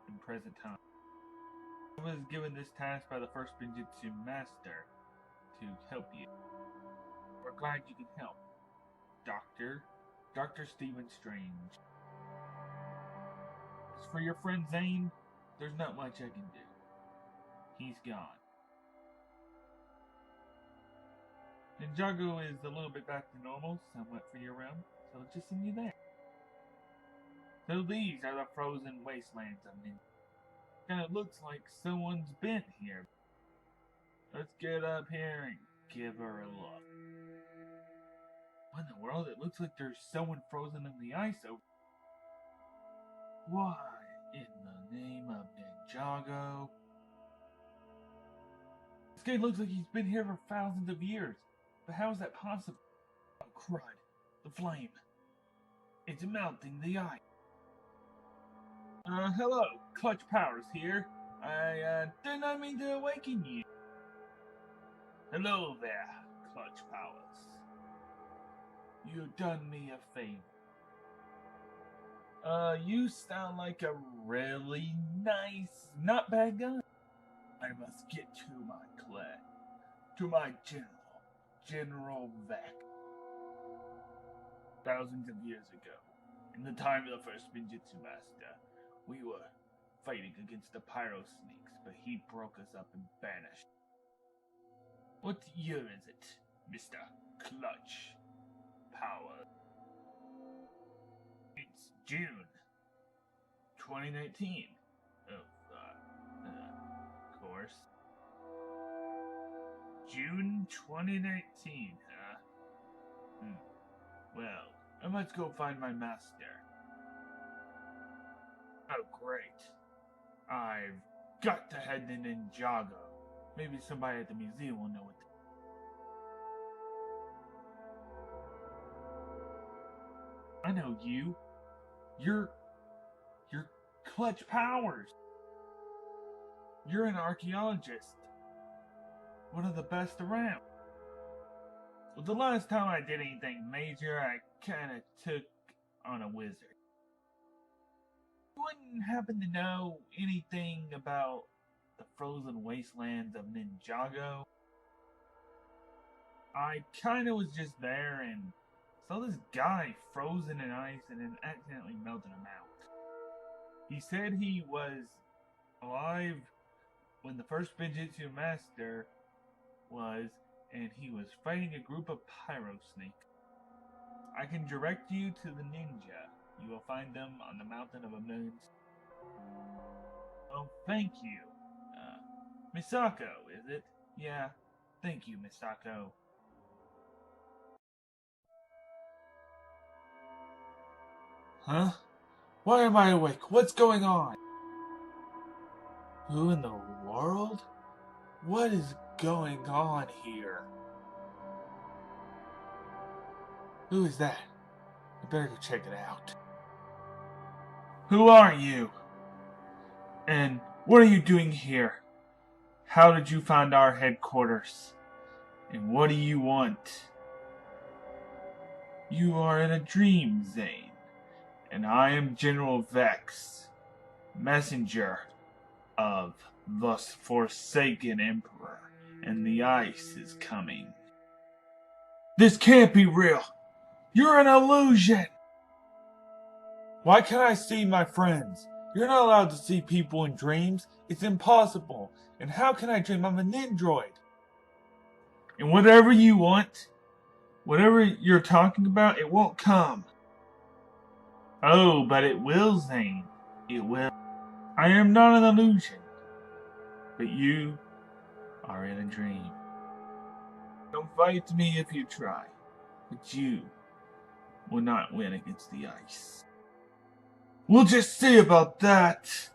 in present time. I was given this task by the first Spinjitzu Master to help you. We're glad you can help. Dr. Stephen Strange. As for your friend Zane, there's not much I can do. He's gone. Ninjago is a little bit back to normal, somewhat for your realm, so let's just send you there. So these are the frozen wastelands of Ninja. Kinda looks like someone's been here. Let's get up here and give her a look. What in the world? It looks like there's someone frozen in the ice over. Why in the name of Ninjago? This guy looks like he's been here for thousands of years. But how is that possible? Oh crud. The flame. It's melting the ice. Hello. Clutch Powers here. I did not mean to awaken you. Hello there, Clutch Powers. You've done me a favor. You sound like a really nice, not bad guy. I must get to my clan. To my General Vex. Thousands of years ago, in the time of the first Ninjitsu Master, we were fighting against the Pyro snakes, but he broke us up and banished. What year is it, Mr. Clutch Power? It's It's June 2019. Of course. June 2019, huh? Well, I must go find my master. Oh, great. I've got to head to Ninjago. Maybe somebody at the museum will know what to do. I know you. You're Clutch Powers. You're an archaeologist. One of the best around. Well, the last time I did anything major, I kinda took on a wizard. You wouldn't happen to know anything about the frozen wastelands of Ninjago? I kinda was just there and saw this guy frozen in ice and then accidentally melted him out. He said he was alive when the first Spinjitzu master was, and he was fighting a group of pyro snakes. I can direct you to the ninja. You will find them on the Mountain of a Million. Oh, thank you. Misako, is it? Yeah, thank you, Misako. Huh? Why am I awake? What's going on? Who in the world? What is going on here? Who is that? I better go check it out. Who are you? And what are you doing here? How did you find our headquarters? And what do you want? You are in a dream, Zane. And I am General Vex, messenger of the Forsaken Emperor, and the ice is coming. This can't be real! You're an illusion! Why can't I see my friends? You're not allowed to see people in dreams. It's impossible. And how can I dream? I'm an android. And whatever you want, whatever you're talking about, it won't come. Oh, but it will, Zane. It will. I am not an illusion. But you are in a dream. Don't fight me if you try. But you will not win against the ice. We'll just see about that.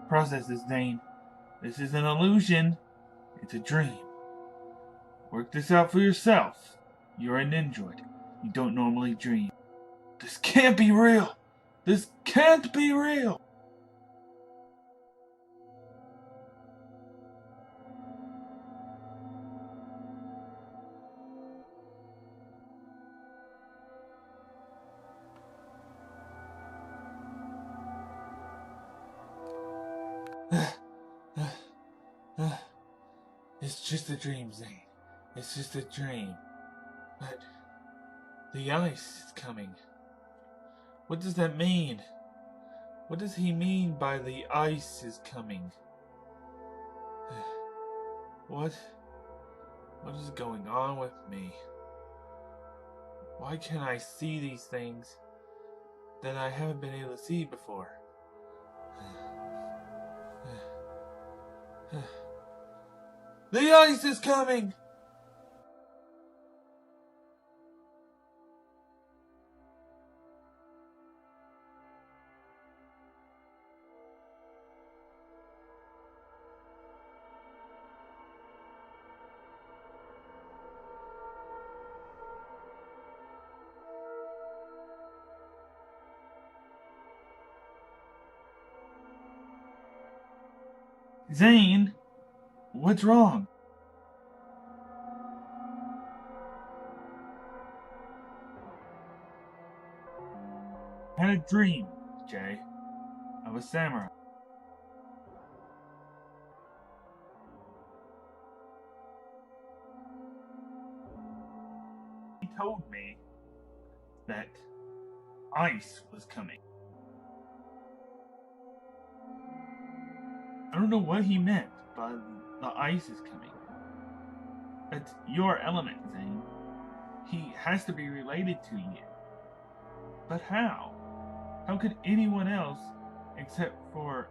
Process this, Zane. This is an illusion. It's a dream. Work this out for yourself. You're an android. You don't normally dream. This can't be real. This can't be real. It's just a dream, Zane. It's just a dream. But the ice is coming. What does that mean? What does he mean by the ice is coming? What is going on with me? Why can't I see these things that I haven't been able to see before? The ice is coming! Zane, what's wrong? I had a dream, Jay, of a samurai. He told me that ice was coming. I don't know what he meant by the ice is coming. That's your element, Zane. He has to be related to you. But how? How could anyone else, except for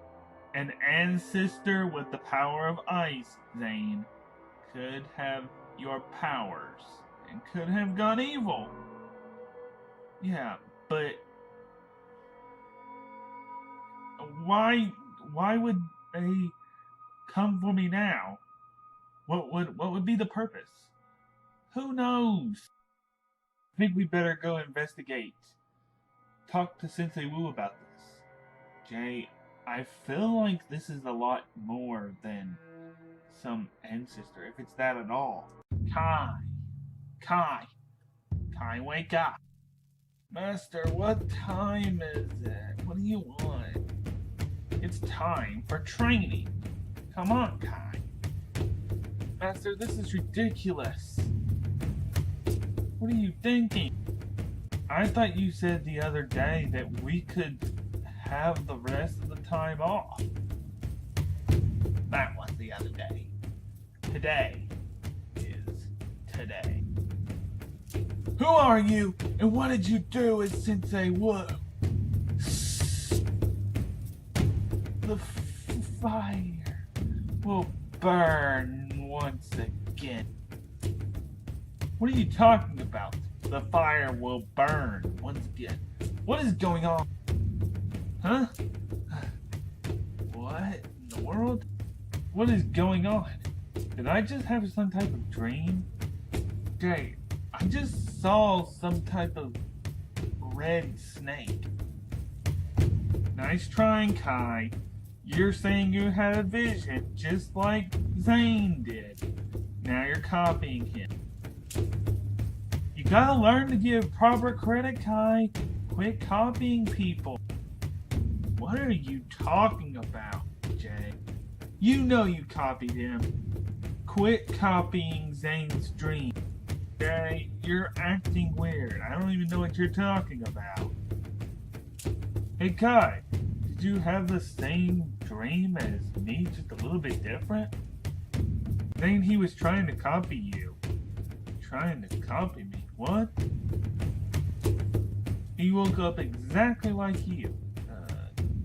an ancestor with the power of ice, Zane, could have your powers and could have gone evil? Yeah, but why would they come for me now? What would be the purpose? Who knows? I think we better go investigate. Talk to Sensei Wu about this. Jay, I feel like this is a lot more than some ancestor, if it's that at all. Kai, wake up. Master, what time is it? What do you want? It's time for training. Come on, Kai. Master, this is ridiculous. What are you thinking? I thought you said the other day that we could have the rest of the time off. That was the other day. Today is today. Who are you, and what did you do with Sensei Wu? The fire will burn once again. What are you talking about? The fire will burn once again. What is going on? Huh? What in the world? What is going on? Did I just have some type of dream? Jay, I just saw some type of red snake. Nice trying, Kai. You're saying you had a vision just like Zane did. Now you're copying him. You gotta learn to give proper credit, Kai. Quit copying people. What are you talking about, Jay? You know you copied him. Quit copying Zane's dream. Jay, you're acting weird. I don't even know what you're talking about. Hey, Kai, did you have the same dream as me, just a little bit different? Zane, he was trying to copy you. Trying to copy me? What? He woke up exactly like you.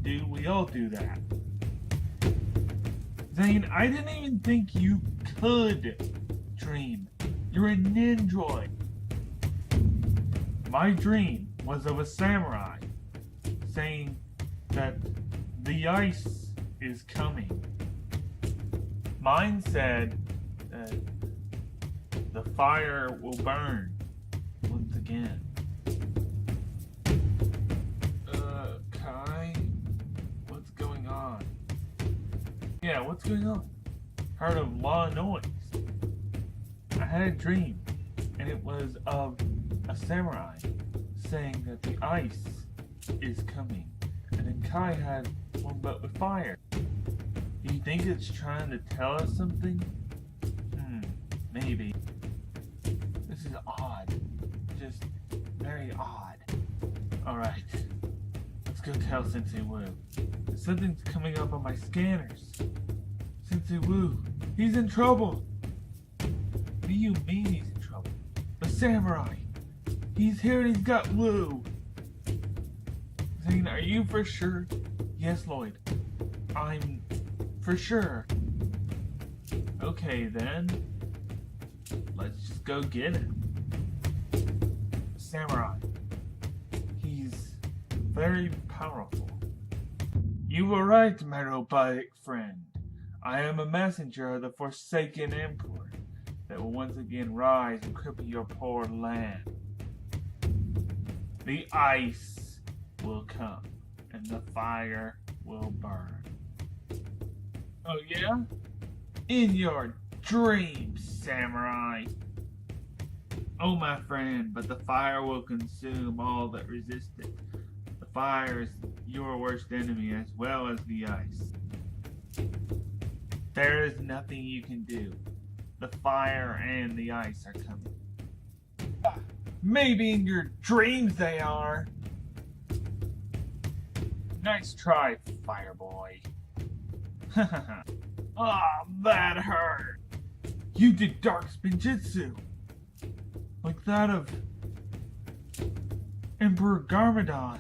Do we all do that? Zane, I didn't even think you could dream. You're a ninja. My dream was of a samurai saying that the ice is coming. Mine said that the fire will burn once again. Kai? What's going on? Yeah, what's going on? Heard of law noise. I had a dream, and it was of a samurai saying that the ice is coming. And then Kai had one but with fire. Do you think it's trying to tell us something? Maybe. This is odd. Just very odd. Alright. Let's go tell Sensei Wu. Something's coming up on my scanners. Sensei Wu, he's in trouble. What do you mean he's in trouble? The samurai. He's here and he's got Wu. Zane, are you for sure? Yes, Lloyd. I'm for sure. Okay, then. Let's just go get him. Samurai. He's very powerful. You were right, my robotic friend. I am a messenger of the Forsaken Emperor that will once again rise and cripple your poor land. The ice will come and the fire will burn. Oh yeah? In your dreams, samurai. Oh my friend, but the fire will consume all that resist it. The fire is your worst enemy as well as the ice. There is nothing you can do. The fire and the ice are coming. Maybe in your dreams they are. Nice try, Fireboy. Ah, that hurt. You did dark spinjitzu. Like that of Emperor Garmadons.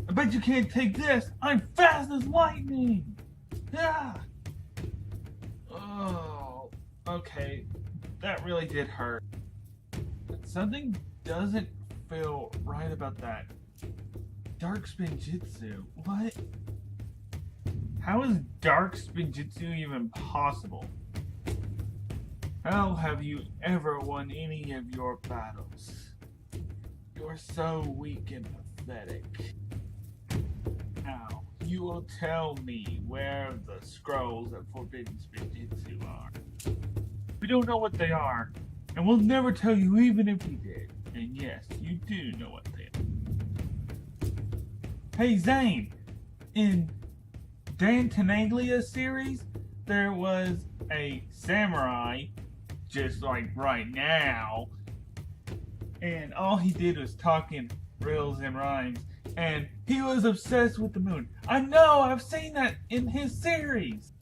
I bet you can't take this! I'm fast as lightning! Ah! Oh, okay. That really did hurt. But something doesn't feel right about that. Dark Spinjitzu? What? How is Dark Spinjitzu even possible? How have you ever won any of your battles? You're so weak and pathetic. Now, you will tell me where the scrolls of Forbidden Spinjitzu are. We don't know what they are, and we'll never tell you even if we did. And yes, you do know what they are. Hey Zane, in Dan Tenaglia's series, there was a samurai, just like right now, and all he did was talk in riddles and rhymes, and he was obsessed with the moon. I know, I've seen that in his series.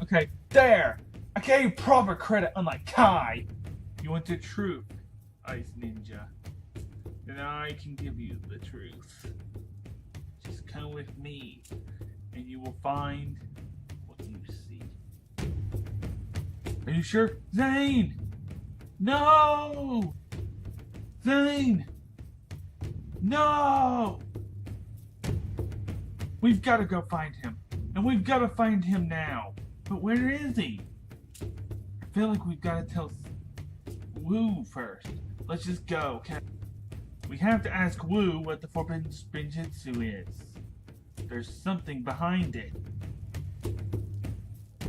Okay, there. I gave you proper credit, unlike Kai. You want the truth, Ice Ninja. Then I can give you the truth. Just come with me, and you will find what you see. Are you sure? Zane! No! Zane! No! We've got to go find him. And we've got to find him now. But where is he? I feel like we've got to tell Wu first. Let's just go, okay? We have to ask Wu what the Forbidden Spinjitzu is. There's something behind it.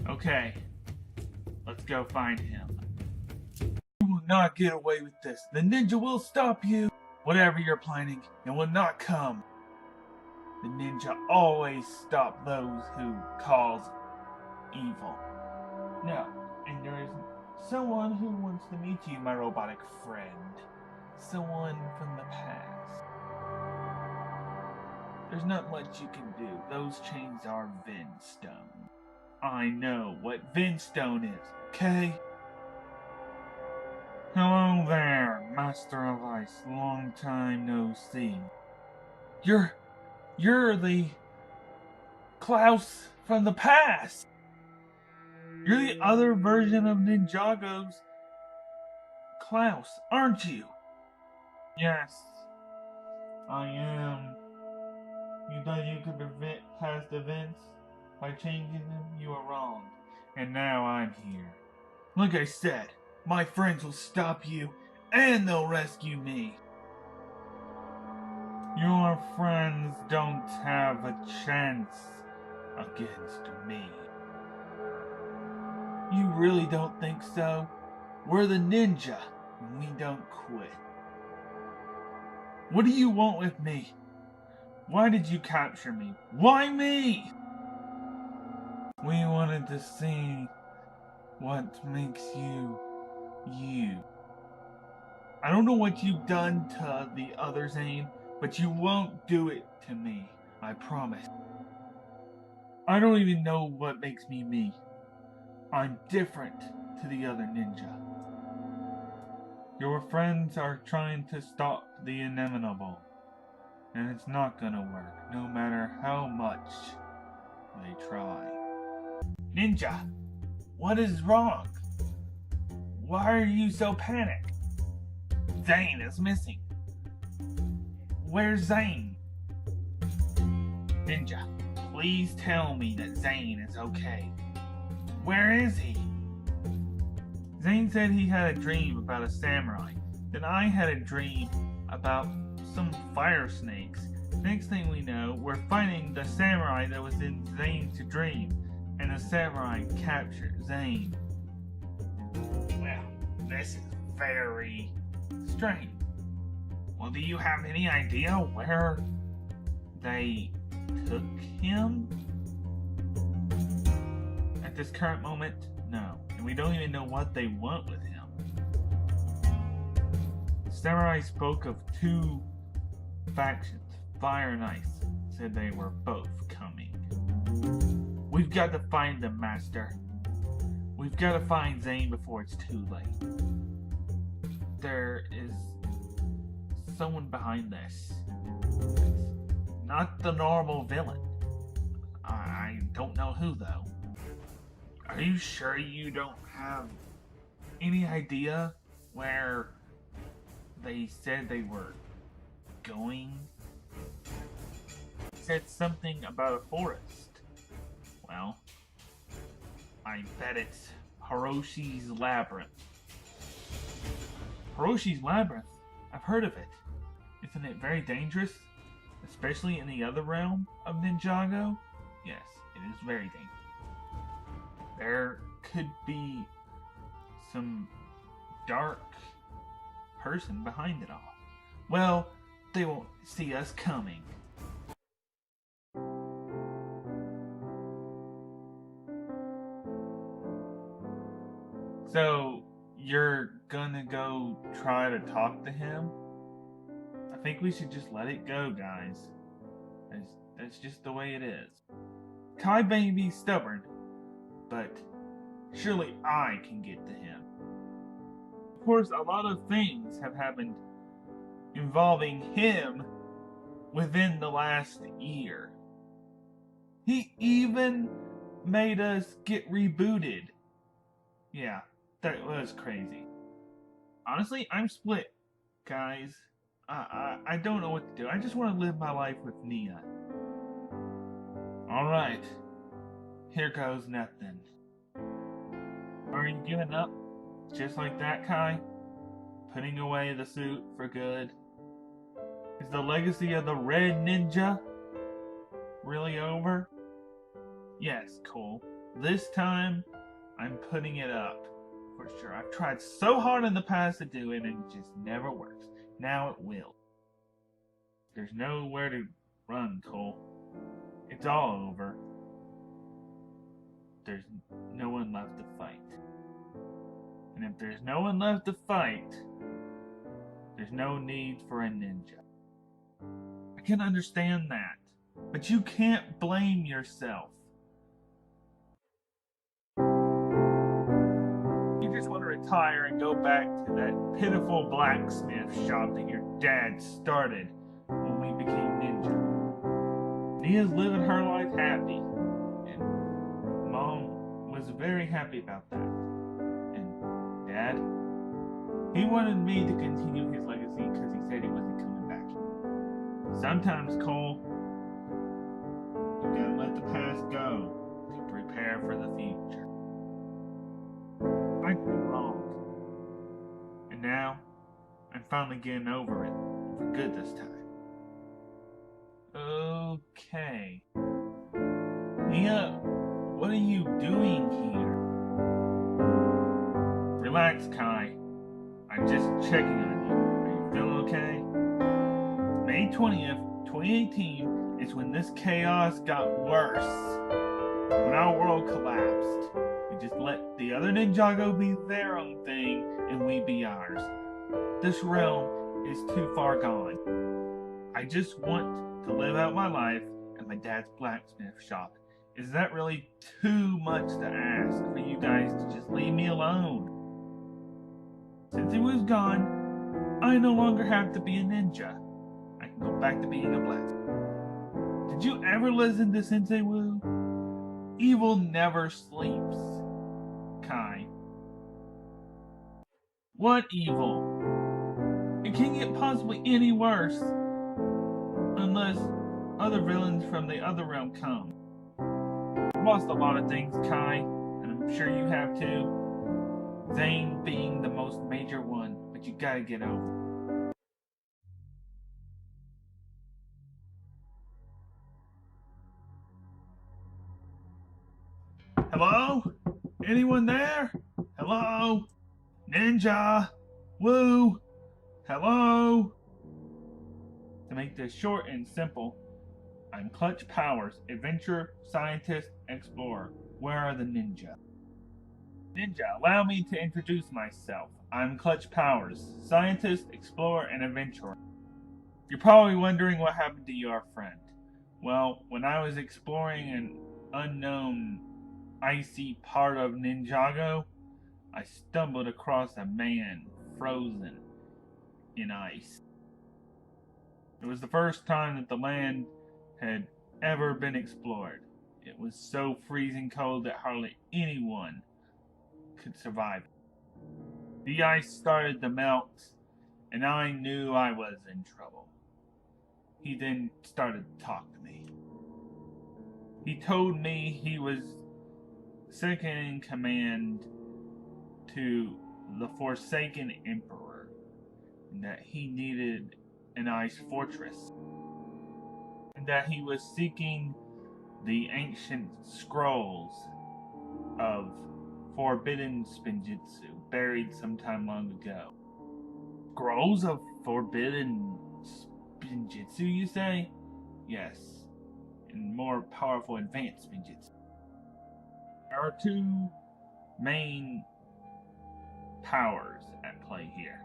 Okay. Let's go find him. You will not get away with this. The ninja will stop you. Whatever you're planning, it will not come. The ninja always stop those who cause evil. No, and there is someone who wants to meet you, my robotic friend. Someone from the past. There's not much you can do. Those chains are Vinstone. I know what Vinstone is, okay? Hello there, Master of Ice. Long time no see. You're the Klaus from the past. You're the other version of Ninjago's Klaus, aren't you? Yes, I am. You thought you could prevent past events by changing them? You are wrong. And now I'm here. Like I said, my friends will stop you, and they'll rescue me. Your friends don't have a chance against me. You really don't think so? We're the ninja, and we don't quit. What do you want with me? Why did you capture me? Why me? We wanted to see what makes you, you. I don't know what you've done to the other Zane, but you won't do it to me. I promise. I don't even know what makes me me. I'm different to the other ninja. Your friends are trying to stop the inevitable. And it's not gonna work, no matter how much they try. Ninja, what is wrong? Why are you so panicked? Zane is missing. Where's Zane? Ninja, please tell me that Zane is okay. Where is he? Zane said he had a dream about a samurai. Then I had a dream about some fire snakes. Next thing we know, we're finding the samurai that was in Zane's dream. And the samurai captured Zane. Well, this is very strange. Well, do you have any idea where they took him? At this current moment, no. And we don't even know what they want with him. The samurai spoke of two factions, Fire and Ice, said they were both coming. We've got to find them, Master. We've got to find Zane before it's too late. There is someone behind this. Not the normal villain. I don't know who, though. Are you sure you don't have any idea where they said they were going? It said something about a forest. Well, I bet it's Hiroshi's Labyrinth. Hiroshi's Labyrinth? I've heard of it. Isn't it very dangerous? Especially in the other realm of Ninjago? Yes, it is very dangerous. There could be some dark person behind it all. Well, they won't see us coming. So, you're gonna go try to talk to him? I think we should just let it go, guys. That's just the way it is. Kai may be stubborn, but surely I can get to him. Of course, a lot of things have happened involving him within the last year. He even made us get rebooted. Yeah, that was crazy. Honestly, I'm split, guys. I don't know what to do. I just want to live my life with Nia. Alright. Here goes nothing. Are you giving up? Just like that, Kai? Putting away the suit for good? Is the legacy of the Red Ninja really over? Yes, Cole. This time, I'm putting it up. For sure. I've tried so hard in the past to do it, and it just never works. Now it will. There's nowhere to run, Cole. It's all over. There's no one left to fight. And if there's no one left to fight, there's no need for a ninja. I can understand that, but you can't blame yourself. You just want to retire and go back to that pitiful blacksmith shop that your dad started when we became ninja. Nia's living her life happy, and Mom was very happy about that. And Dad, he wanted me to continue his legacy because he said he wasn't coming back. Sometimes, Cole, you gotta let the past go to prepare for the future. I did wrong. And now, I'm finally getting over it for good this time. Okay. Nia, what are you doing here? Relax, Kai. I'm just checking on you. Are you feeling okay? May 20th, 2018 is when this chaos got worse. When our world collapsed. We just let the other Ninjago be their own thing and we be ours. This realm is too far gone. I just want to live out my life at my dad's blacksmith shop. Is that really too much to ask for you guys to just leave me alone? Since he was gone, I no longer have to be a ninja. I can go back to being a blacksmith. Did you ever listen to Sensei Wu? Evil never sleeps. Kai. What evil? It can't get possibly any worse. Unless other villains from the other realm come. I've lost a lot of things, Kai, and I'm sure you have too. Zane being the most major one, but you gotta get over it. Hello? Anyone there? Hello? Ninja? Woo? Hello? To make this short and simple, I'm Clutch Powers, adventurer, scientist, explorer. Where are the ninja? Ninja, allow me to introduce myself. I'm Clutch Powers, scientist, explorer, and adventurer. You're probably wondering what happened to your friend. Well, when I was exploring an unknown icy part of Ninjago, I stumbled across a man frozen in ice. It was the first time that the land had ever been explored. It was so freezing cold that hardly anyone could survive. The ice started to melt, and I knew I was in trouble. He then started to talk to me. He told me he was second in command to the Forsaken Emperor, and that he needed an ice fortress, and that he was seeking the ancient scrolls of forbidden Spinjitzu buried sometime long ago. Scrolls of forbidden Spinjitzu, you say? Yes, and more powerful advanced Spinjitzu. There are two main powers at play here: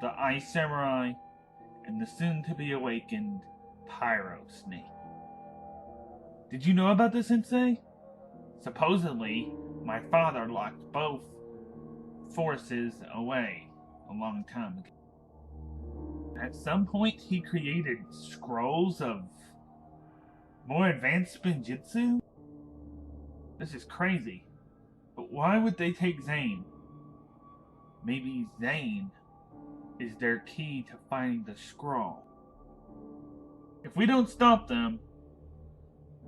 the Ice Samurai and the soon-to-be-awakened Pyro Snake. Did you know about this, Sensei? Supposedly, my father locked both forces away a long time ago. At some point, he created scrolls of more advanced Spinjitzu? This is crazy. But why would they take Zane? Maybe Zane is their key to finding the scroll. If we don't stop them,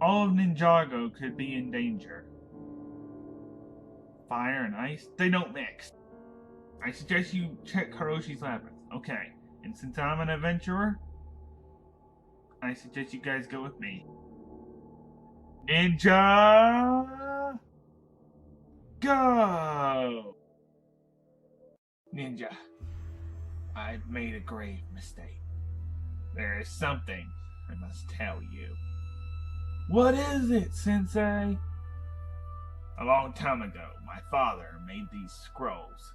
all of Ninjago could be in danger. Fire and ice, they don't mix. I suggest you check Hiroshi's labyrinth. Okay, and since I'm an adventurer, I suggest you guys go with me. Ninja! Go! Ninja, I've made a grave mistake. There is something I must tell you. What is it, Sensei? A long time ago, my father made these scrolls,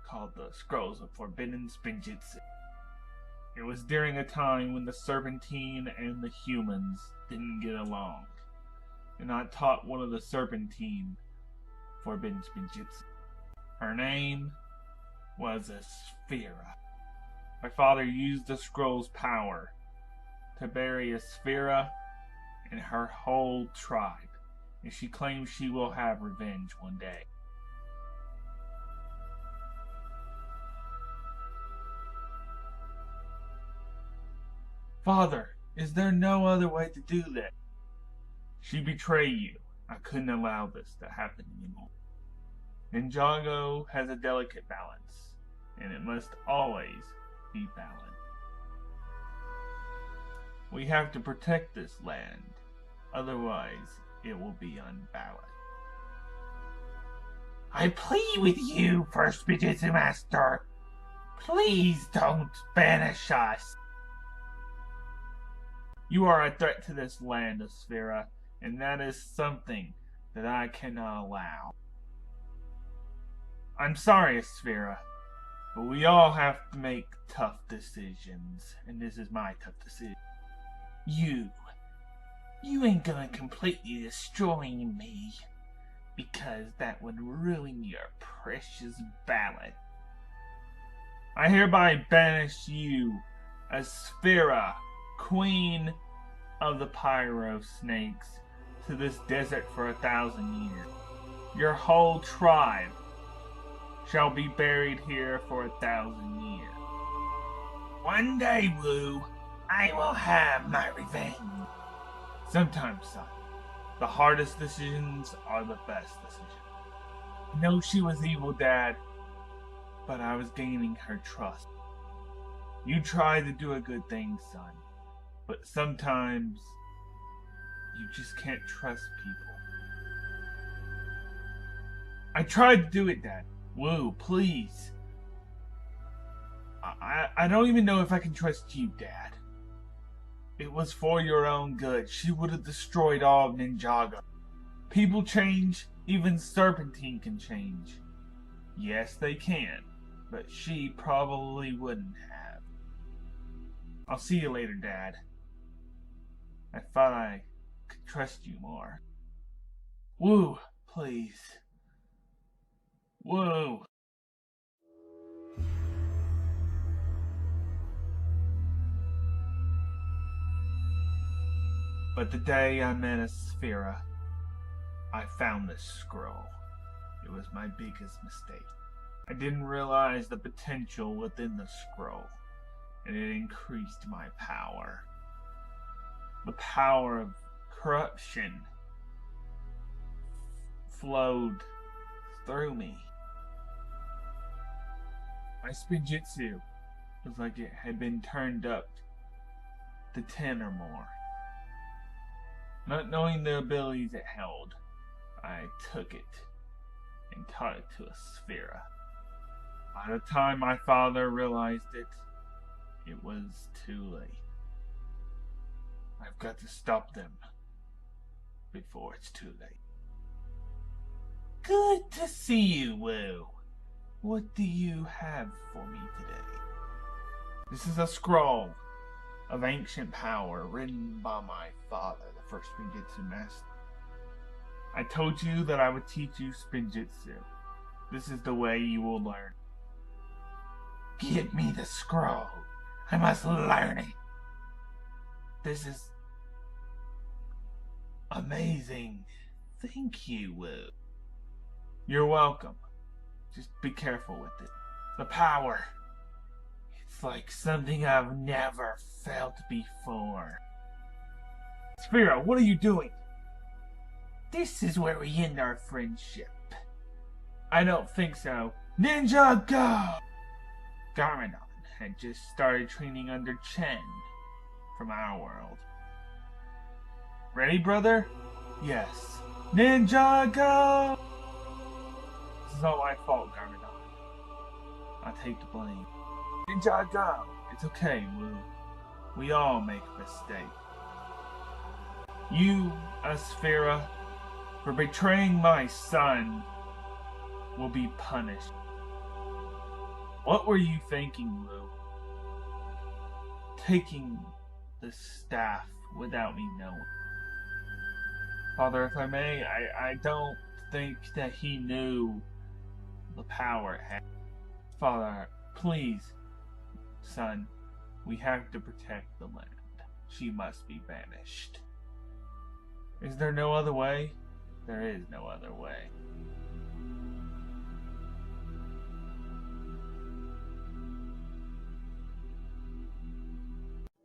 called the Scrolls of Forbidden Spinjitzu. It was during a time when the Serpentine and the humans didn't get along, and I taught one of the Serpentine Forbidden Spinjitzu. Her name was Asphira. My father used the scroll's power to bury Asphira and her whole tribe, and she claims she will have revenge one day. Father, is there no other way to do that? She betrayed you. I couldn't allow this to happen anymore. Ninjago has a delicate balance, and it must always be balanced. We have to protect this land, otherwise it will be unbalanced. I plead with you, First Spinjitzu Master. Please don't banish us. You are a threat to this land, Asphira, and that is something that I cannot allow. I'm sorry, Asphira, but we all have to make tough decisions, and this is my tough decision. You ain't gonna completely destroy me, because that would ruin your precious ballot. I hereby banish you, Asphira, Queen of the Pyro Snakes, to this desert for 1,000 years. Your whole tribe shall be buried here for 1,000 years. One day, Wu, I will have my revenge. Sometimes, son, the hardest decisions are the best decisions. I know she was evil, Dad, but I was gaining her trust. You tried to do a good thing, son, but sometimes you just can't trust people. I tried to do it, Dad. Woo, please. I don't even know if I can trust you, Dad. It was for your own good. She would have destroyed all of Ninjago. People change. Even Serpentine can change. Yes, they can. But she probably wouldn't have. I'll see you later, Dad. I thought I could trust you more. Woo, please. Woo. But the day I met Asphira, I found this scroll. It was my biggest mistake. I didn't realize the potential within the scroll, and it increased my power. The power of corruption flowed through me. My spinjitzu was like it had been turned up to 10 or more. Not knowing the abilities it held, I took it and taught it to Asphira. By the time my father realized it, it was too late. I've got to stop them before it's too late. Good to see you, Wu. What do you have for me today? This is a scroll of ancient power written by my father, the first Spinjitzu master. I told you that I would teach you Spinjitzu. This is the way you will learn. Give me the scroll. I must learn it. This is amazing. Thank you, Wu. You're welcome. Just be careful with it. The power. It's like something I've never felt before. Sphira, what are you doing? This is where we end our friendship. I don't think so. Ninjago! Garmadon had just started training under Chen from our world. Ready, brother? Yes. Ninjago! This is all my fault, Garmadon. I take the blame. Ninjago! It's okay, Wu. We all make mistakes. You, Asphira, for betraying my son, will be punished. What were you thinking, Wu? Taking the staff without me knowing. Father, if I may, I don't think that he knew the power it had. Father, please, son, we have to protect the land. She must be banished. Is there no other way? There is no other way.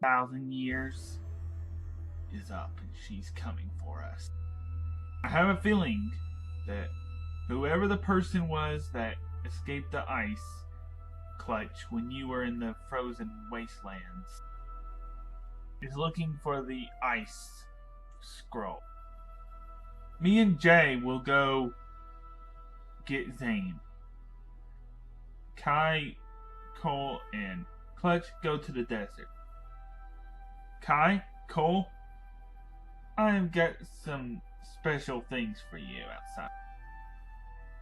Thousand years is up and she's coming for us. I have a feeling that whoever the person was that escaped the ice clutch when you were in the frozen wastelands is looking for the ice scroll. Me and Jay will go get Zane. Kai, Cole, and Clutch go to the desert. Kai, Cole, I've got some special things for you outside.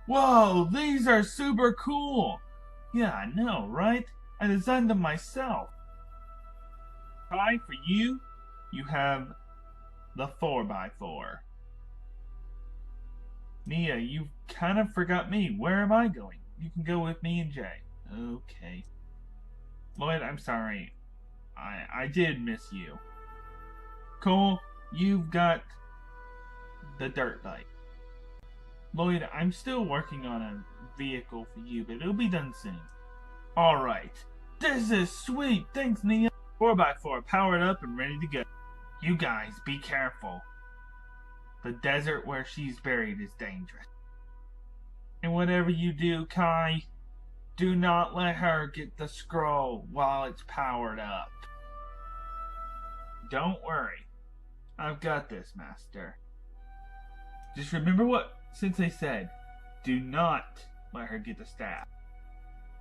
Whoa, these are super cool! Yeah, I know, right? I designed them myself. Kai, for you, you have the 4x4. Nia, you kind of forgot me. Where am I going? You can go with me and Jay. Okay. Lloyd, I'm sorry. I did miss you. Cole, you've got the dirt bike. Lloyd, I'm still working on a vehicle for you, but it'll be done soon. Alright. This is sweet. Thanks, Nia. 4x4 powered up and ready to go. You guys, be careful. The desert where she's buried is dangerous. And whatever you do, Kai, do not let her get the scroll while it's powered up. Don't worry. I've got this, Master. Just remember what Sensei said. Do not let her get the staff.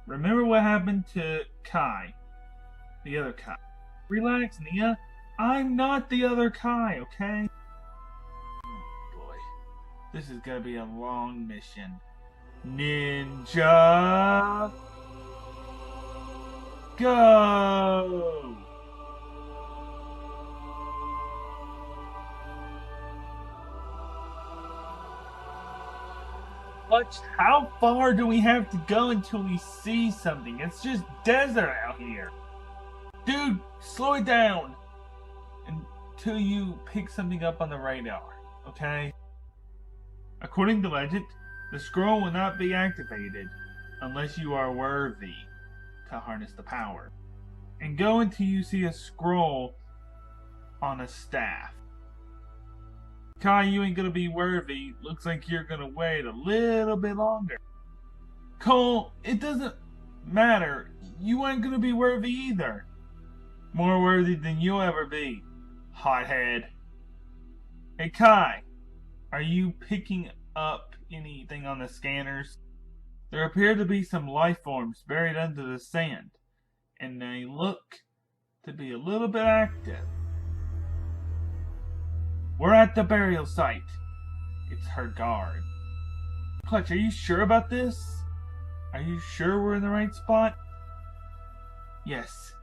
Remember what happened to Kai. The other Kai. Relax, Nia. I'm not the other Kai, okay? Oh boy. This is gonna be a long mission. Ninja! Go! Clutch, how far do we have to go until we see something? It's just desert out here. Dude, slow it down. And till you pick something up on the radar, okay? According to legend, the scroll will not be activated unless you are worthy to harness the power. And go until you see a scroll on a staff. Kai, you ain't gonna be worthy. Looks like you're gonna wait a little bit longer. Cole, it doesn't matter. You ain't gonna be worthy either. More worthy than you'll ever be, hothead. Hey Kai, are you picking up anything on the scanners? There appear to be some life forms buried under the sand, and they look to be a little bit active. We're at the burial site. It's her guard. Clutch, are you sure about this? Are you sure we're in the right spot? Yes.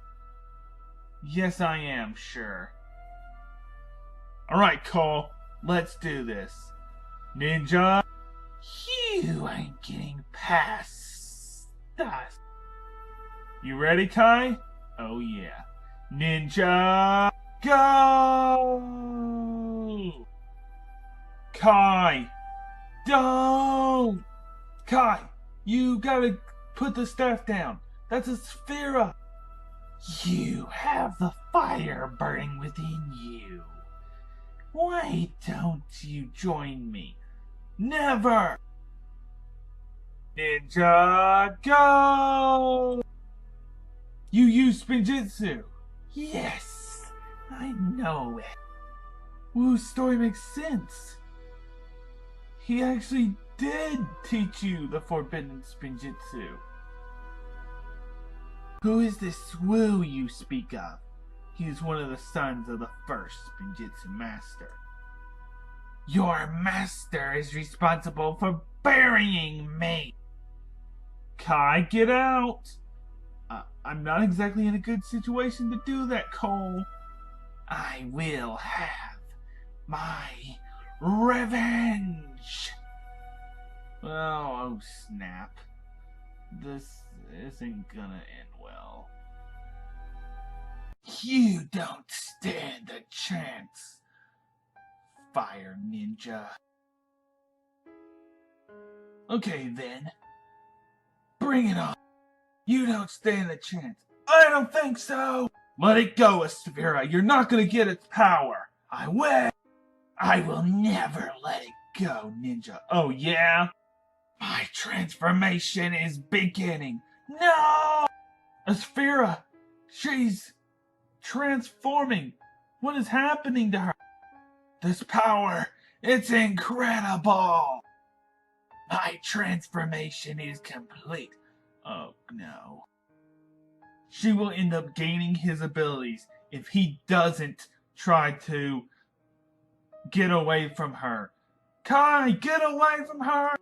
Yes, I am sure. Alright, Cole. Let's do this. Ninja, you ain't getting past us. You ready, Kai? Oh yeah. Ninja, go! Kai, don't! Kai, you gotta put the staff down. That's a Sphera. You have the fire burning within you. Why don't you join me? Never! Ninja, go! You use Spinjitzu. Yes, I know it. Wu's story makes sense. He actually did teach you the forbidden Spinjitzu. Who is this Wu you speak of? He is one of the sons of the first Spinjitzu master. Your master is responsible for burying me. Kai, get out! I'm not exactly in a good situation to do that, Cole. I will have my revenge. Well, oh snap. This isn't gonna end well. You don't stand a chance, Fire Ninja. Okay then. Bring it on. You don't stand a chance. I don't think so. Let it go, Asphera. You're not gonna get its power. I will. I will never let it go, Ninja. Oh yeah? My transformation is beginning. No! Asphera! She's transforming. What is happening to her? This power, it's incredible. My transformation is complete. Oh no. She will end up gaining his abilities if he doesn't try to get away from her. Kai, get away from her!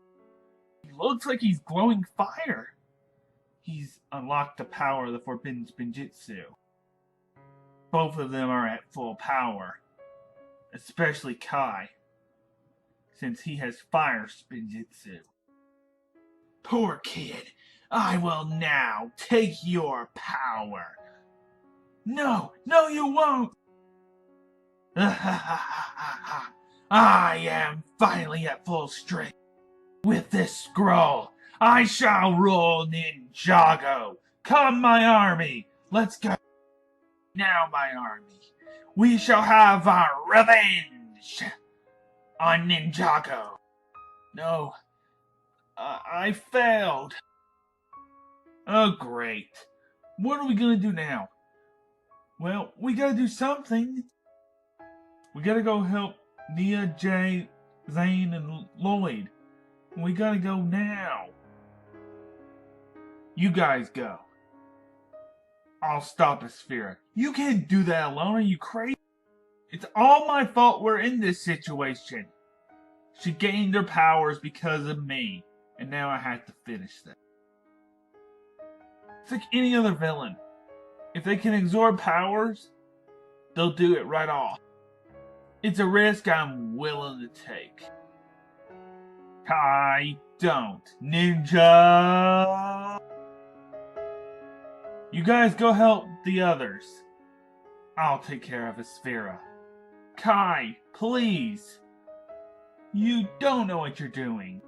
He looks like he's glowing fire. He's unlocked the power of the forbidden Spinjitzu. Both of them are at full power. Especially Kai, since he has fire Spinjitzu. Poor kid. I will now take your power. No, no you won't. I am finally at full strength. With this scroll, I shall rule Ninjago. Come, my army. Let's go. Now, my army. We shall have our revenge on Ninjago. No, I failed. Oh, great. What are we gonna do now? Well, we gotta do something. We gotta go help Nia, Jay, Zane, and Lloyd. We gotta go now. You guys go. I'll stop Asphera. You can't do that alone. Are you crazy? It's all my fault we're in this situation. She gained her powers because of me. And now I have to finish them. It's like any other villain. If they can absorb powers, they'll do it right off. It's a risk I'm willing to take. I don't. Ninja! You guys go help the others. I'll take care of Asphera. Kai, please. You don't know what you're doing.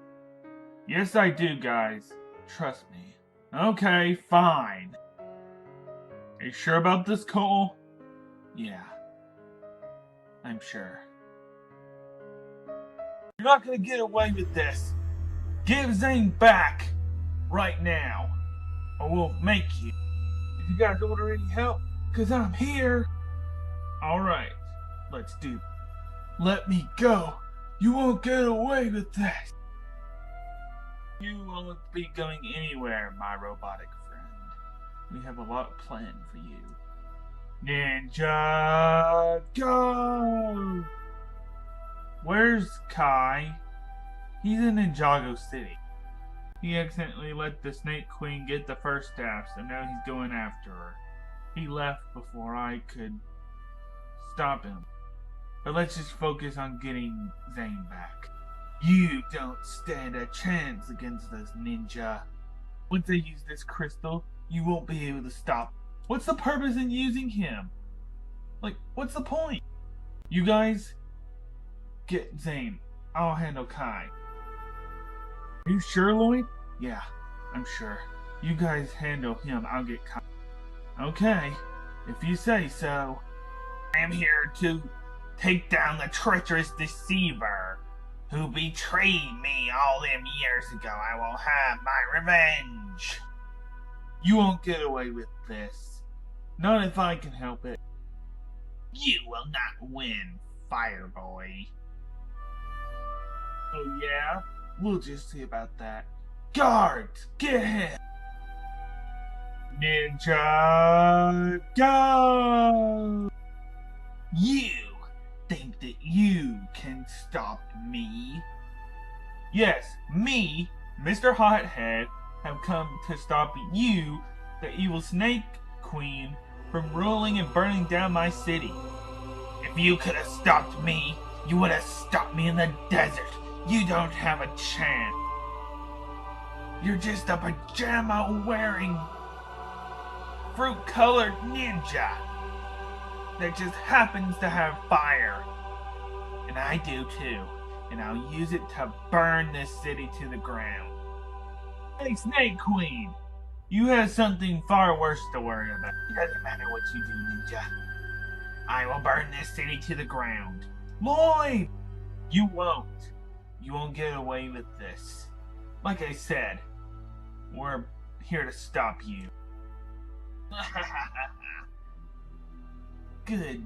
Yes, I do, guys. Trust me. Okay, fine. Are you sure about this, Cole? Yeah. I'm sure. You're not gonna get away with this. Give Zane back right now, or we'll make you. If you guys order any help, cause I'm here. Alright, let's do it. Let me go. You won't get away with this. You won't be going anywhere, my robotic friend. We have a lot planned for you. Ninja, go! Where's Kai? He's in Ninjago City. He accidentally let the Snake Queen get the first staff, so now he's going after her. He left before I could stop him. But let's just focus on getting Zane back. You don't stand a chance against this ninja. Once I use this crystal, you won't be able to stop. What's the purpose in using him? Like, what's the point? You guys, get Zane. I'll handle Kai. Are you sure, Lloyd? Yeah, I'm sure. You guys handle him, I'll get Kai. Okay, if you say so. I am here to take down the treacherous deceiver who betrayed me all them years ago. I will have my revenge. You won't get away with this. Not if I can help it. You will not win, Fireboy. Oh yeah? We'll just see about that. Guards, get him! Ninja, go! You think that you can stop me? Yes, me, Mr. Hothead, have come to stop you, the evil Snake Queen, from ruling and burning down my city. If you could have stopped me, you would have stopped me in the desert. You don't have a chance. You're just a pajama-wearing, fruit-colored ninja that just happens to have fire. And I do too. And I'll use it to burn this city to the ground. Hey, Snake Queen! You have something far worse to worry about. It doesn't matter what you do, ninja. I will burn this city to the ground. Lloyd! You won't. You won't get away with this. Like I said, we're here to stop you. Good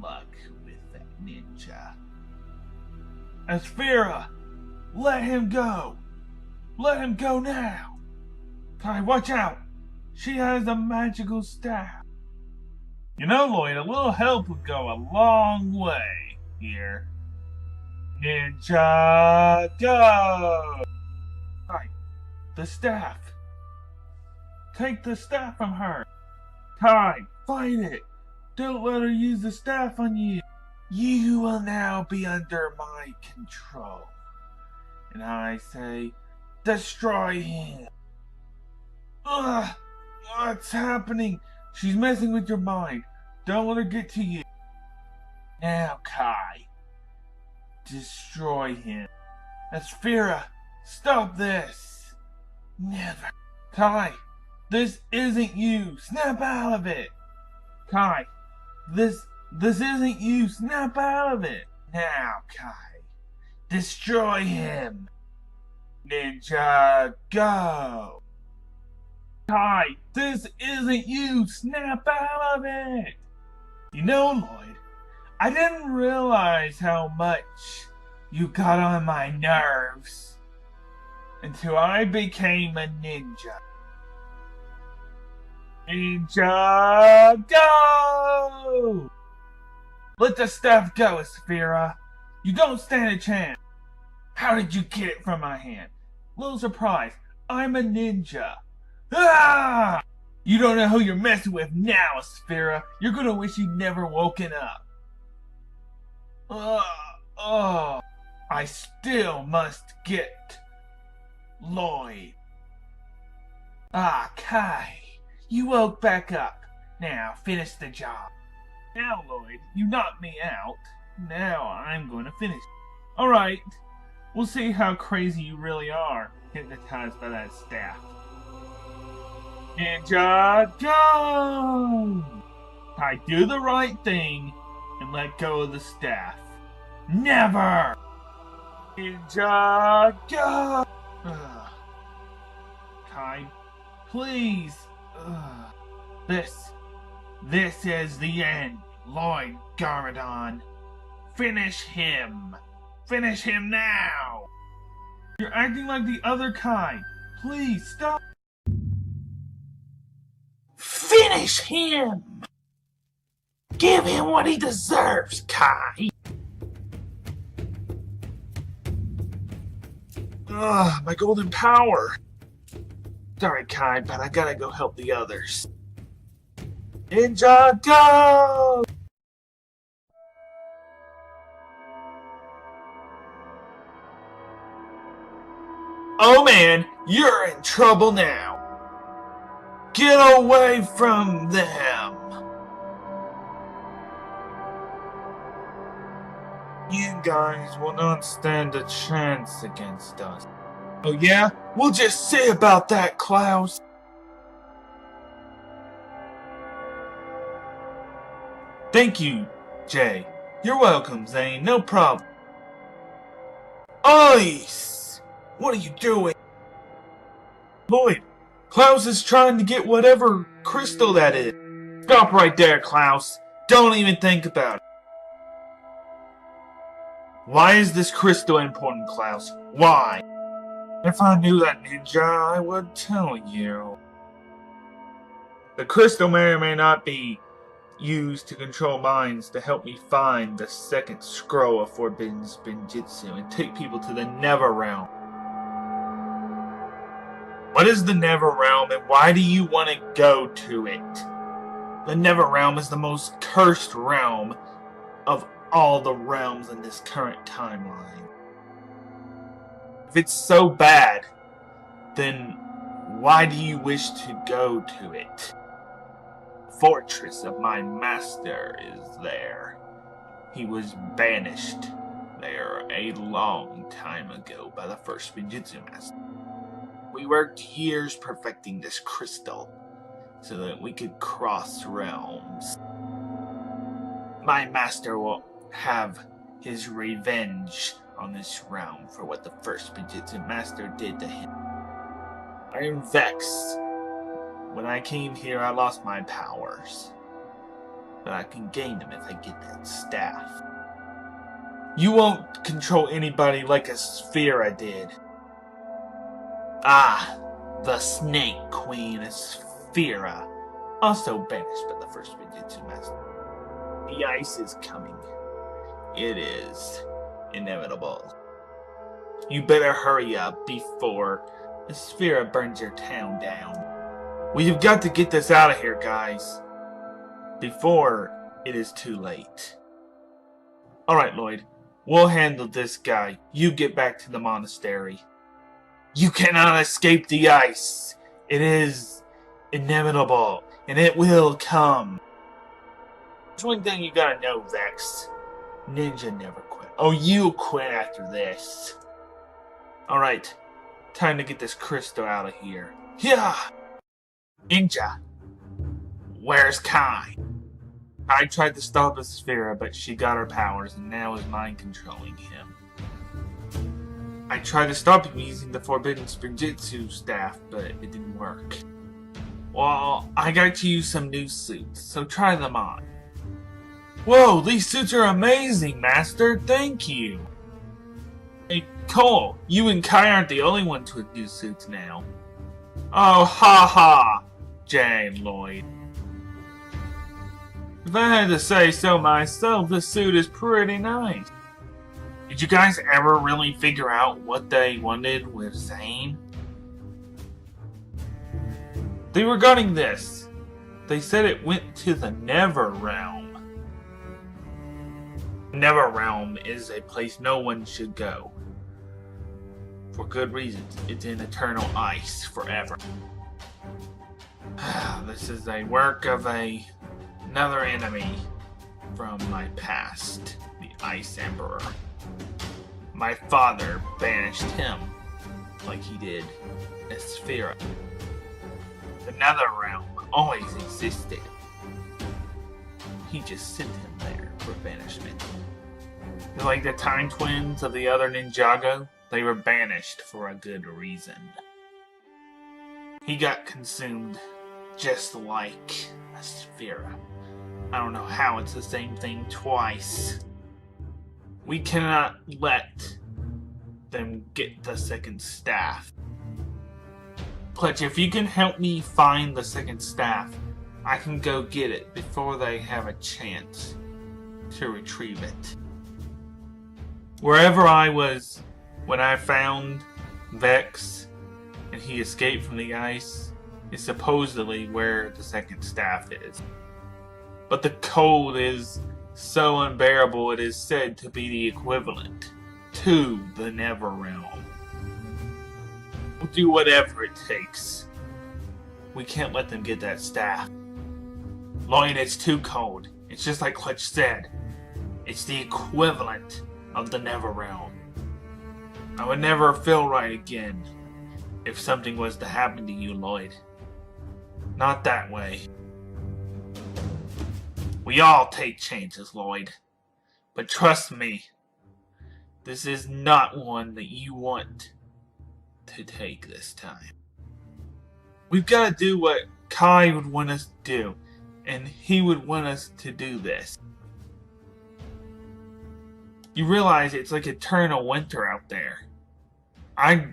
luck with that ninja. Asphira, let him go. Let him go now. Kai, watch out. She has a magical staff. You know, Lloyd, a little help would go a long way here. Ninja, go! Kai, the staff. Take the staff from her. Kai, fight it. Don't let her use the staff on you. You will now be under my control. And I say, destroy him. Ugh! What's happening? She's messing with your mind. Don't let her get to you. Now, Kai. Destroy him. Asphira, stop this. Never. Kai, this isn't you. Snap out of it. Kai, this isn't you. Snap out of it. Now, Kai. Destroy him. Ninja, go. Kai, this isn't you. Snap out of it. You know, Lloyd, I didn't realize how much you got on my nerves until I became a ninja. Ninja, go! Let the staff go, Asphira. You don't stand a chance. How did you get it from my hand? Little surprise. I'm a ninja. Ah! You don't know who you're messing with now, Asphira. You're gonna wish you'd never woken up. I still must get Lloyd. Ah, Kai, you woke back up. Now, finish the job. Now, Lloyd, you knocked me out. Now I'm going to finish. Alright, we'll see how crazy you really are, hypnotized by that staff. Ninjago! I do the right thing and let go of the staff. Never! Ninjago! Kai, please. This is the end, Lloyd Garmadon. Finish him. Finish him now. You're acting like the other Kai. Please stop. Finish him. Give him what he deserves, Kai. My golden power. Sorry, Kai, but I gotta go help the others. Ninjago! Oh man, you're in trouble now. Get away from them. You guys will not stand a chance against us. Oh yeah? We'll just see about that, Klaus. Thank you, Jay. You're welcome, Zane. No problem. Ice! What are you doing? Lloyd, Klaus is trying to get whatever crystal that is. Stop right there, Klaus. Don't even think about it. Why is this crystal important, Klaus? Why? If I knew that, Ninja, I would tell you. The crystal may or may not be used to control minds to help me find the second scroll of Forbidden Spinjitzu and take people to the Never Realm. What is the Never Realm and why do you want to go to it? The Never Realm is the most cursed realm of all the realms in this current timeline. If it's so bad, then why do you wish to go to it? The fortress of my master is there. He was banished there a long time ago by the first Spinjitzu master. We worked years perfecting this crystal so that we could cross realms. My master will have his revenge on this realm for what the first Spinjitzu master did to him. I am vexed. When I came here, I lost my powers. But I can gain them if I get that staff. You won't control anybody like a Sphera did. Ah, the Snake Queen, Sphera, also banished by the first Spinjitzu master. The ice is coming. It is inevitable. You better hurry up before the Sphera burns your town down. We've got to get this out of here, guys, before it is too late. Alright, Lloyd. We'll handle this guy. You get back to the monastery. You cannot escape the ice. It is inevitable, and it will come. There's one thing you gotta know, Vex. Ninja never quit. Oh, you'll quit after this. Alright, time to get this crystal out of here. Yeah! Ninja, where's Kai? I tried to stop a Sphera, but she got her powers and now is mind controlling him. I tried to stop him using the Forbidden Spinjitzu staff, but it didn't work. Well, I got to use some new suits, so try them on. Whoa, these suits are amazing, Master! Thank you! Hey, Cole, you and Kai aren't the only ones with new suits now. Oh, ha ha! Jay and Lloyd. If I had to say so myself, this suit is pretty nice. Did you guys ever really figure out what they wanted with Zane? Regarding this, they said it went to the Never Realm. Never Realm is a place no one should go. For good reasons. It's in eternal ice forever. This is a work of another enemy from my past. The Ice Emperor. My father banished him, like he did Esphira. The Nether Realm always existed. He just sent him there for banishment. Like the Time Twins of the other Ninjago, they were banished for a good reason. He got consumed just like Esphira. I don't know how it's the same thing twice. We cannot let them get the second staff. Clutch, if you can help me find the second staff, I can go get it before they have a chance to retrieve it. Wherever I was when I found Vex and he escaped from the ice is supposedly where the second staff is. But the cold is so unbearable it is said to be the equivalent to the Nether Realm. We'll do whatever it takes. We can't let them get that staff. Lloyd, it's too cold. It's just like Clutch said. It's the equivalent of the Nether Realm. I would never feel right again if something was to happen to you, Lloyd. Not that way. We all take chances, Lloyd. But trust me, this is not one that you want to take this time. We've got to do what Kai would want us to do, and he would want us to do this. You realize it's like eternal winter out there. I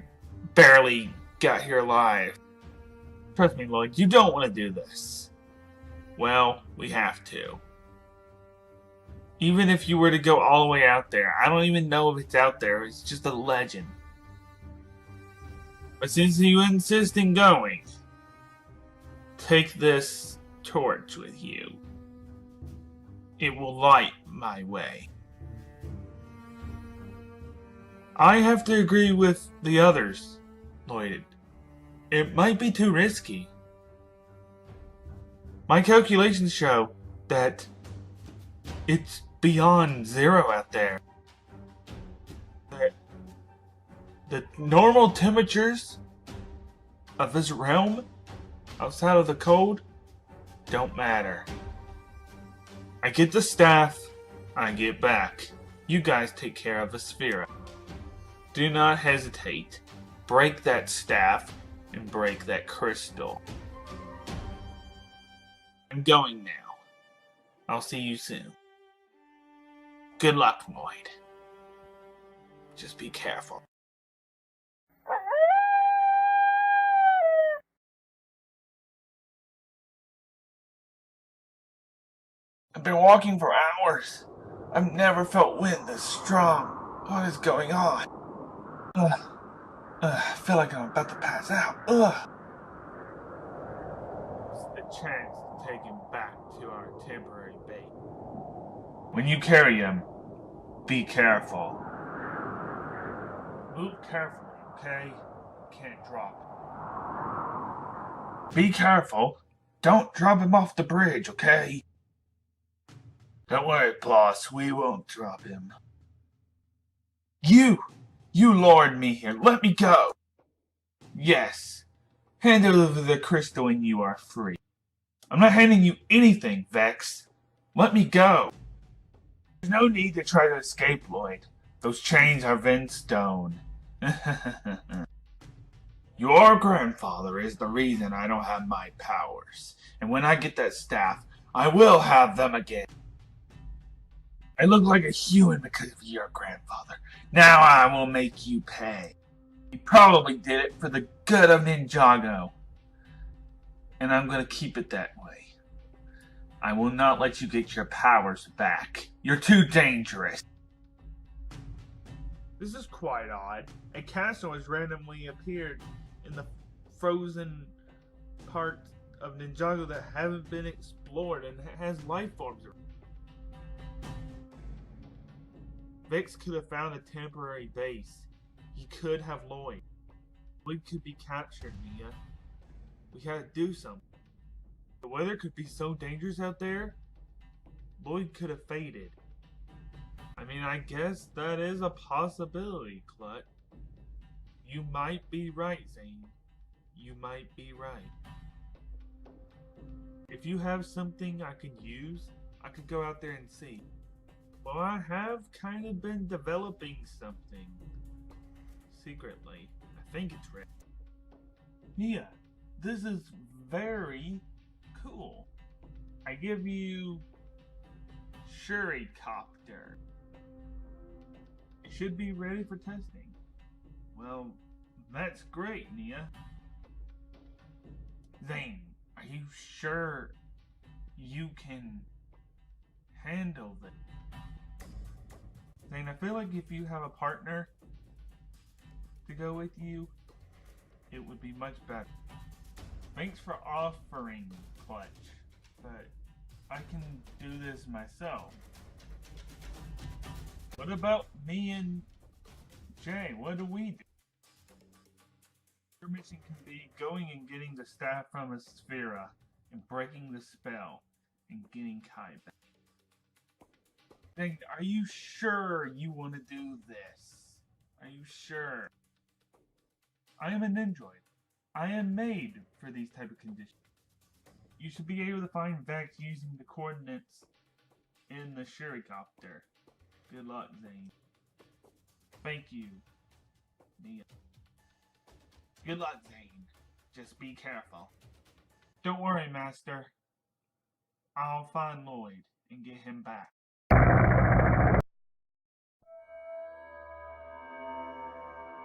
barely got here alive. Trust me, Lloyd, you don't want to do this. Well, we have to. Even if you were to go all the way out there, I don't even know if it's out there. It's just a legend. But since you insist in going, take this torch with you. It will light my way. I have to agree with the others, Lloyd. It might be too risky. My calculations show that it's beyond zero out there. That the normal temperatures of this realm, outside of the cold, don't matter. I get the staff, I get back. You guys take care of the Esphira. Do not hesitate. Break that staff and break that crystal. I'm going now. I'll see you soon. Good luck, Lloyd. Just be careful. I've been walking for hours. I've never felt wind this strong. What is going on? I feel like I'm about to pass out. It's the chance to take him back to our temporary base. When you carry him, be careful. Move carefully, okay? Can't drop him. Be careful. Don't drop him off the bridge, okay? Don't worry, boss. We won't drop him. You lured me here. Let me go. Yes. Hand over the crystal and you are free. I'm not handing you anything, Vex. Let me go. There's no need to try to escape, Lloyd. Those chains are Venstone. Your grandfather is the reason I don't have my powers. And when I get that staff, I will have them again. I look like a human because of your grandfather. Now I will make you pay. He probably did it for the good of Ninjago. And I'm going to keep it that way. I will not let you get your powers back. You're too dangerous. This is quite odd. A castle has randomly appeared in the frozen parts of Ninjago that haven't been explored and has life forms. Vex could have found a temporary base. He could have Lloyd. Lloyd could be captured, Mia. We gotta do something. The weather could be so dangerous out there. Lloyd could have faded. I mean, I guess that is a possibility, Clut. You might be right, Zane. You might be right. If you have something I could use, I could go out there and see. Well, I have kind of been developing something secretly. I think it's ready. Yeah, this is very cool. I give you Shuricopter. It should be ready for testing. Well, that's great, Nia. Zane, are you sure you can handle this? Zane, I feel like if you have a partner to go with you, it would be much better. Thanks for offering, Clutch, but I can do this myself. What about me and Jay? What do we do? Your mission can be going and getting the staff from a Sphera and breaking the spell and getting Kai back. Then, are you sure you want to do this? Are you sure? I am an android. I am made for these type of conditions. You should be able to find Vex using the coordinates in the Shuricopter. Good luck, Zane. Thank you, Nia. Good luck, Zane. Just be careful. Don't worry, Master. I'll find Lloyd and get him back.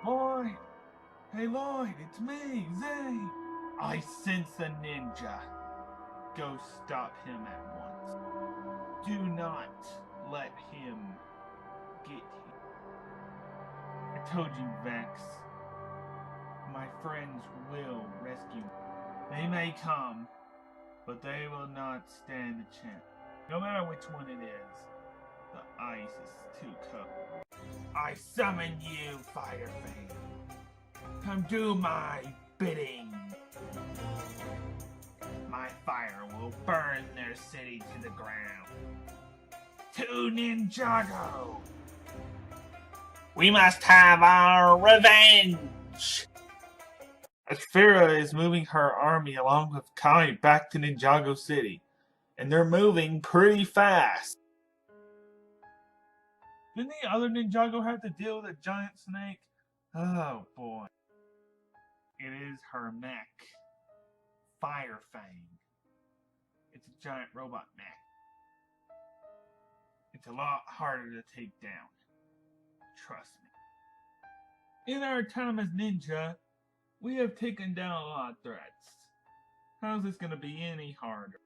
Lloyd! Hey Lloyd, it's me, Zane! I sense a ninja. Go stop him at once. Do not let him get you. I told you, Vex. My friends will rescue me. They may come, but they will not stand a chance. No matter which one it is, the ice is too cold. I summon you, Firefang. Come do my bidding. My fire will burn their city to the ground. To Ninjago! We must have our revenge! Sphera is moving her army along with Kai back to Ninjago City. And they're moving pretty fast. Didn't the other Ninjago have to deal with a giant snake? Oh boy. It is her mech. Firefang. It's a giant robot mech. It's a lot harder to take down. Trust me. In our time as ninja, we have taken down a lot of threats. How's this gonna be any harder?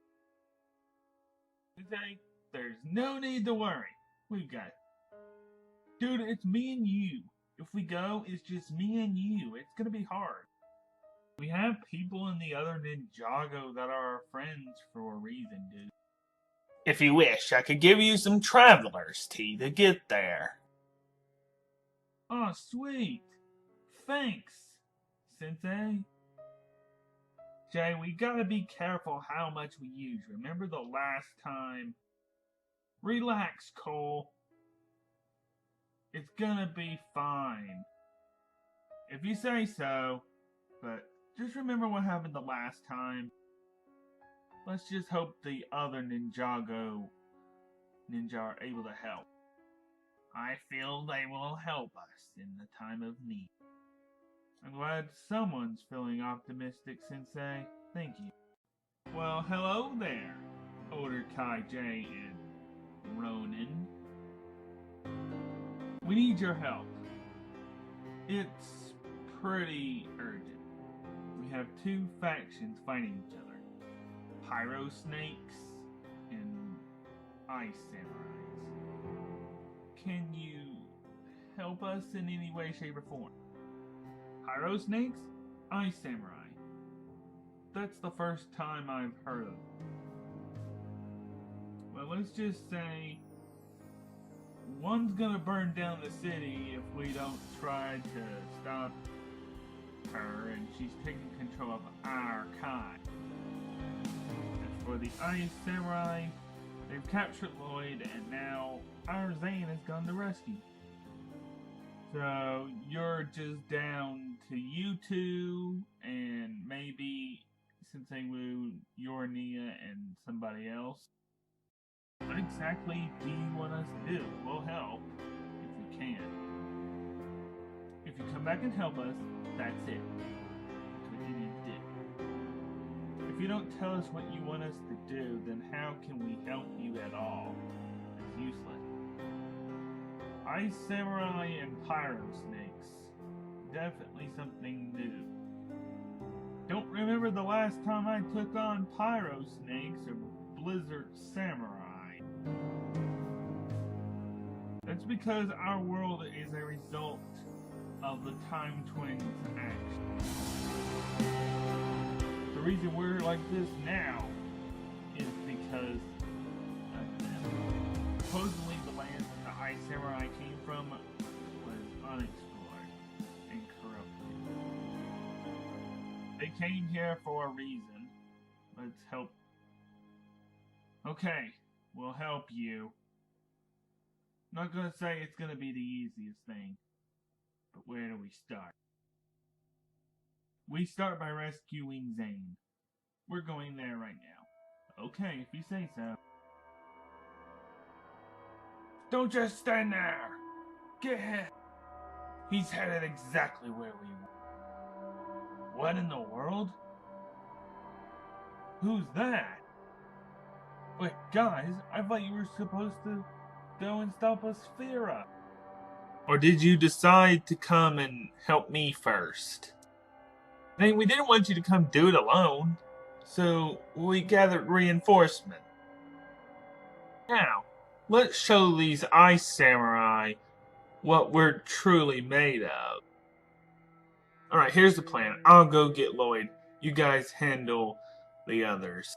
Today, there's no need to worry. We've got it. Dude, it's me and you. If we go, it's just me and you. It's gonna be hard. We have people in the other Ninjago that are our friends for a reason, dude. If you wish, I could give you some traveler's tea to get there. Oh, sweet. Thanks, Sensei. Jay, we gotta be careful how much we use. Remember the last time? Relax, Cole. It's gonna be fine. If you say so, but just remember what happened the last time. Let's just hope the other Ninjago ninja are able to help. I feel they will help us in the time of need. I'm glad someone's feeling optimistic, Sensei. Thank you. Well, hello there, Older Kai J and Ronin. We need your help. It's pretty urgent. We have two factions fighting each other. Pyro Snakes and Ice Samurais. Can you help us in any way, shape, or form? Pyro Snakes? Ice Samurai. That's the first time I've heard of it. Well, let's just say one's gonna burn down the city if we don't try to stop her, and she's taking control of our Kai. As for the Ice Samurai, They've captured Lloyd, and now our Zane has gone to rescue. So you're just down to you two, and maybe Sensei Wu, your Nia, and somebody else. What exactly do you want us to do? We'll help if we can. If you come back and help us, that's it. That's what you need to do. If you don't tell us what you want us to do, then how can we help you at all? It's useless. Ice Samurai and Pyro Snakes. Definitely something new. Don't remember the last time I took on Pyro Snakes or Blizzard Samurai. That's because our world is a result of the Time Twins' action. The reason we're like this now is because of them. Supposedly the land that the Ice Samurai came from was unexplored and corrupted. They came here for a reason. Let's help. Okay, we'll help you. Not gonna say it's gonna be the easiest thing, but where do we start? We start by rescuing Zane. We're going there right now. Okay, if you say so. Don't just stand there! Get him! He's headed exactly where we want. What in the world? Who's that? Wait, guys, I thought you were supposed to go and stop a Sphera. Or did you decide to come and help me first? I mean, we didn't want you to come do it alone, so we gathered reinforcement. Now, let's show these Ice Samurai what we're truly made of. Alright, here's the plan. I'll go get Lloyd. You guys handle the others.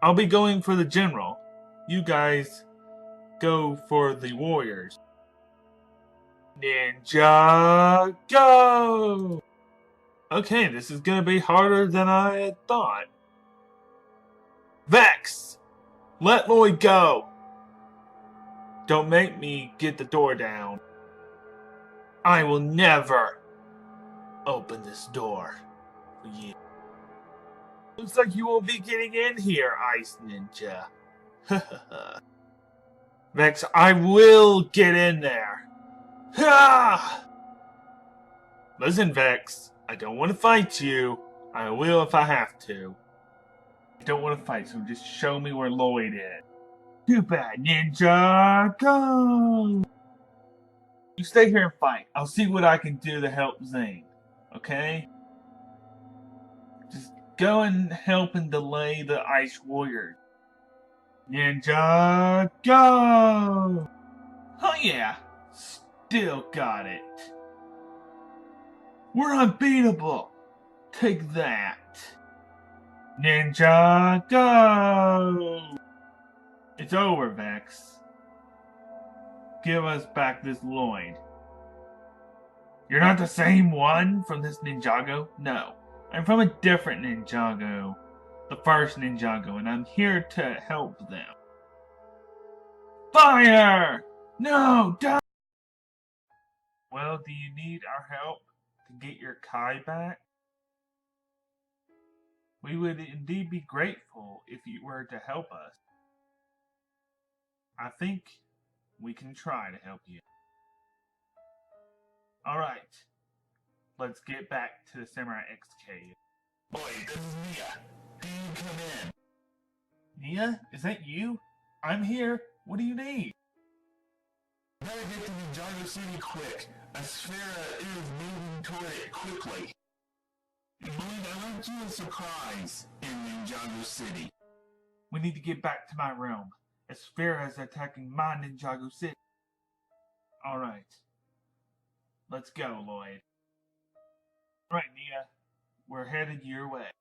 I'll be going for the general. You guys go for the warriors. Ninjago! Okay, this is gonna be harder than I had thought. Vex! Let Lloyd go! Don't make me get the door down. I will never open this door for you. Looks like you won't be getting in here, Ice Ninja. Vex, I will get in there. Ha! Listen, Vex, I don't want to fight you. I will if I have to. I don't want to fight, so just show me where Lloyd is. Too bad, Ninja! Go! You stay here and fight. I'll see what I can do to help Zane. Okay? Just go and help and delay the Ice Warriors. Ninja, go! Oh yeah, still got it. We're unbeatable. Take that. Ninja, go! It's over, Vex. Give us back this Lloyd. You're not the same one from this Ninjago? No. I'm from a different Ninjago. The first Ninjago, and I'm here to help them. Fire! No, don't! Well, do you need our help to get your Kai back? We would indeed be grateful if you were to help us. I think we can try to help you. Alright, let's get back to the Samurai X cave. Boy, this is Nia. Can you come in? Nia, is that you? I'm here. What do you need? Better get to Ninjago City quick. A Sphera is moving toward it quickly. Believe I left you a surprise in Ninjago City. We need to get back to my realm. A Sphera is attacking my Ninjago City. Alright. Let's go, Lloyd. Alright, Nia. We're headed your way.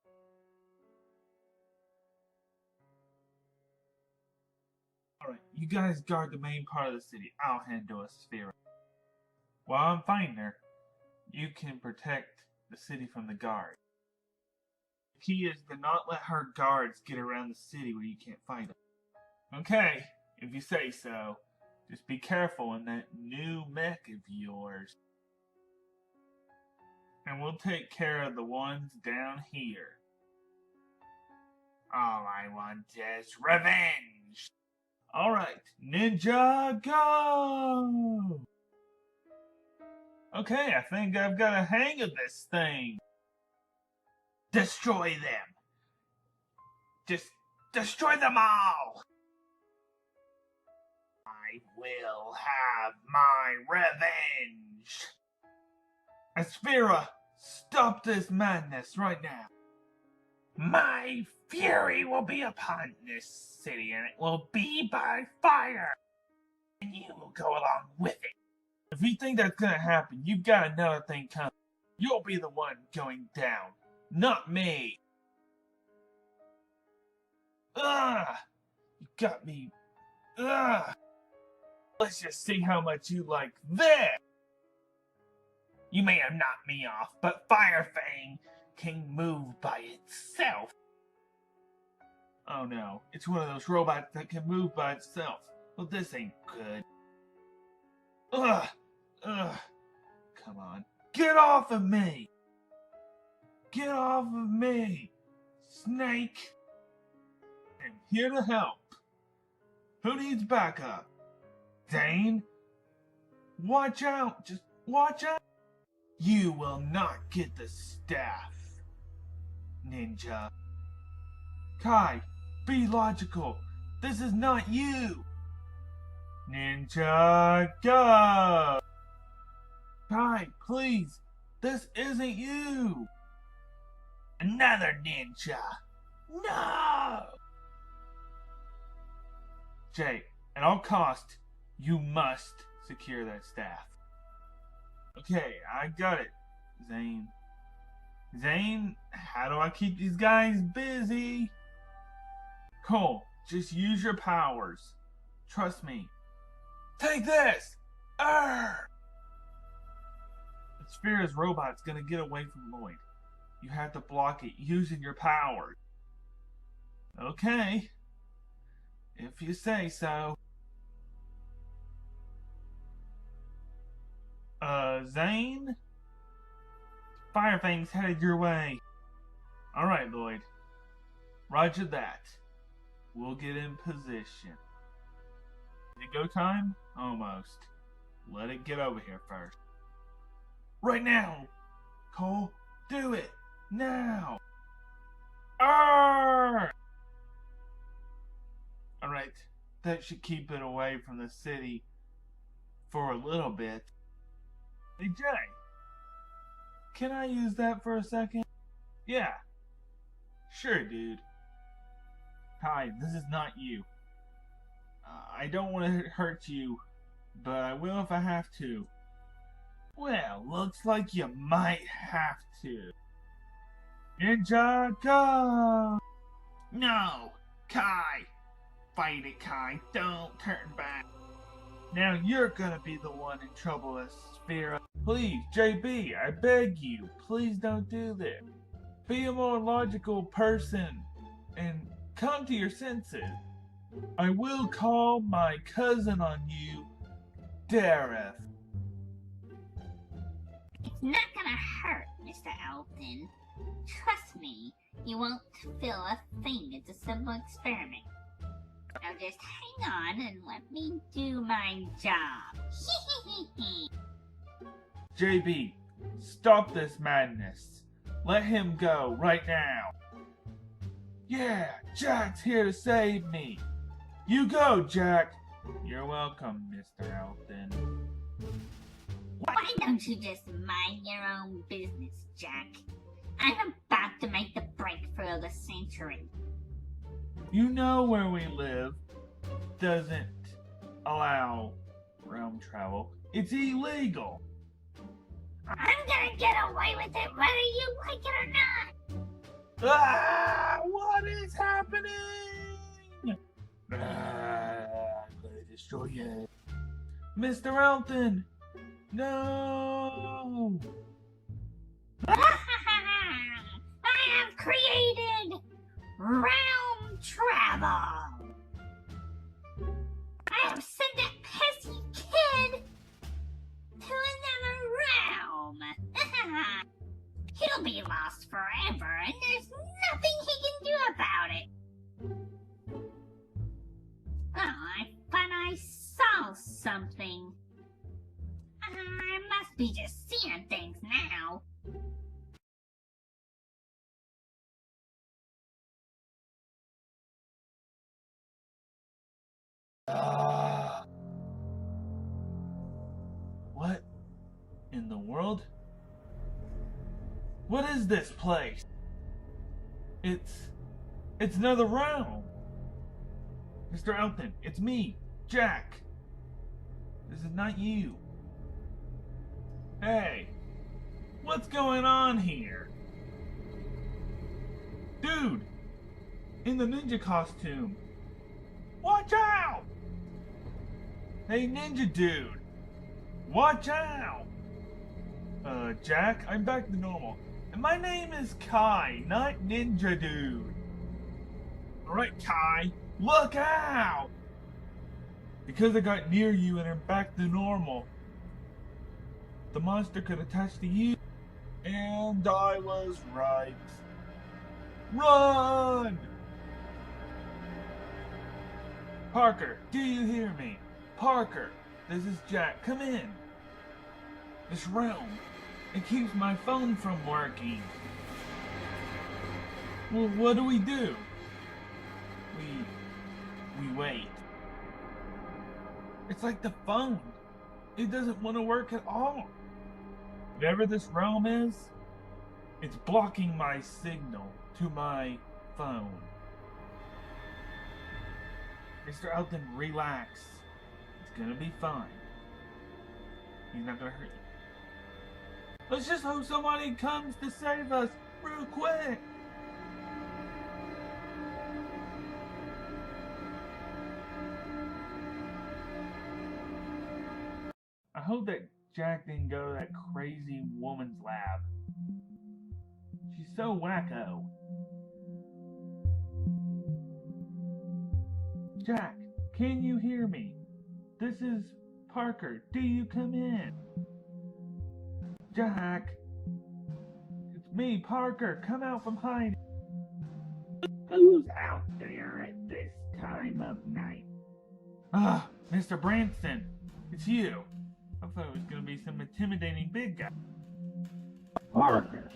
Alright, you guys guard the main part of the city. I'll handle a Sphera. While I'm fighting her, you can protect the city from the guards. The key is to not let her guards get around the city where you can't fight them. Okay, if you say so. Just be careful in that new mech of yours. And we'll take care of the ones down here. All I want is revenge! Alright, Ninjago! Okay, I think I've got a hang of this thing. Destroy them! Just destroy them all! I will have my revenge! Asphira, stop this madness right now! My fury will be upon this city, and it will be by fire! And you will go along with it! If you think that's gonna happen, you've got another thing coming. You'll be the one going down, not me! Ugh! You got me. Ugh! Let's just see how much you like this! You may have knocked me off, but Firefang can move by itself. Oh no, it's one of those robots that can move by itself. Well, this ain't good. Ugh! Ugh! Come on. Get off of me! Get off of me! Snake! I'm here to help. Who needs backup? Zane? Watch out! Just watch out! You will not get the staff, Ninja. Kai, be logical. This is not you. Ninja, go! Kai, please. This isn't you. Another ninja. No! Jake, at all costs, you must secure that staff. Okay, I got it, Zane. Zane, how do I keep these guys busy? Cole, just use your powers. Trust me. Take this! Arr! Sphera's robot's gonna get away from Lloyd. You have to block it using your powers. Okay. If you say so. Zane? Firefang's headed your way. Alright, Lloyd. Roger that. We'll get in position. Is it go time? Almost. Let it get over here first. Right now! Cole, do it! Now! Arr! Alright, that should keep it away from the city for a little bit. Hey Jay, can I use that for a second? Yeah. Sure, dude. Hi, this is not you. I don't want to hurt you, but I will if I have to. Well, looks like you might have to. Ninjago! No! Kai! Fight it, Kai. Don't turn back. Now you're gonna be the one in trouble, Asphira. Please, JB, I beg you, please don't do this. Be a more logical person and come to your senses. I will call my cousin on you, Dareth. It's not gonna hurt, Mr. Elton. Trust me, you won't feel a thing. It's a simple experiment. Now just hang on and let me do my job. JB, stop this madness. Let him go right now. Yeah, Jack's here to save me. You go, Jack. You're welcome, Mr. Elton. Why don't you just mind your own business, Jack? I'm about to make the breakthrough of the century. You know where we live doesn't allow realm travel. It's illegal. I'm gonna get away with it whether you like it or not. Ah! What is happening? I'm gonna destroy you. Mr. Elton! No! I have created realm travel. I have sent that pesky kid to another realm. He'll be lost forever, and there's nothing he can do about it. Oh, I thought I saw something. I must be just seeing things now. What in the world? What is this place? It's another realm. Mr. Elton, it's me, Jack. This is not you. Hey, what's going on here? Dude, in the ninja costume. Watch out! Hey, ninja dude. Watch out! Jack, I'm back to normal. And my name is Kai, not Ninja Dude. Alright, Kai, look out! Because I got near you and I'm back to normal, the monster could attach to you. And I was right. Run! Parker, do you hear me? Parker, this is Jack. Come in. This realm, it keeps my phone from working. Well, what do? We wait. It's like the phone. It doesn't want to work at all. Whatever this realm is, it's blocking my signal to my phone. Mr. Elton, relax. It's gonna be fine. He's not gonna hurt you. Let's just hope somebody comes to save us real quick. I hope that Jack didn't go to that crazy woman's lab. She's so wacko. Jack, can you hear me? This is Parker. Do you come in? Jack, it's me, Parker. Come out from hiding. Who's out there at this time of night? Ah, Mr. Branson, it's you. I thought it was gonna be some intimidating big guy. Parker,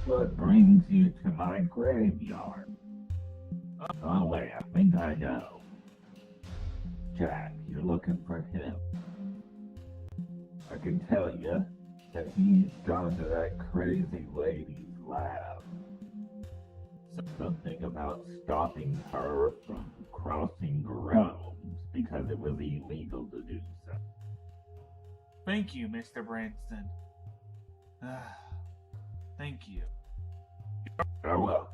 what brings you to my graveyard? Oh wait, I think I know. Jack, you're looking for him. I can tell you that he's gone to that crazy lady's lab. Something about stopping her from crossing realms because it was illegal to do so. Thank you, Mr. Branson. Thank you. You're welcome.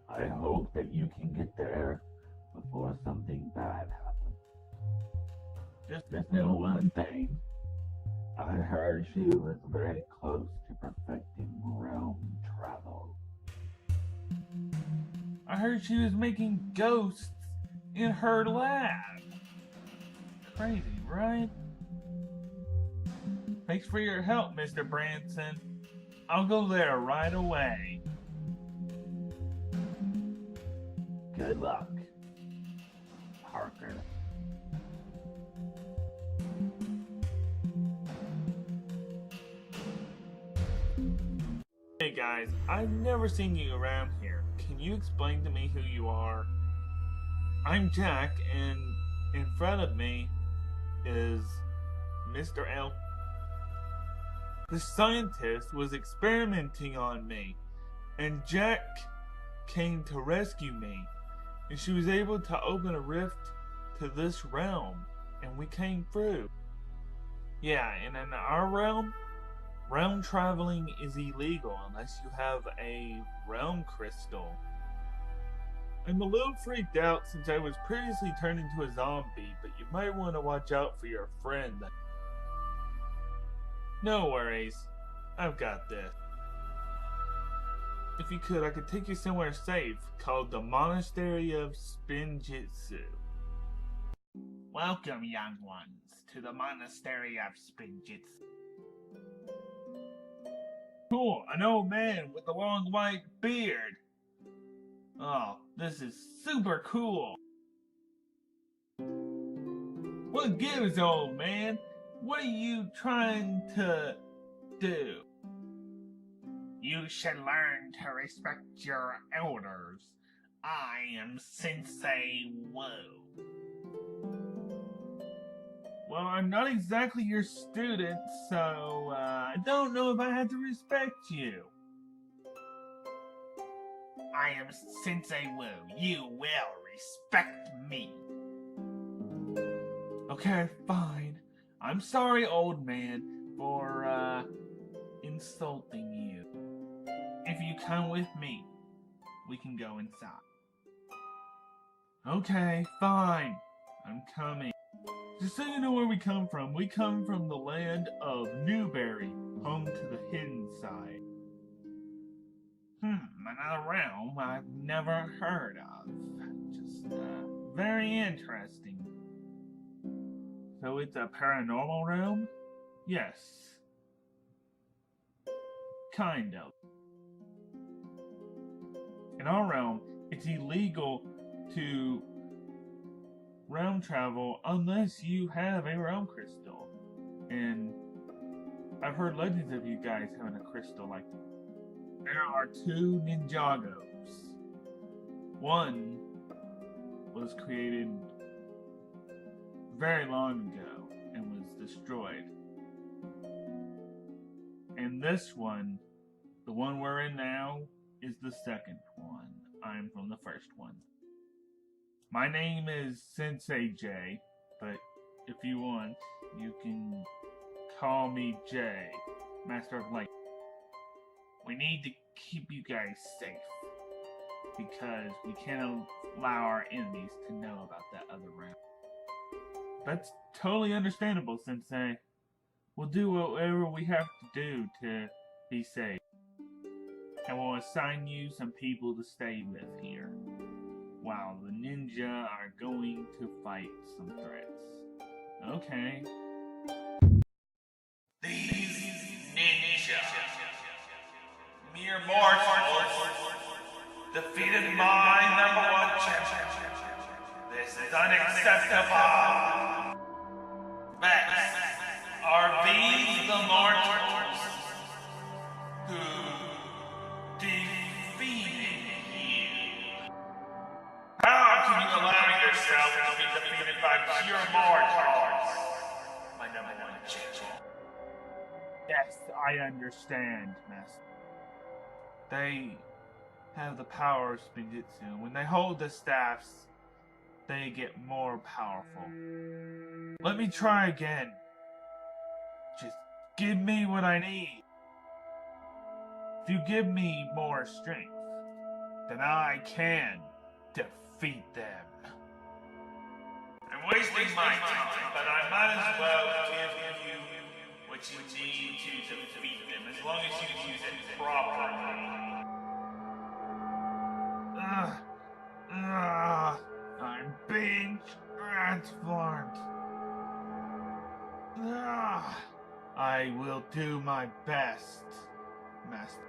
I hope that you can get there before something bad happens. Just know one thing. I heard she was very close to perfecting realm travel. I heard she was making ghosts in her lab. Crazy, right? Thanks for your help, Mr. Branson. I'll go there right away. Good luck, Parker. Hey guys, I've never seen you around here. Can you explain to me who you are? I'm Jack, and in front of me is Mr. L. The scientist was experimenting on me, and Jack came to rescue me, and she was able to open a rift to this realm, and we came through. Yeah, and in our realm traveling is illegal unless you have a realm crystal. I'm a little freaked out since I was previously turned into a zombie, but you might want to watch out for your friend. No worries, I've got this. If you could, I could take you somewhere safe called the Monastery of Spinjitzu. Welcome, young ones, to the Monastery of Spinjitsu. Cool, an old man with a long white beard. Oh, this is super cool. What gives, old man? What are you trying to do? You should learn to respect your elders. I am Sensei Wu. Well, I'm not exactly your student, so I don't know if I have to respect you. I am Sensei Wu. You will respect me. Okay, fine. I'm sorry, old man, for insulting you. If you come with me, we can go inside. Okay, fine. I'm coming. Just so you know where we come from the land of Newberry, home to the hidden side. Another realm I've never heard of. Just, very interesting. So it's a paranormal realm? Yes. Kind of. In our realm, it's illegal to realm travel unless you have a realm crystal. And I've heard legends of you guys having a crystal like that. There are 2 Ninjagos. One was created very long ago and was destroyed. And this one, the one we're in now, is the second one. I'm from the first one. My name is Sensei J, but if you want, you can call me J, Master of Light. We need to keep you guys safe, because we can't allow our enemies to know about that other realm. That's totally understandable, Sensei. We'll do whatever we have to do to be safe. And we'll assign you some people to stay with here, while the ninja are going to fight some threats. Okay. These ninja, mere mortals, defeated my #1 champion. This is unacceptable. Max, are these the mortals who defeated you? How can you allow yourself to be defeated by pure mortals? My #1 champion. Yes, I understand, Master. They have the power of Spinjitzu. When they hold the staffs, they get more powerful. Let me try again. Just give me what I need. If you give me more strength, then I can defeat them. I'm wasting my time, but I might as well give you what you need to defeat them, as long as you use it properly. I'm being transformed. I will do my best, Master.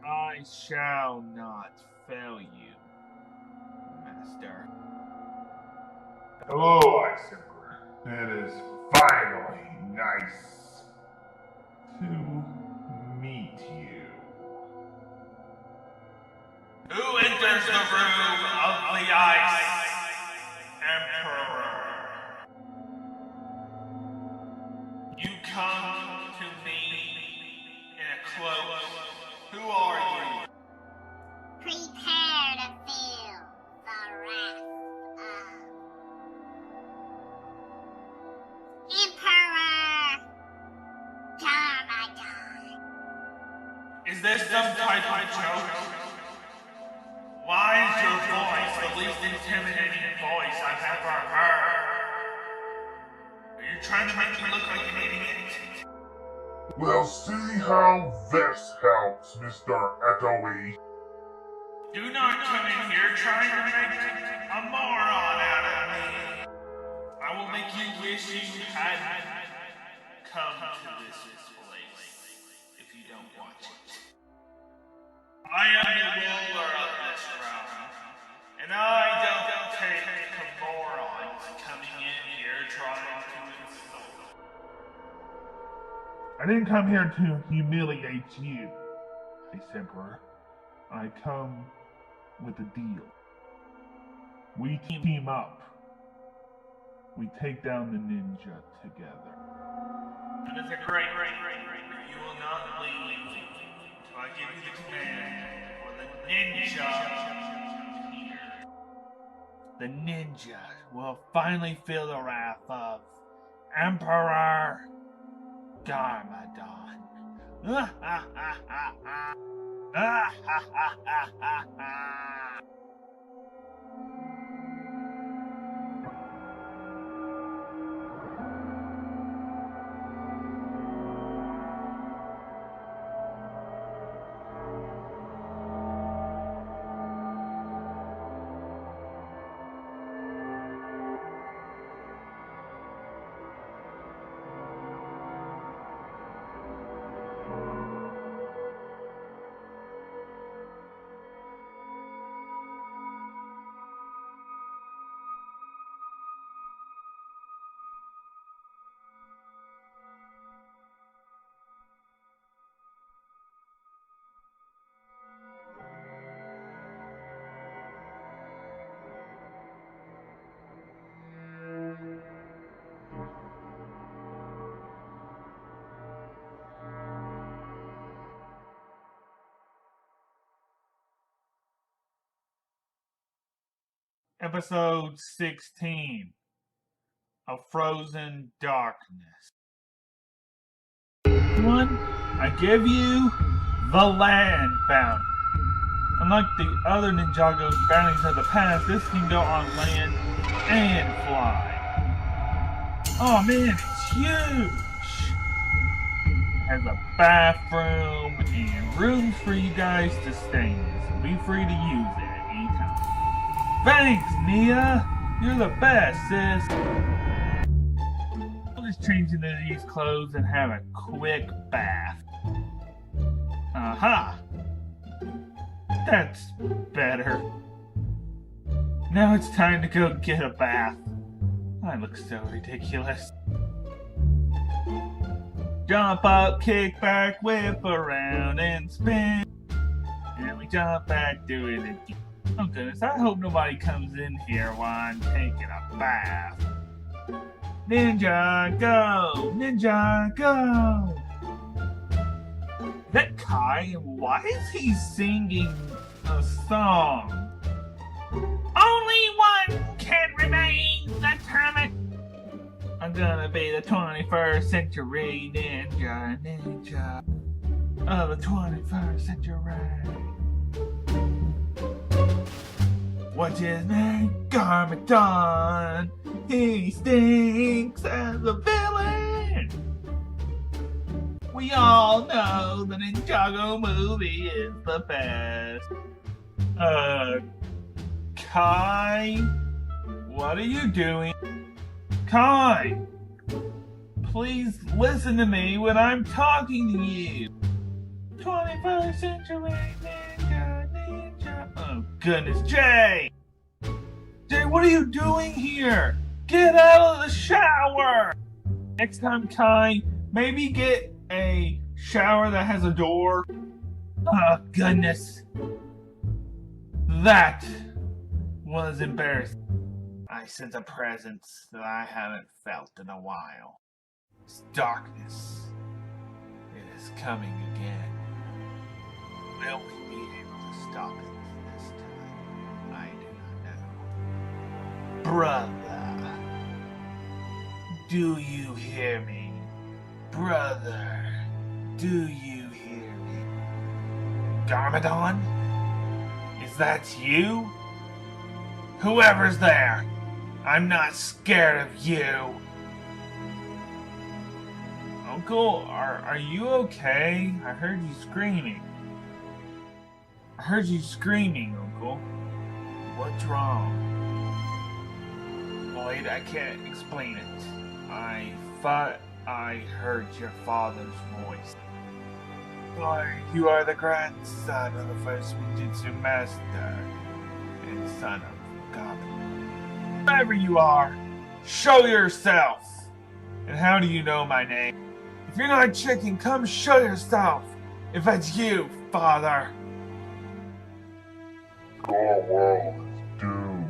I shall not fail you, Master. Hello, Iceberg. It is finally nice to meet you. Who enters the room of the ice, Emperor? You come to me in a cloak. Who are you? Prepare to feel the wrath of Emperor Garmadon. Is this some type of joke? Why is your voice the least intimidating voice I've ever heard? Are you trying to make me look like an idiot? Well, see how this helps, Mr. Echoey. Do not come in here trying to make a moron out of me. I will make you wish you hadn't come to this place if you don't watch it. I am the ruler of this realm, and I don't take morons coming in here trying to insult. I didn't come here to humiliate you, Vice Emperor. I come with a deal. We team up. We take down the ninja together. That is a great. You will not leave until I give you the command for the ninja here. The ninja will finally feel the wrath of Emperor Garmadon. Episode 16 of Frozen Darkness. One, I give you the land bounty. Unlike the other Ninjago bounties of the past, this can go on land and fly. Oh man, it's huge! It has a bathroom and rooms for you guys to stay in, so be free to use it at any time. Thanks, Nia! You're the best, sis! I'll just change into these clothes and have a quick bath. Aha! That's better. Now it's time to go get a bath. I look so ridiculous. Jump up, kick back, whip around, and spin. And we jump back, do it again. Oh goodness, I hope nobody comes in here while I'm taking a bath. Ninja, go! Ninja, go! Is that Kai? Why is he singing a song? Only one can remain determined. I'm gonna be the 21st century ninja of the 21st century. What's his name? Garmadon. He stinks as a villain. We all know the Ninjago movie is the best. Kai? What are you doing? Kai! Please listen to me when I'm talking to you. 21st century ninja. Oh goodness, Jay! Jay, what are you doing here? Get out of the shower! Next time, Kai, maybe get a shower that has a door. Oh goodness. That was embarrassing. I sense a presence that I haven't felt in a while. It's darkness. It is coming again. Will we be able to stop it this time? I do not know. Brother, do you hear me? Brother, do you hear me? Garmadon? Is that you? Whoever's there, I'm not scared of you. Uncle, are you okay? I heard you screaming. Uncle. What's wrong? Well, Lloyd. I can't explain it. I thought I heard your father's voice. Lloyd, you are the grandson of the first ninjutsu master and son of God. Whoever you are, show yourself! And how do you know my name? If you're not chicken, come show yourself! If that's you, father! Your world is doomed.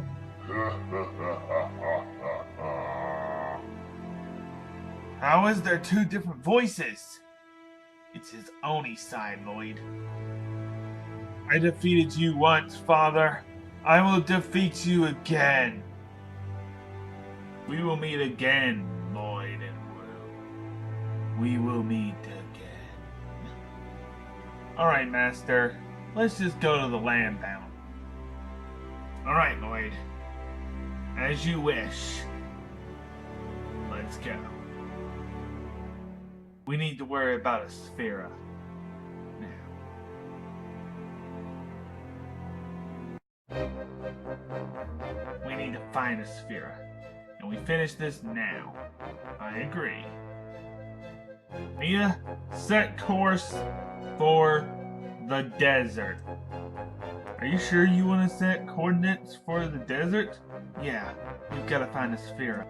How is there two different voices? It's his Oni side, Lloyd. I defeated you once, father. I will defeat you again. We will meet again, Lloyd and Wu. We will meet again. Alright, Master. Let's just go to the land bound. Alright, Lloyd. As you wish. Let's go. We need to worry about a Sphera now. We need to find a Sphera. And we finish this now. I agree. Mia, set course for the desert. Are you sure you want to set coordinates for the desert? Yeah, we've got to find a Sphera.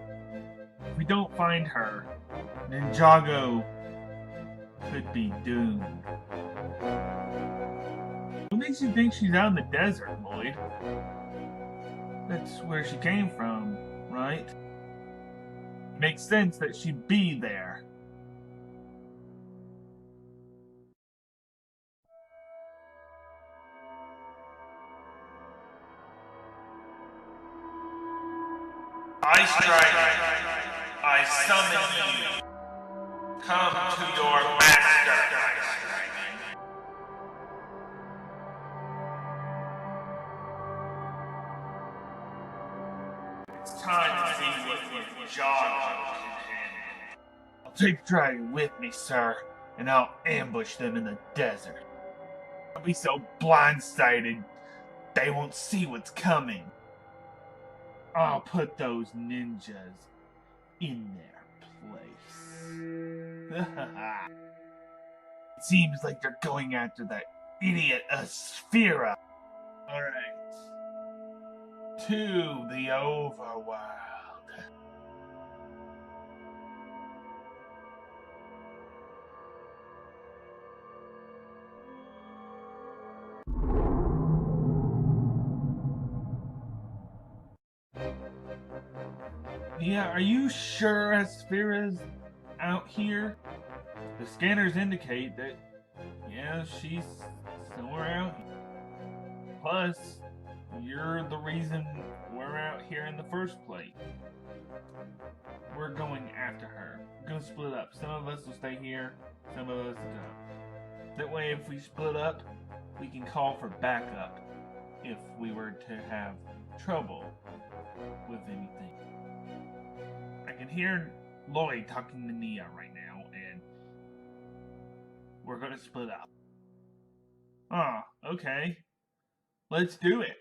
If we don't find her, Ninjago could be doomed. What makes you think she's out in the desert, Lloyd? That's where she came from, right? Makes sense that she'd be there. I strike. I summon you. Come to your master. It's time to see what Ninjago can handle. I'll take the dragon with me, sir, and I'll ambush them in the desert. I'll be so blindsided they won't see what's coming. I'll put those ninjas in their place. It seems like they're going after that idiot Sphera. Alright. To the overworld. Yeah, are you sure Sphera's out here? The scanners indicate that, yeah, she's somewhere out here. Plus, you're the reason we're out here in the first place. We're going after her. We're going to split up. Some of us will stay here, some of us don't. That way, if we split up, we can call for backup if we were to have trouble with anything. I can hear Lloyd talking to Nia right now, and we're gonna split up. Ah, okay. Let's do it.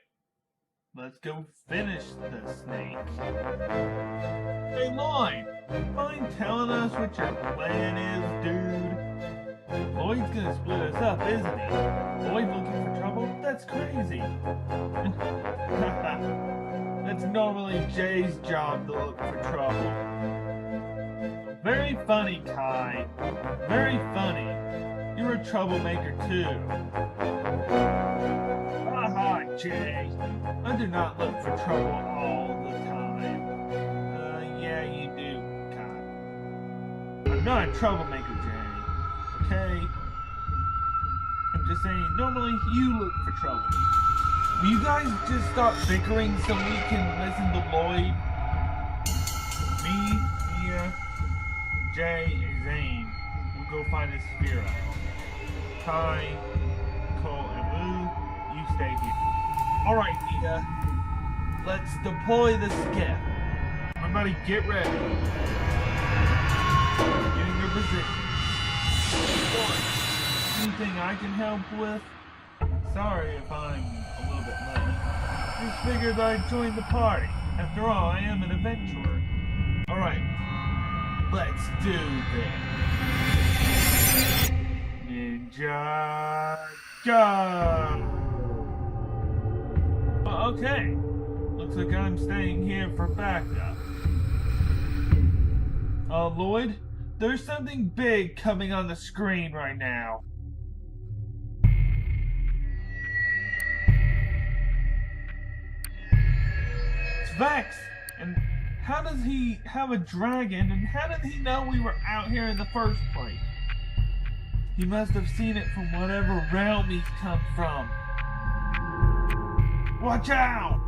Let's go finish the snake. Hey Lloyd, mind telling us what your plan is, dude? Lloyd's gonna split us up, isn't he? Lloyd looking for trouble? That's crazy. That's normally Jay's job to look for trouble. Very funny, Kai. Very funny. You're a troublemaker too. Haha, Jay. I do not look for trouble all the time. Yeah, you do, Kai. I'm not a troublemaker, Jay. Okay? I'm just saying, normally you look for trouble. Will you guys just stop bickering so we can listen to Lloyd? Me, Mia, Jay, and Zane will go find a Sphera. Kai, Cole, and Wu, you stay here. Alright, Mia. Let's deploy the skiff. Everybody get ready. Get in your position. Anything I can help with? Sorry if I'm a little bit late. Just figured I'd join the party. After all, I am an adventurer. Alright, let's do this. Ninja go! Oh, okay. Looks like I'm staying here for backup. Lloyd, there's something big coming on the screen right now. It's Vex! And how does he have a dragon, and how did he know we were out here in the first place? He must have seen it from whatever realm he's come from. Watch out!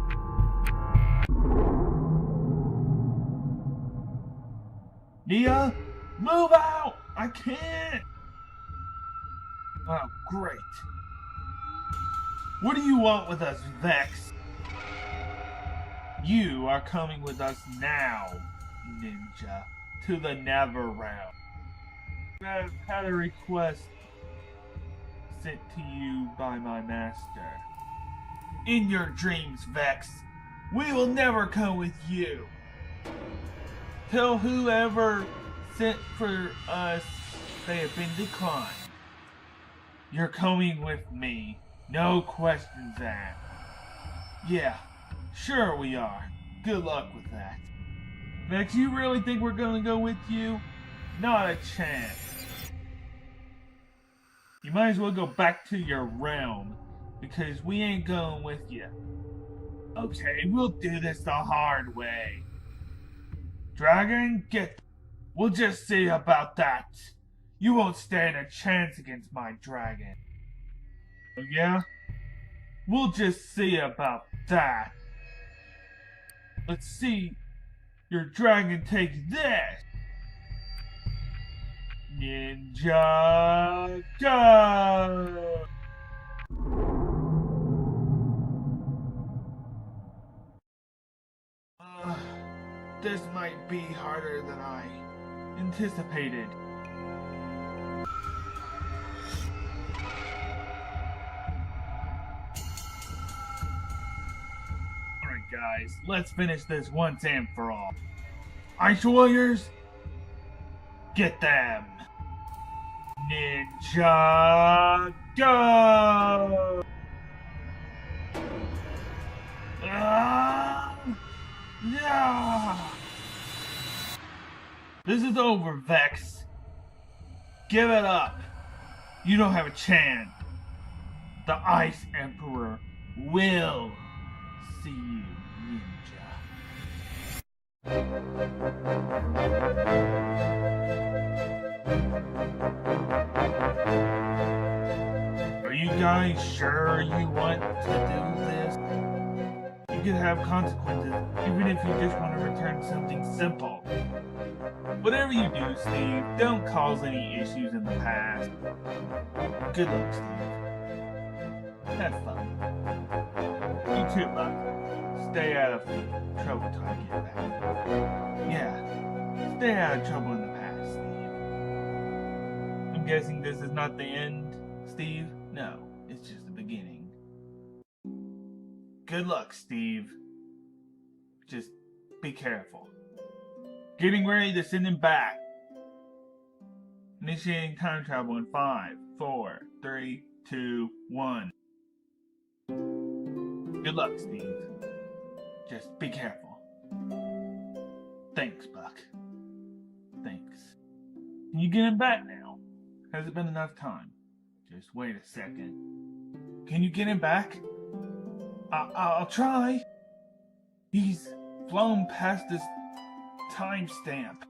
Nia, move out! I can't! Oh, great. What do you want with us, Vex? You are coming with us now, Ninja, to the Never Realm. I've had a request sent to you by my master. In your dreams, Vex, we will never come with you. Tell whoever sent for us they have been declined. You're coming with me. No questions asked. Yeah, sure we are. Good luck with that. Vex, you really think we're gonna go with you? Not a chance. You might as well go back to your realm, because we ain't going with you. Okay, we'll do this the hard way. Dragon, get... We'll just see about that. You won't stand a chance against my dragon. Oh yeah? We'll just see about that. Let's see your dragon take this. Ninja go! This might be harder than I anticipated. Alright guys, let's finish this once and for all. Ice Warriors, get them! Ninja go! Yeah! This is over, Vex. Give it up. You don't have a chance. The Ice Emperor will see you, Ninja. Are you guys sure you want to do this? You could have consequences, even if you just want to return something simple. Whatever you do, Steve, don't cause any issues in the past. Good luck, Steve. Have fun. You too, Buck. Stay out of trouble till I get back. Yeah, stay out of trouble in the past, Steve. I'm guessing this is not the end, Steve? No, it's just the beginning. Good luck, Steve. Just be careful. Getting ready to send him back. Initiating time travel in 5, 4, 3, 2, 1. Good luck, Steve. Just be careful. Thanks, Buck. Thanks. Can you get him back now? Has it been enough time? Just wait a second. Can you get him back? I'll try. He's flown past this timestamp.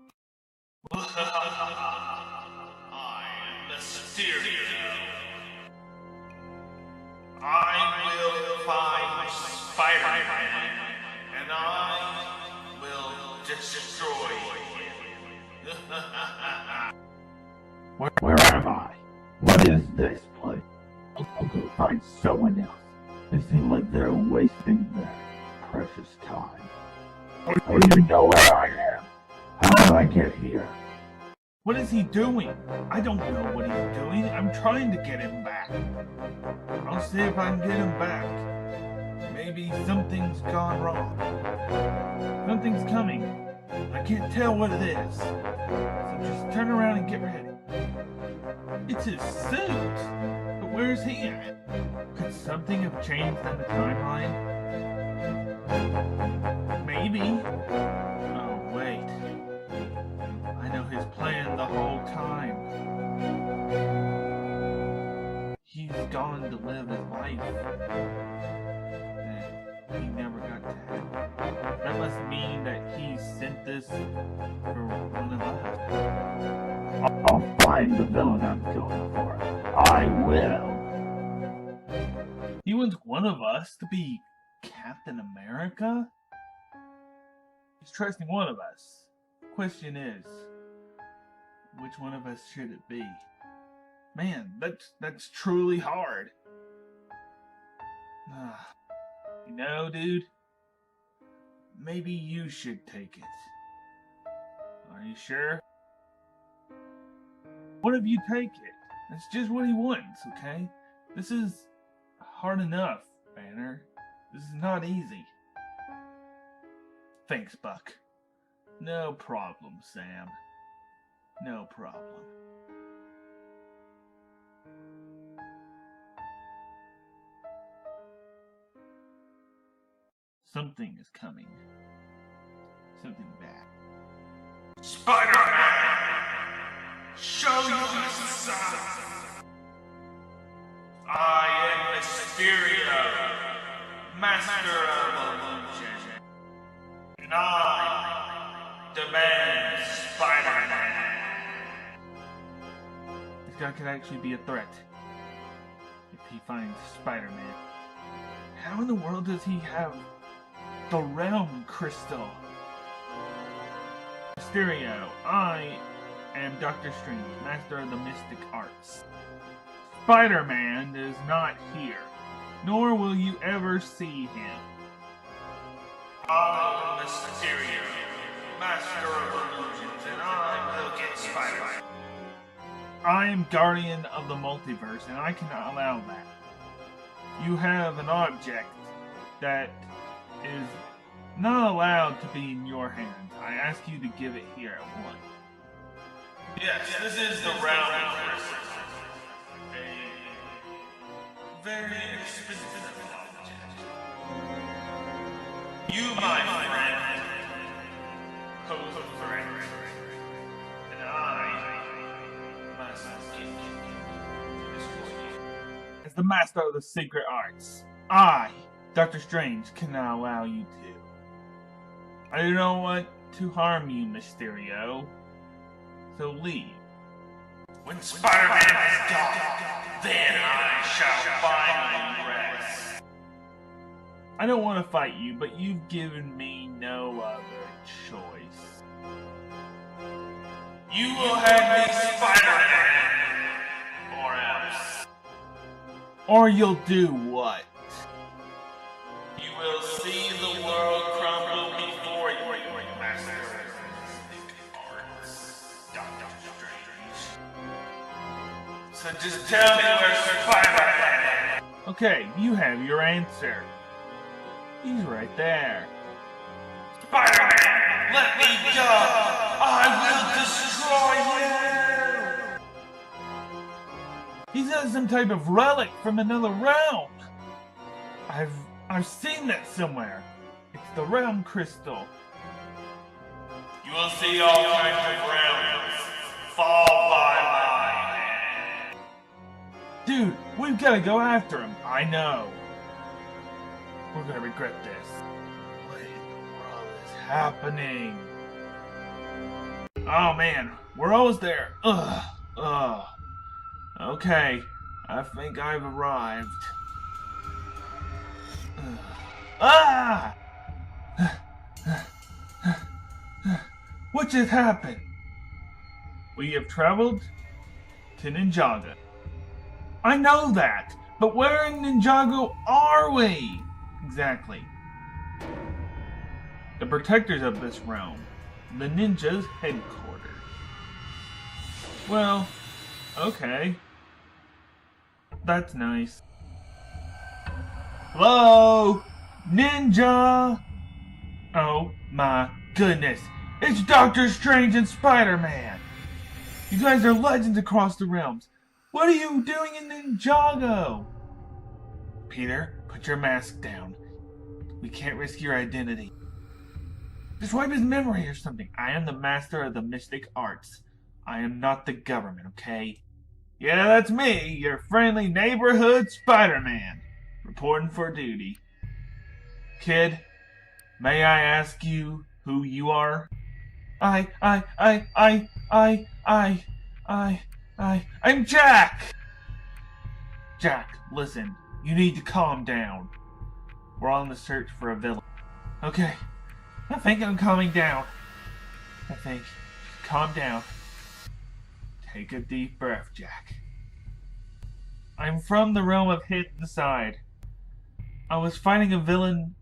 I am Mysterio. I will find Spider-Man, and I will destroy him. Where am I? What is this place? I'll go find someone else. They seem like they're wasting their precious time. I don't even know where I am. How did I get here? What is he doing? I don't know what he's doing. I'm trying to get him back. I'll see if I can get him back. Maybe something's gone wrong. Something's coming. I can't tell what it is. So just turn around and get ready. It's his suit! But where's he at? Could something have changed in the timeline? Maybe. Oh, wait. I know his plan the whole time. He's gone to live his life that he never got to have. That must mean that he sent this for one of us. I'll find the villain I'm going for. I will. He wants one of us to be Captain America? He's trusting one of us. Question is, which one of us should it be? Man, that's truly hard. You know, dude, maybe you should take it. Are you sure? What if you take it? That's just what he wants, okay? This is hard enough, Banner. This is not easy. Thanks, Buck. No problem, Sam. No problem. Something is coming. Something bad. Spider-Man! Show your son! I am Mysterio, Master of Illusion. And I demand Spider-Man. This guy could actually be a threat. If he finds Spider-Man. How in the world does he have the realm crystal? Mysterio, I am Dr. Strange, master of the mystic arts. Spider-Man is not here, nor will you ever see him. I am Mysterio, Master of Illusions, and I will get Spider-Man. I am Guardian of the Multiverse, and I cannot allow that. You have an object that is not allowed to be in your hands. I ask you to give it here at once. Yes, this is the round of crystals. A very expensive object. You, my friend, pose a threat. And I must destroy you. As the master of the secret arts, I, Dr. Strange, cannot allow you to. I do not want to harm you, Mysterio. So leave. When Spider-Man is gone, then I shall finally rest. I don't want to fight you, but you've given me no other choice. You will have me Spider-Man, or else. Or you'll do what? You will see the world crumble before you, Master of Mystic Arts, Dr. Strange. So just tell me where's Spider-Man. Okay, you have your answer. He's right there. Spider-Man, let me go! I will destroy you! He's in some type of relic from another realm. I've seen that somewhere. It's the realm crystal. You will see all kinds of realms fall by my hand. Dude, we've got to go after him. I know. We're gonna regret this. What in the world is happening? Oh man, we're almost there. Ugh. Okay, I think I've arrived. Ah! What just happened? We have traveled to Ninjago. I know that, but where in Ninjago are we? Exactly. The protectors of this realm. The ninjas' headquarters. Well, okay. That's nice. Hello? Ninja! Oh my goodness. It's Doctor Strange and Spider-Man! You guys are legends across the realms. What are you doing in Ninjago? Peter, put your mask down. We can't risk your identity. Just wipe his memory or something. I am the master of the mystic arts. I am not the government, okay? Yeah, that's me, your friendly neighborhood Spider-Man, reporting for duty. Kid, may I ask you who you are? I'm Jack! Jack, listen, you need to calm down. We're on the search for a villain. Okay, I think I'm calming down. I think. Calm down. Take a deep breath, Jack. I'm from the realm of Hidden Side. I was fighting a villain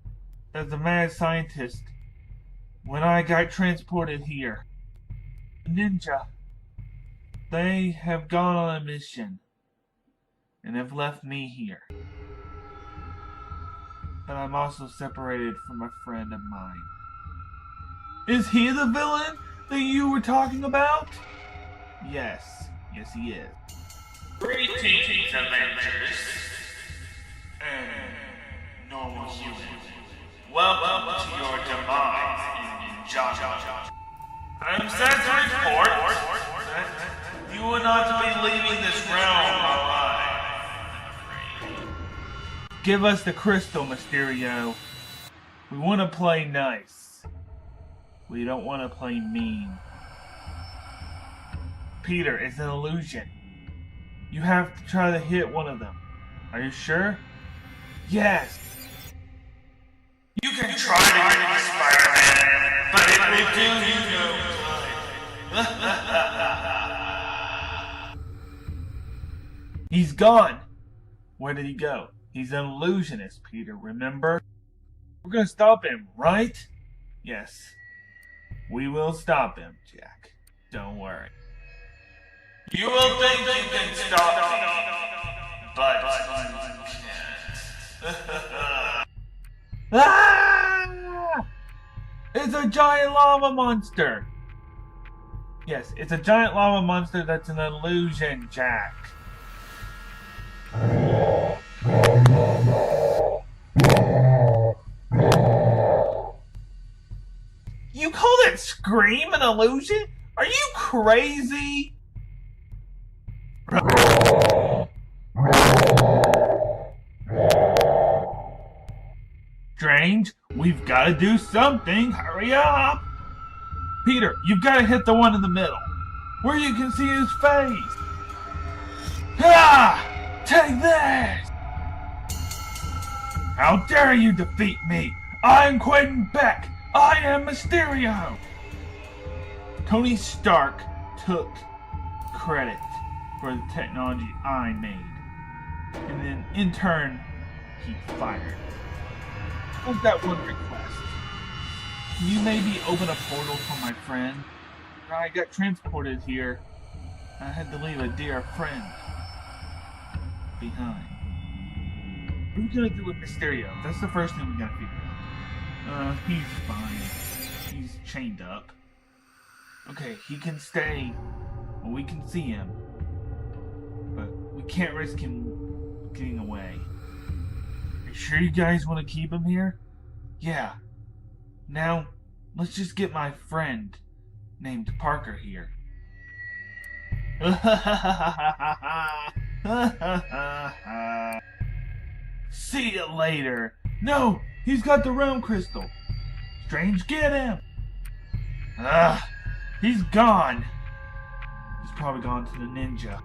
as a mad scientist when I got transported here. Ninja. They have gone on a mission and have left me here. But I'm also separated from a friend of mine. Is he the villain that you were talking about? Yes. Yes, he is. Greetings, Avengers and normal humans. Welcome to your demise in Ninjago. I'm sad to report that you will not be leaving this realm alive. Give us the crystal, Mysterio. We want to play nice. We don't want to play mean. Peter, it's an illusion. You have to try to hit one of them. Are you sure? Yes. You can try to hit Spider-Man, but it will do you no good. He's gone. Where did he go? He's an illusionist, Peter, remember? We're gonna stop him, right? Yes. We will stop him, Jack. Don't worry. You will think you can stop me, but you can't. Ah! It's a giant lava monster! Yes, it's a giant lava monster that's an illusion, Jack. You call that scream an illusion? Are you crazy? Strange, we've got to do something. Hurry up! Peter, you've got to hit the one in the middle, where you can see his face. Ah! Take this! How dare you defeat me? I'm Quentin Beck. I am Mysterio. Tony Stark took credit for the technology I made, and then in turn, he fired. What's that one request? Can you maybe open a portal for my friend? When I got transported here, I had to leave a dear friend behind. What are we gonna do with Mysterio? That's the first thing we gotta figure out. He's fine. He's chained up. Okay, he can stay when we can see him. But we can't risk him getting away. Are you sure you guys want to keep him here? Yeah. Now, let's just get my friend named Parker here. See you later. No, he's got the realm crystal. Strange, get him. He's gone. He's probably gone to the ninja.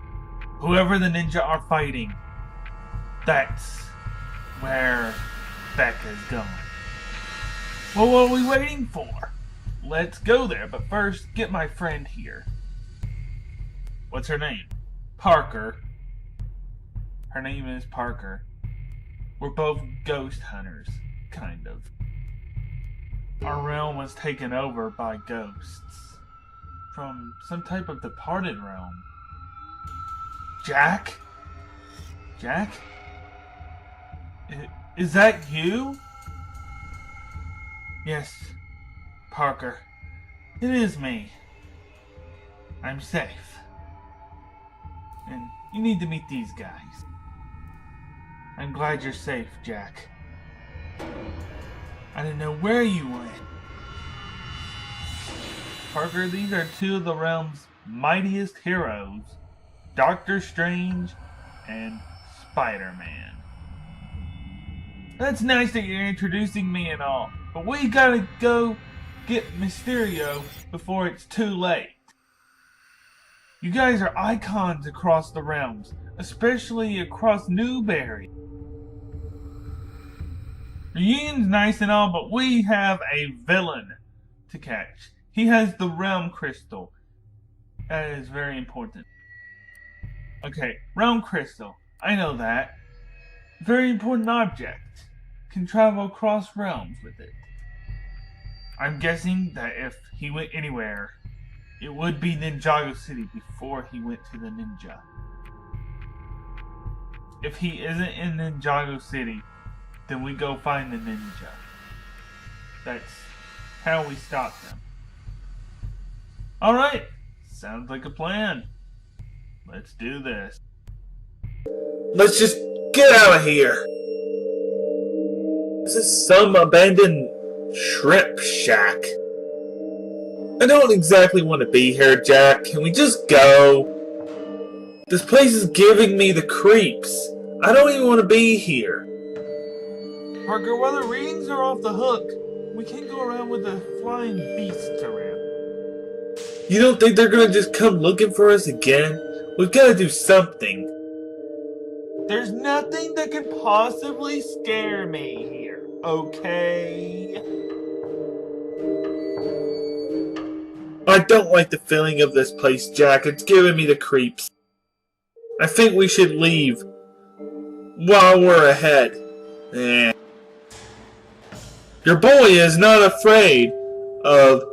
Whoever the ninja are fighting, that's where Becca's going. Well, what are we waiting for? Let's go there, but first, get my friend here. What's her name? Parker. Her name is Parker. We're both ghost hunters, kind of. Our realm was taken over by ghosts from some type of departed realm. Jack? Jack? Is that you? Yes, Parker. It is me. I'm safe. And you need to meet these guys. I'm glad you're safe, Jack. I didn't know where you went. Parker, these are two of the realm's mightiest heroes, Doctor Strange and Spider-Man. That's nice that you're introducing me and all, but we gotta go get Mysterio before it's too late. You guys are icons across the realms, especially across Newberry. Reunion's nice and all, but we have a villain to catch. He has the Realm Crystal. That is very important. Okay, Realm Crystal. I know that. Very important object. Can travel across realms with it. I'm guessing that if he went anywhere, it would be Ninjago City before he went to the ninja. If he isn't in Ninjago City, then we go find the ninja. That's how we stop them. Alright, sounds like a plan. Let's do this. Let's just get out of here. This is some abandoned shrimp shack. I don't exactly want to be here, Jack. Can we just go? This place is giving me the creeps. I don't even want to be here. Parker, while the readings are off the hook, we can't go around with the flying beasts around. You don't think they're gonna just come looking for us again? We've gotta do something. There's nothing that could possibly scare me here, okay? I don't like the feeling of this place, Jack. It's giving me the creeps. I think we should leave while we're ahead. Your boy is not afraid of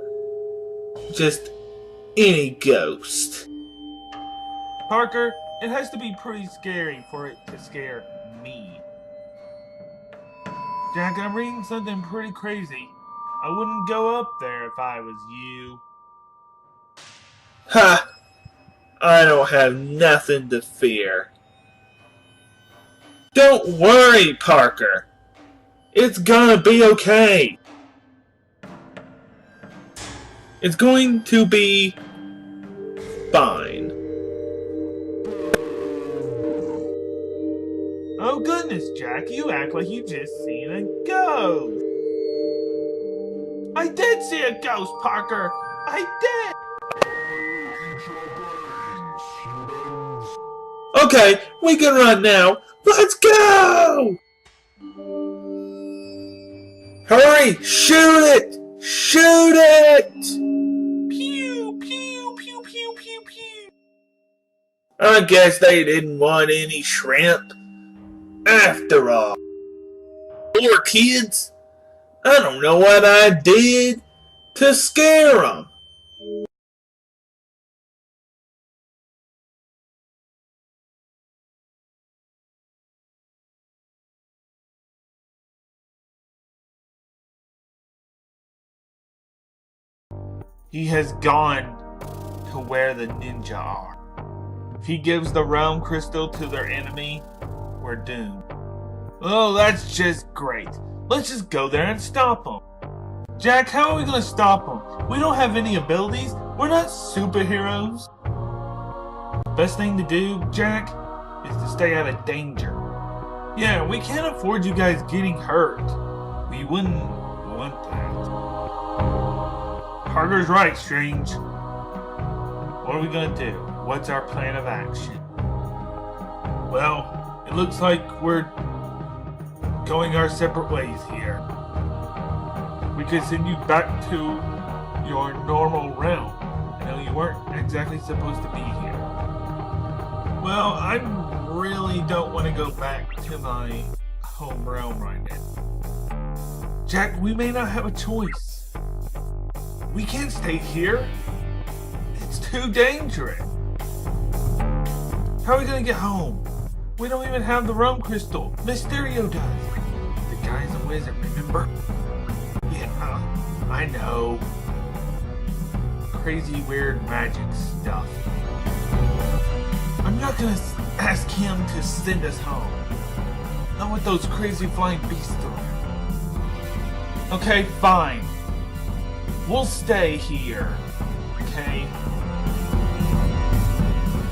just any ghost. Parker, it has to be pretty scary for it to scare me. Jack, I'm reading something pretty crazy. I wouldn't go up there if I was you. Ha! I don't have nothing to fear. Don't worry, Parker. It's gonna be okay. It's going to be fine. Oh goodness, Jack, you act like you just seen a ghost. I did see a ghost, Parker. I did. Okay, we can run now. Let's go! Hurry! Shoot it! Shoot it! Pew, pew, pew, pew, pew, pew. I guess they didn't want any shrimp. After all. Poor kids. I don't know what I did to scare them. He has gone to where the ninja are. If he gives the realm crystal to their enemy, we're doomed. Oh, that's just great. Let's just go there and stop them. Jack, how are we going to stop them? We don't have any abilities. We're not superheroes. Best thing to do, Jack, is to stay out of danger. Yeah, we can't afford you guys getting hurt. We wouldn't want that. Parker's right, Strange. What are we gonna do? What's our plan of action? Well, it looks like we're going our separate ways here. We could send you back to your normal realm. I know you weren't exactly supposed to be here. Well, I really don't want to go back to my home realm right now. Jack, we may not have a choice. We can't stay here. It's too dangerous. How are we gonna get home? We don't even have the realm crystal. Mysterio does. The guy's a wizard, remember? Yeah, I know. Crazy, weird magic stuff. I'm not gonna ask him to send us home. Not with those crazy flying beasts around. Okay, fine. We'll stay here. Okay?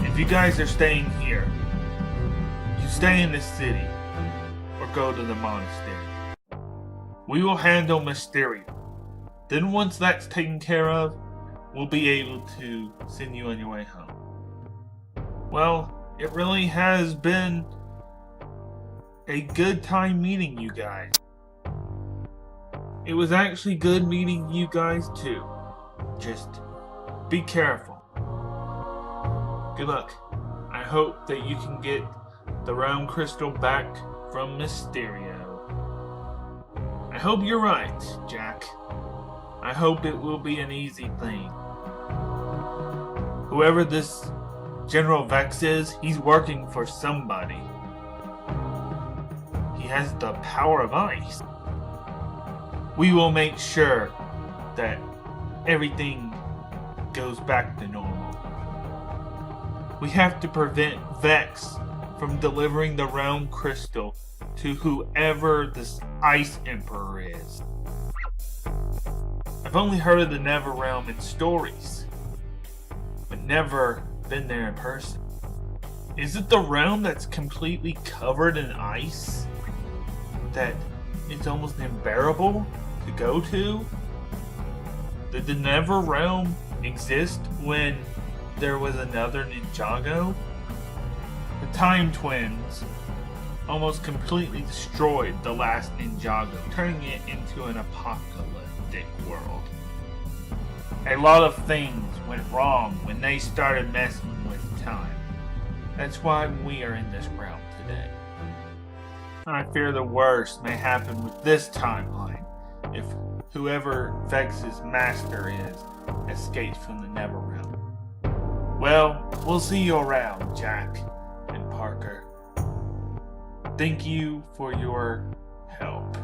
If you guys are staying here, you stay in the city or go to the monastery. We will handle Mysterio. Then once that's taken care of, we'll be able to send you on your way home. Well, it really has been a good time meeting you guys. It was actually good meeting you guys too. Just be careful. Good luck. I hope that you can get the round crystal back from Mysterio. I hope you're right, Jack. I hope it will be an easy thing. Whoever this General Vex is, he's working for somebody. He has the power of ice. We will make sure that everything goes back to normal. We have to prevent Vex from delivering the round crystal to whoever this Ice Emperor is. I've only heard of the Never Realm in stories, but never been there in person. Is it the realm that's completely covered in ice? That it's almost unbearable to go to? Did the Never Realm exist when there was another Ninjago? The Time Twins almost completely destroyed the last Ninjago, turning it into an apocalyptic world. A lot of things went wrong when they started messing with time. That's why we are in this realm today. I fear the worst may happen with this timeline if whoever Vex's master is escapes from the Never Realm. Well, we'll see you around, Jack and Parker. Thank you for your help.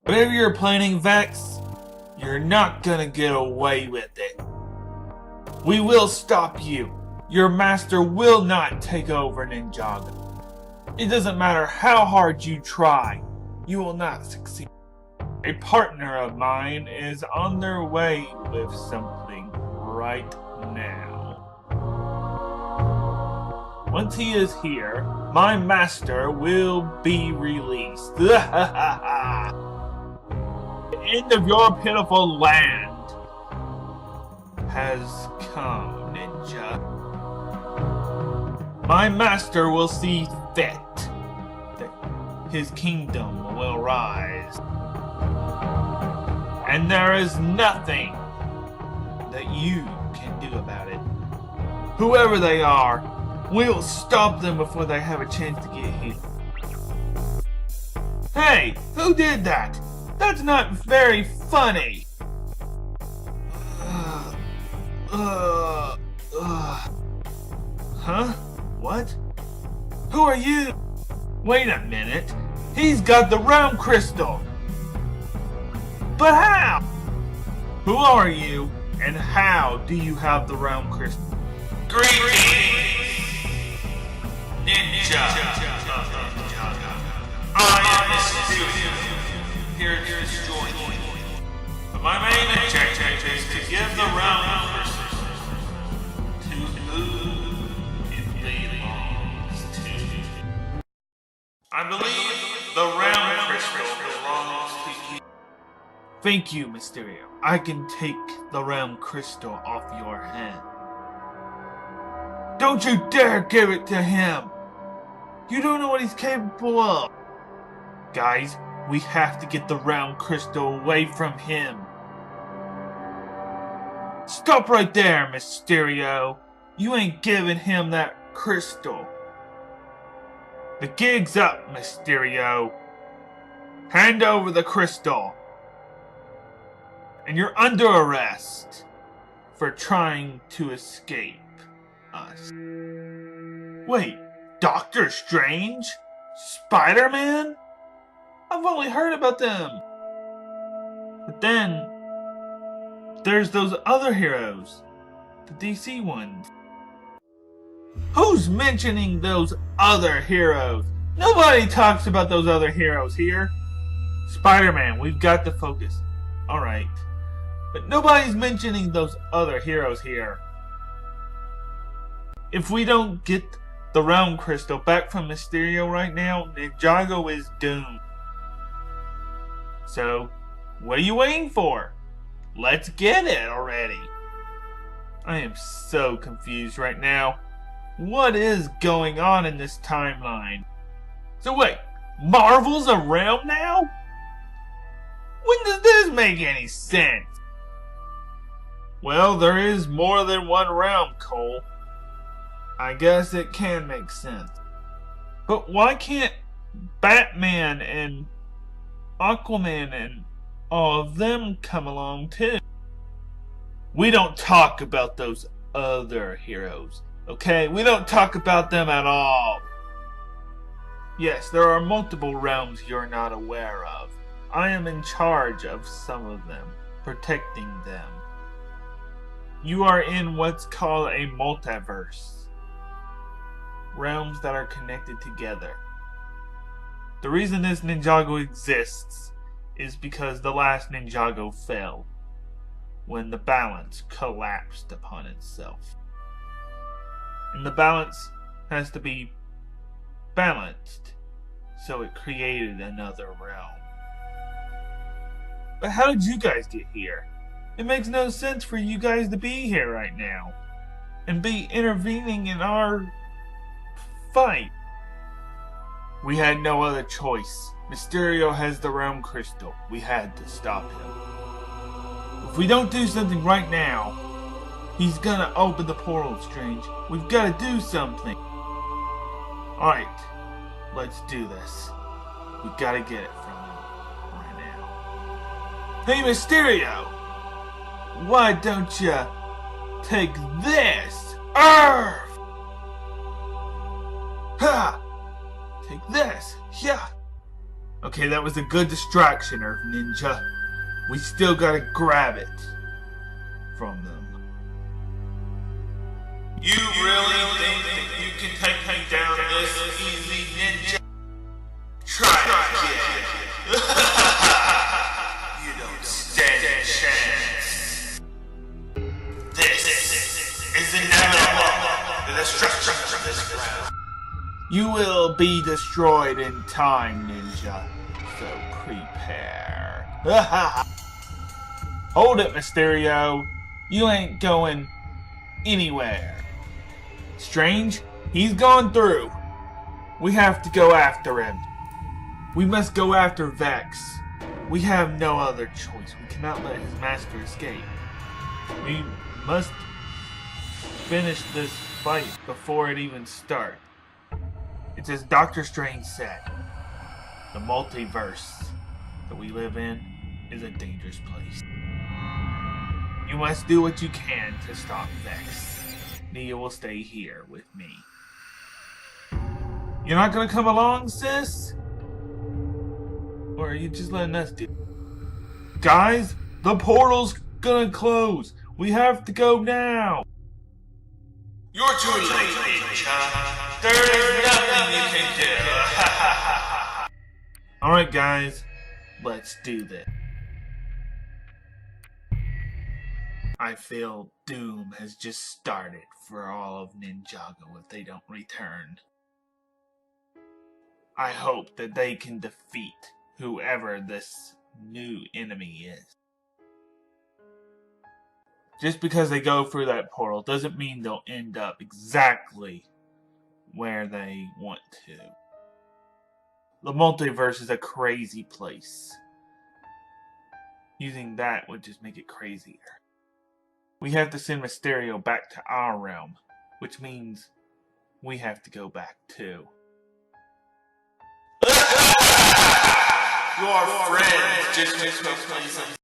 Whatever you're planning, Vex, you're not gonna get away with it. We will stop you. Your master will not take over Ninjago. It doesn't matter how hard you try, you will not succeed. A partner of mine is on their way with something right now. Once he is here, my master will be released. The end of your pitiful land has come, Ninja. My master will see fit that his kingdom will rise. And there is nothing that you can do about it. Whoever they are, we'll stop them before they have a chance to get here. Hey, who did that? That's not very funny. Huh? What? Who are you? Wait a minute. He's got the round crystal. But how? Who are you, and how do you have the round crystal? Greetings, Ninja. I am Mysterio, here to destroy you. But my main objective is to give the round crystal to who it belongs to. I believe the round crystal belongs to you. Thank you, Mysterio. I can take the round crystal off your hand. Don't you dare give it to him! You don't know what he's capable of! Guys, we have to get the round crystal away from him. Stop right there, Mysterio! You ain't giving him that crystal. The gig's up, Mysterio. Hand over the crystal. And you're under arrest for trying to escape us. Wait, Doctor Strange? Spider-Man? I've only heard about them. But But then there's those other heroes, the DC ones. Who's mentioning those other heroes? Nobody talks about those other heroes here. Spider-Man, we've got to focus. Alright. But nobody's mentioning those other heroes here. If we don't get the Realm Crystal back from Mysterio right now, Ninjago is doomed. So, what are you waiting for? Let's get it already. I am so confused right now. What is going on in this timeline? So wait, Marvel's a realm now? When does this make any sense? Well, there is more than one realm, Cole. I guess it can make sense. But why can't Batman and Aquaman and all of them come along too? We don't talk about those other heroes, okay? We don't talk about them at all. Yes, there are multiple realms you're not aware of. I am in charge of some of them, protecting them. You are in what's called a multiverse. Realms that are connected together. The reason this Ninjago exists is because the last Ninjago fell when the balance collapsed upon itself. And the balance has to be balanced, so it created another realm. But how did you guys get here? It makes no sense for you guys to be here right now and be intervening in our fight. We had no other choice. Mysterio has the Realm Crystal. We had to stop him. If we don't do something right now, he's gonna open the portal, Strange. We've gotta do something. Alright, let's do this. We gotta get it from him right now. Hey, Mysterio! Why don't you take this? Arrgh! Ha! Take this. Yeah. Okay, that was a good distraction, Earth Ninja. We still gotta grab it from them. You really think that you can take me down this easy, Ninja? Try it again. You don't stand a chance. This is inevitable. The destruction of this ground. You will be destroyed in time, Ninja. So prepare. Hold it, Mysterio. You ain't going anywhere. Strange, he's gone through. We have to go after him. We must go after Vex. We have no other choice. We cannot let his master escape. We must finish this fight before it even starts. It's as Dr. Strange said, the multiverse that we live in is a dangerous place. You must do what you can to stop Vex. Nia will stay here with me. You're not gonna come along, sis? Or are you just letting us do it? Guys, the portal's gonna close. We have to go now. You're too late, Ninja. There is nothing you can do. Alright, guys. Let's do this. I feel doom has just started for all of Ninjago if they don't return. I hope that they can defeat whoever this new enemy is. Just because they go through that portal doesn't mean they'll end up exactly where they want to. The multiverse is a crazy place. Using that would just make it crazier. We have to send Mysterio back to our realm, which means we have to go back too. Your friends just makes no sense.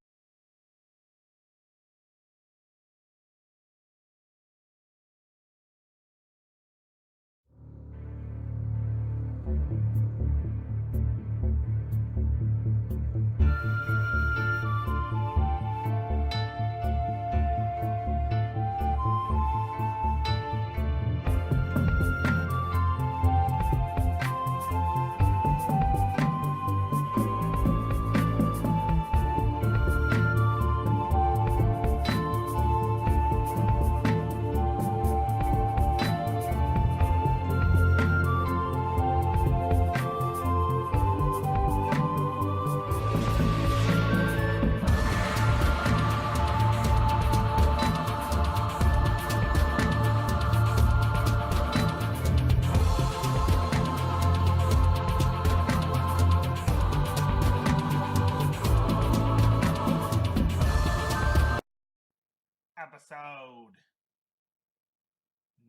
Episode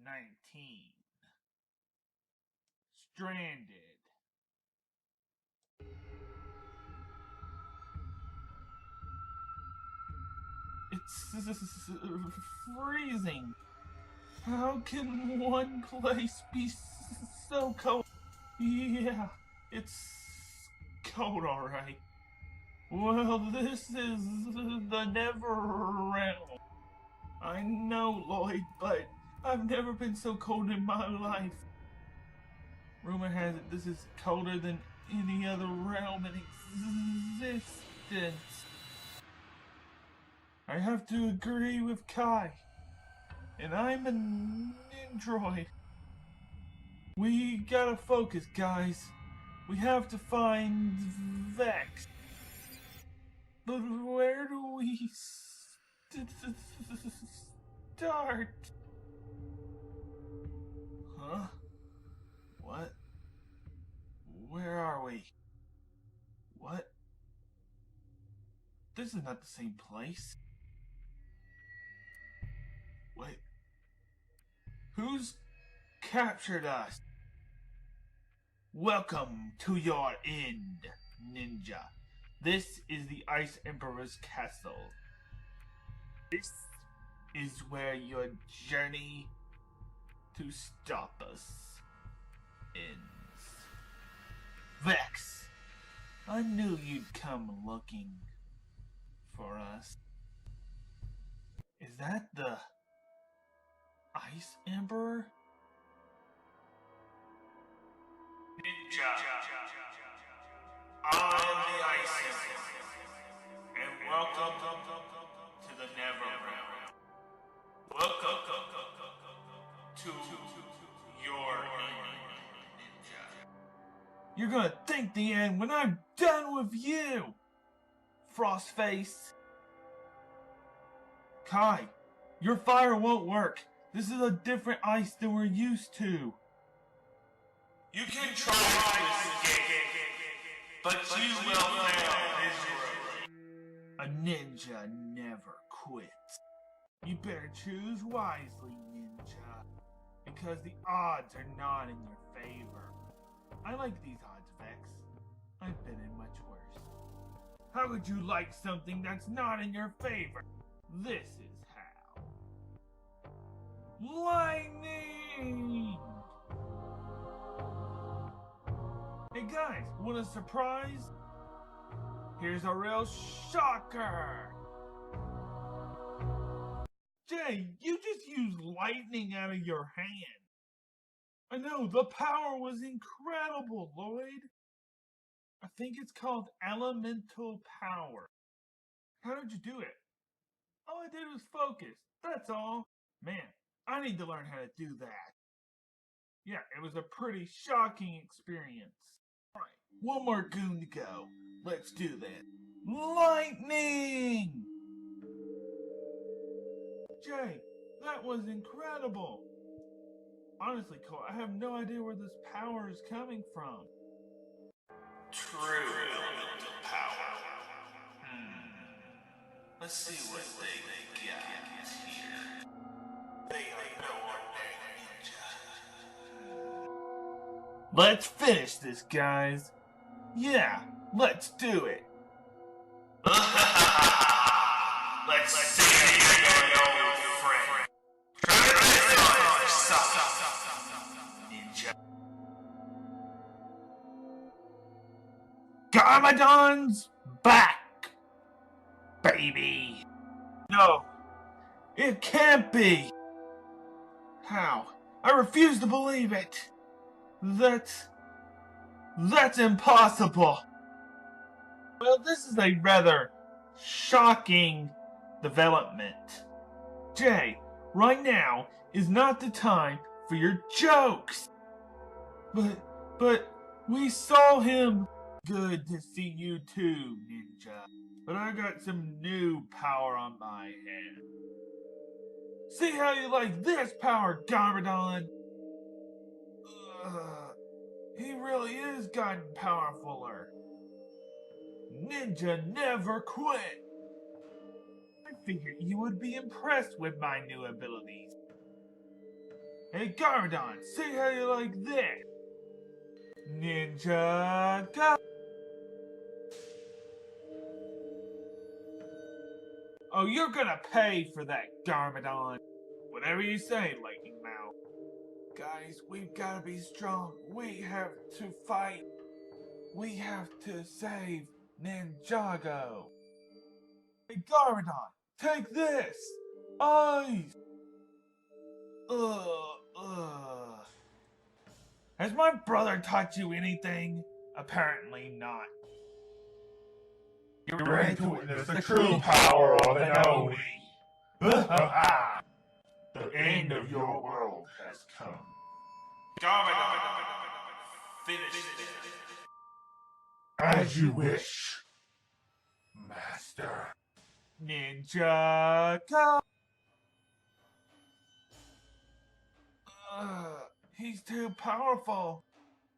19. Stranded. It's freezing. How can one place be so cold? Yeah, it's cold, alright. Well, this is the Never Realm. I know, Lloyd, but I've never been so cold in my life. Rumor has it this is colder than any other realm in existence. I have to agree with Kai. And I'm an android. We gotta focus, guys. We have to find Vex. But where do we start? Huh? What? Where are we? What? This is not the same place. Wait. Who's captured us? Welcome to your end, Ninja. This is the Ice Emperor's castle. This is where your journey to stop us ends. Vex, I knew you'd come looking for us. Is that the Ice Emperor? Ninja. I am the Ice Emperor, and welcome to the Never Realm. Welcome to your end, Ninja. You're gonna think the end when I'm done with you, Frostface. Kai, your fire won't work. This is a different ice than we're used to. You can try to escape, but you will fail miserably. A ninja never quits. You better choose wisely, Ninja, because the odds are not in your favor. I like these odds, Vex. I've been in much worse. How would you like something that's not in your favor? This is how. Lightning! Hey guys, want a surprise? Here's a real shocker! Jay, you just used lightning out of your hand. I know, the power was incredible, Lloyd. I think it's called elemental power. How did you do it? All I did was focus, that's all. Man, I need to learn how to do that. Yeah, it was a pretty shocking experience. Alright, one more goon to go. Let's do this. Lightning! Jay, that was incredible. Honestly, Cole, I have no idea where this power is coming from. True elemental power. Let's see what they got here. They are no ordinary ninja. Let's finish this, guys. Yeah, let's do it. Let's see your old friend. Try this on yourself, ninja. Garmadon's back, baby. No, it can't be. How? I refuse to believe it. That's impossible. Well, this is a rather shocking development. Jay, right now is not the time for your jokes. But we saw him. Good to see you too, Ninja. But I got some new power on my hand. See how you like this power, Garmadon? He really is gotten powerfuler. Ninja never quit. I figured you would be impressed with my new abilities. Hey Garmadon, say how you like this. Ninjago! Oh, you're gonna pay for that, Garmadon. Whatever you say, Lightning Mouth. Guys, we've gotta be strong. We have to fight. We have to save Ninjago. Hey, Garmadon, take this! Ice! Has my brother taught you anything? Apparently not. You're ready to witness the true power of an Oni. The end of your world has come. Garmadon, finish this. As you wish, Master. Ninjago! He's too powerful.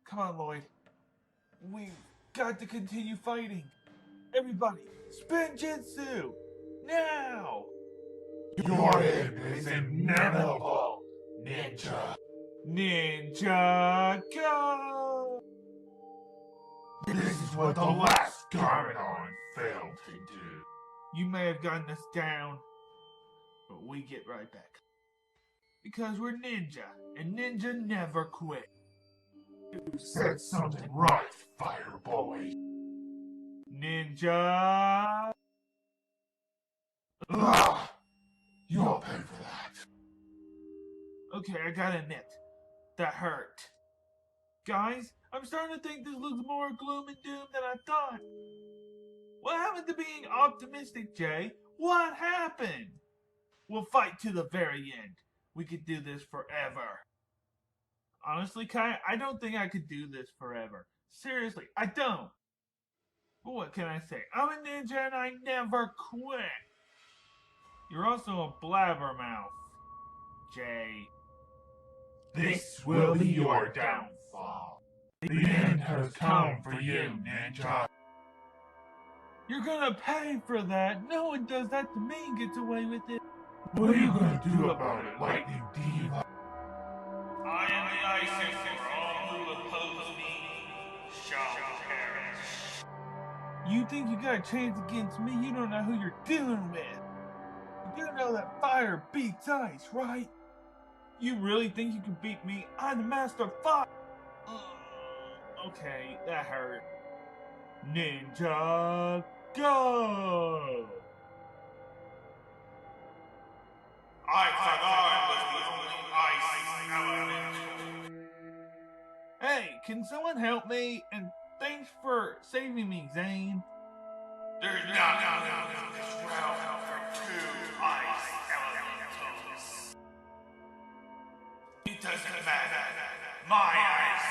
Come on, Lloyd. We've got to continue fighting. Everybody, spin Jitsu! Now! Your end is inevitable, Ninja. Ninjago! This is what the last Garmadon failed to do. You may have gotten us down, but we get right back. Because we're ninja, and ninja never quit. You said something right, Fire Boy. Ninja! You'll pay for that. Okay, I gotta admit, that hurt. Guys, I'm starting to think this looks more gloom and doom than I thought. What happened to being optimistic, Jay? What happened? We'll fight to the very end. We could do this forever. Honestly, Kai, I don't think I could do this forever. Seriously, I don't. But what can I say? I'm a ninja and I never quit. You're also a blabbermouth, Jay. This will be your downfall. The end has come for you, Ninja. You're gonna pay for that. No one does that to me and gets away with it. What are you gonna do about it, Lightning Diva? I am the Ice Emperor. All who oppose me shall perish. You think you got a chance against me? You don't know who you're dealing with. You do know that fire beats ice, right? You really think you can beat me? I'm the master of fire! Okay, that hurt. Ninja, go! I thought I was the only ice element. Hey, can someone help me? And thanks for saving me, Zane. There's not enough in this realm for two ice elementals. It doesn't matter. My ice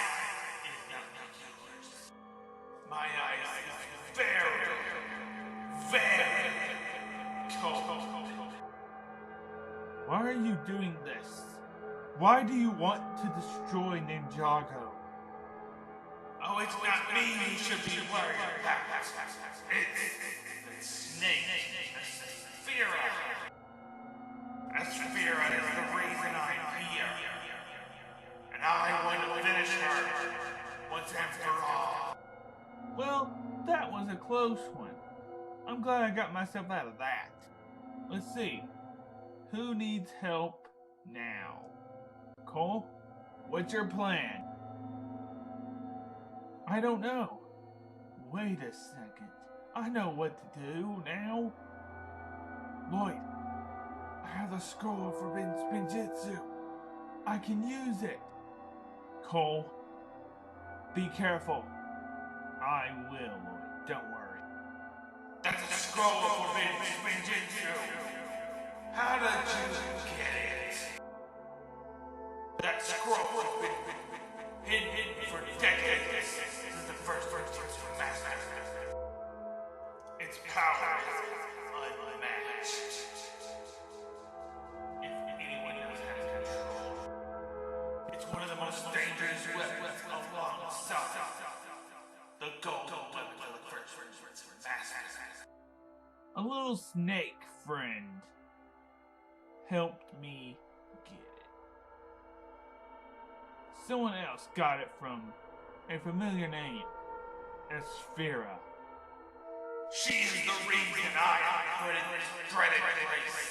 is not yours. My ice is very, very cold. Why are you doing this? Why do you want to destroy Ninjago? Oh, it's not me you should be worried about. It's the snake, Asphyra. Asphyra is the reason I'm here. And I want to finish her once and for all. Well, that was a close one. I'm glad I got myself out of that. Let's see. Who needs help now? Cole, what's your plan? I don't know. Wait a second. I know what to do now. Lloyd, I have the scroll of forbidden spinjitzu. I can use it. Cole, be careful. I will, Lloyd. Don't worry. That's a scroll of forbidden spinjitzu. How did you get it? That scroll has been hidden for decades. This is the first master. Its power is unmatched. If anyone else has control, it's one of the most dangerous weapons alongside the golden weapon of the first master. A little snake friend helped me get it. Someone else got it from a familiar name, Esphera. She's the reason I put in this dreaded place.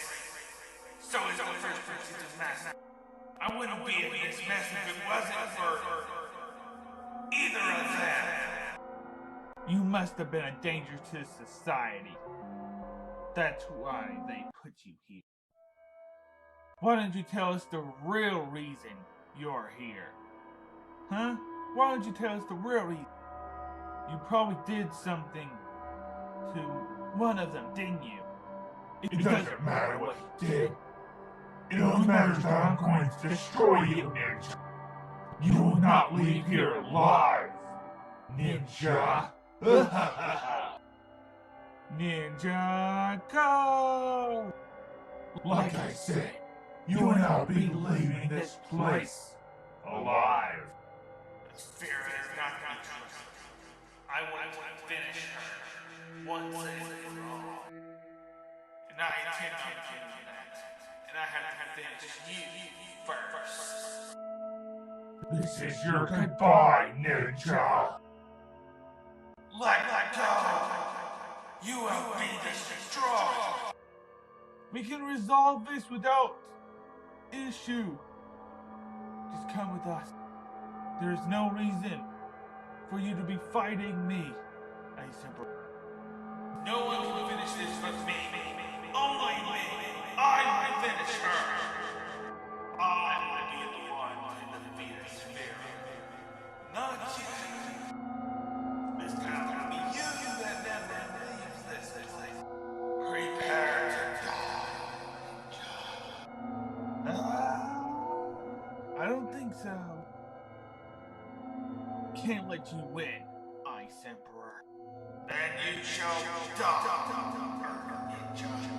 So is the first person to mess. I wouldn't be in this mess if it wasn't for either of them. You must have been a danger to society. That's why they put you here. Why don't you tell us the real reason you're here? Huh? Why don't you tell us the real reason? You probably did something to one of them, didn't you? It doesn't matter what he did. It only matters that I'm going to destroy you, Ninja. You will not leave here alive, Ninja. Ninjago! Like I said, you will not be leaving this place alive. Spirit is not going to trust. I want to finish her once and for all. And I intend on doing that. And I have to finish you first. This is your goodbye, Ninja. Let go! You will be destroyed! We can resolve this without issue. Just come with us. There's no reason for you to be fighting me. No one can finish this but me. Only me. I will finish her. I will be the one to defeat the spirit. Not you. This time it will be you that never leaves this place. Prepare to die. I don't think so. Can't let you win, Ice Emperor. Then you shall die, Ninja.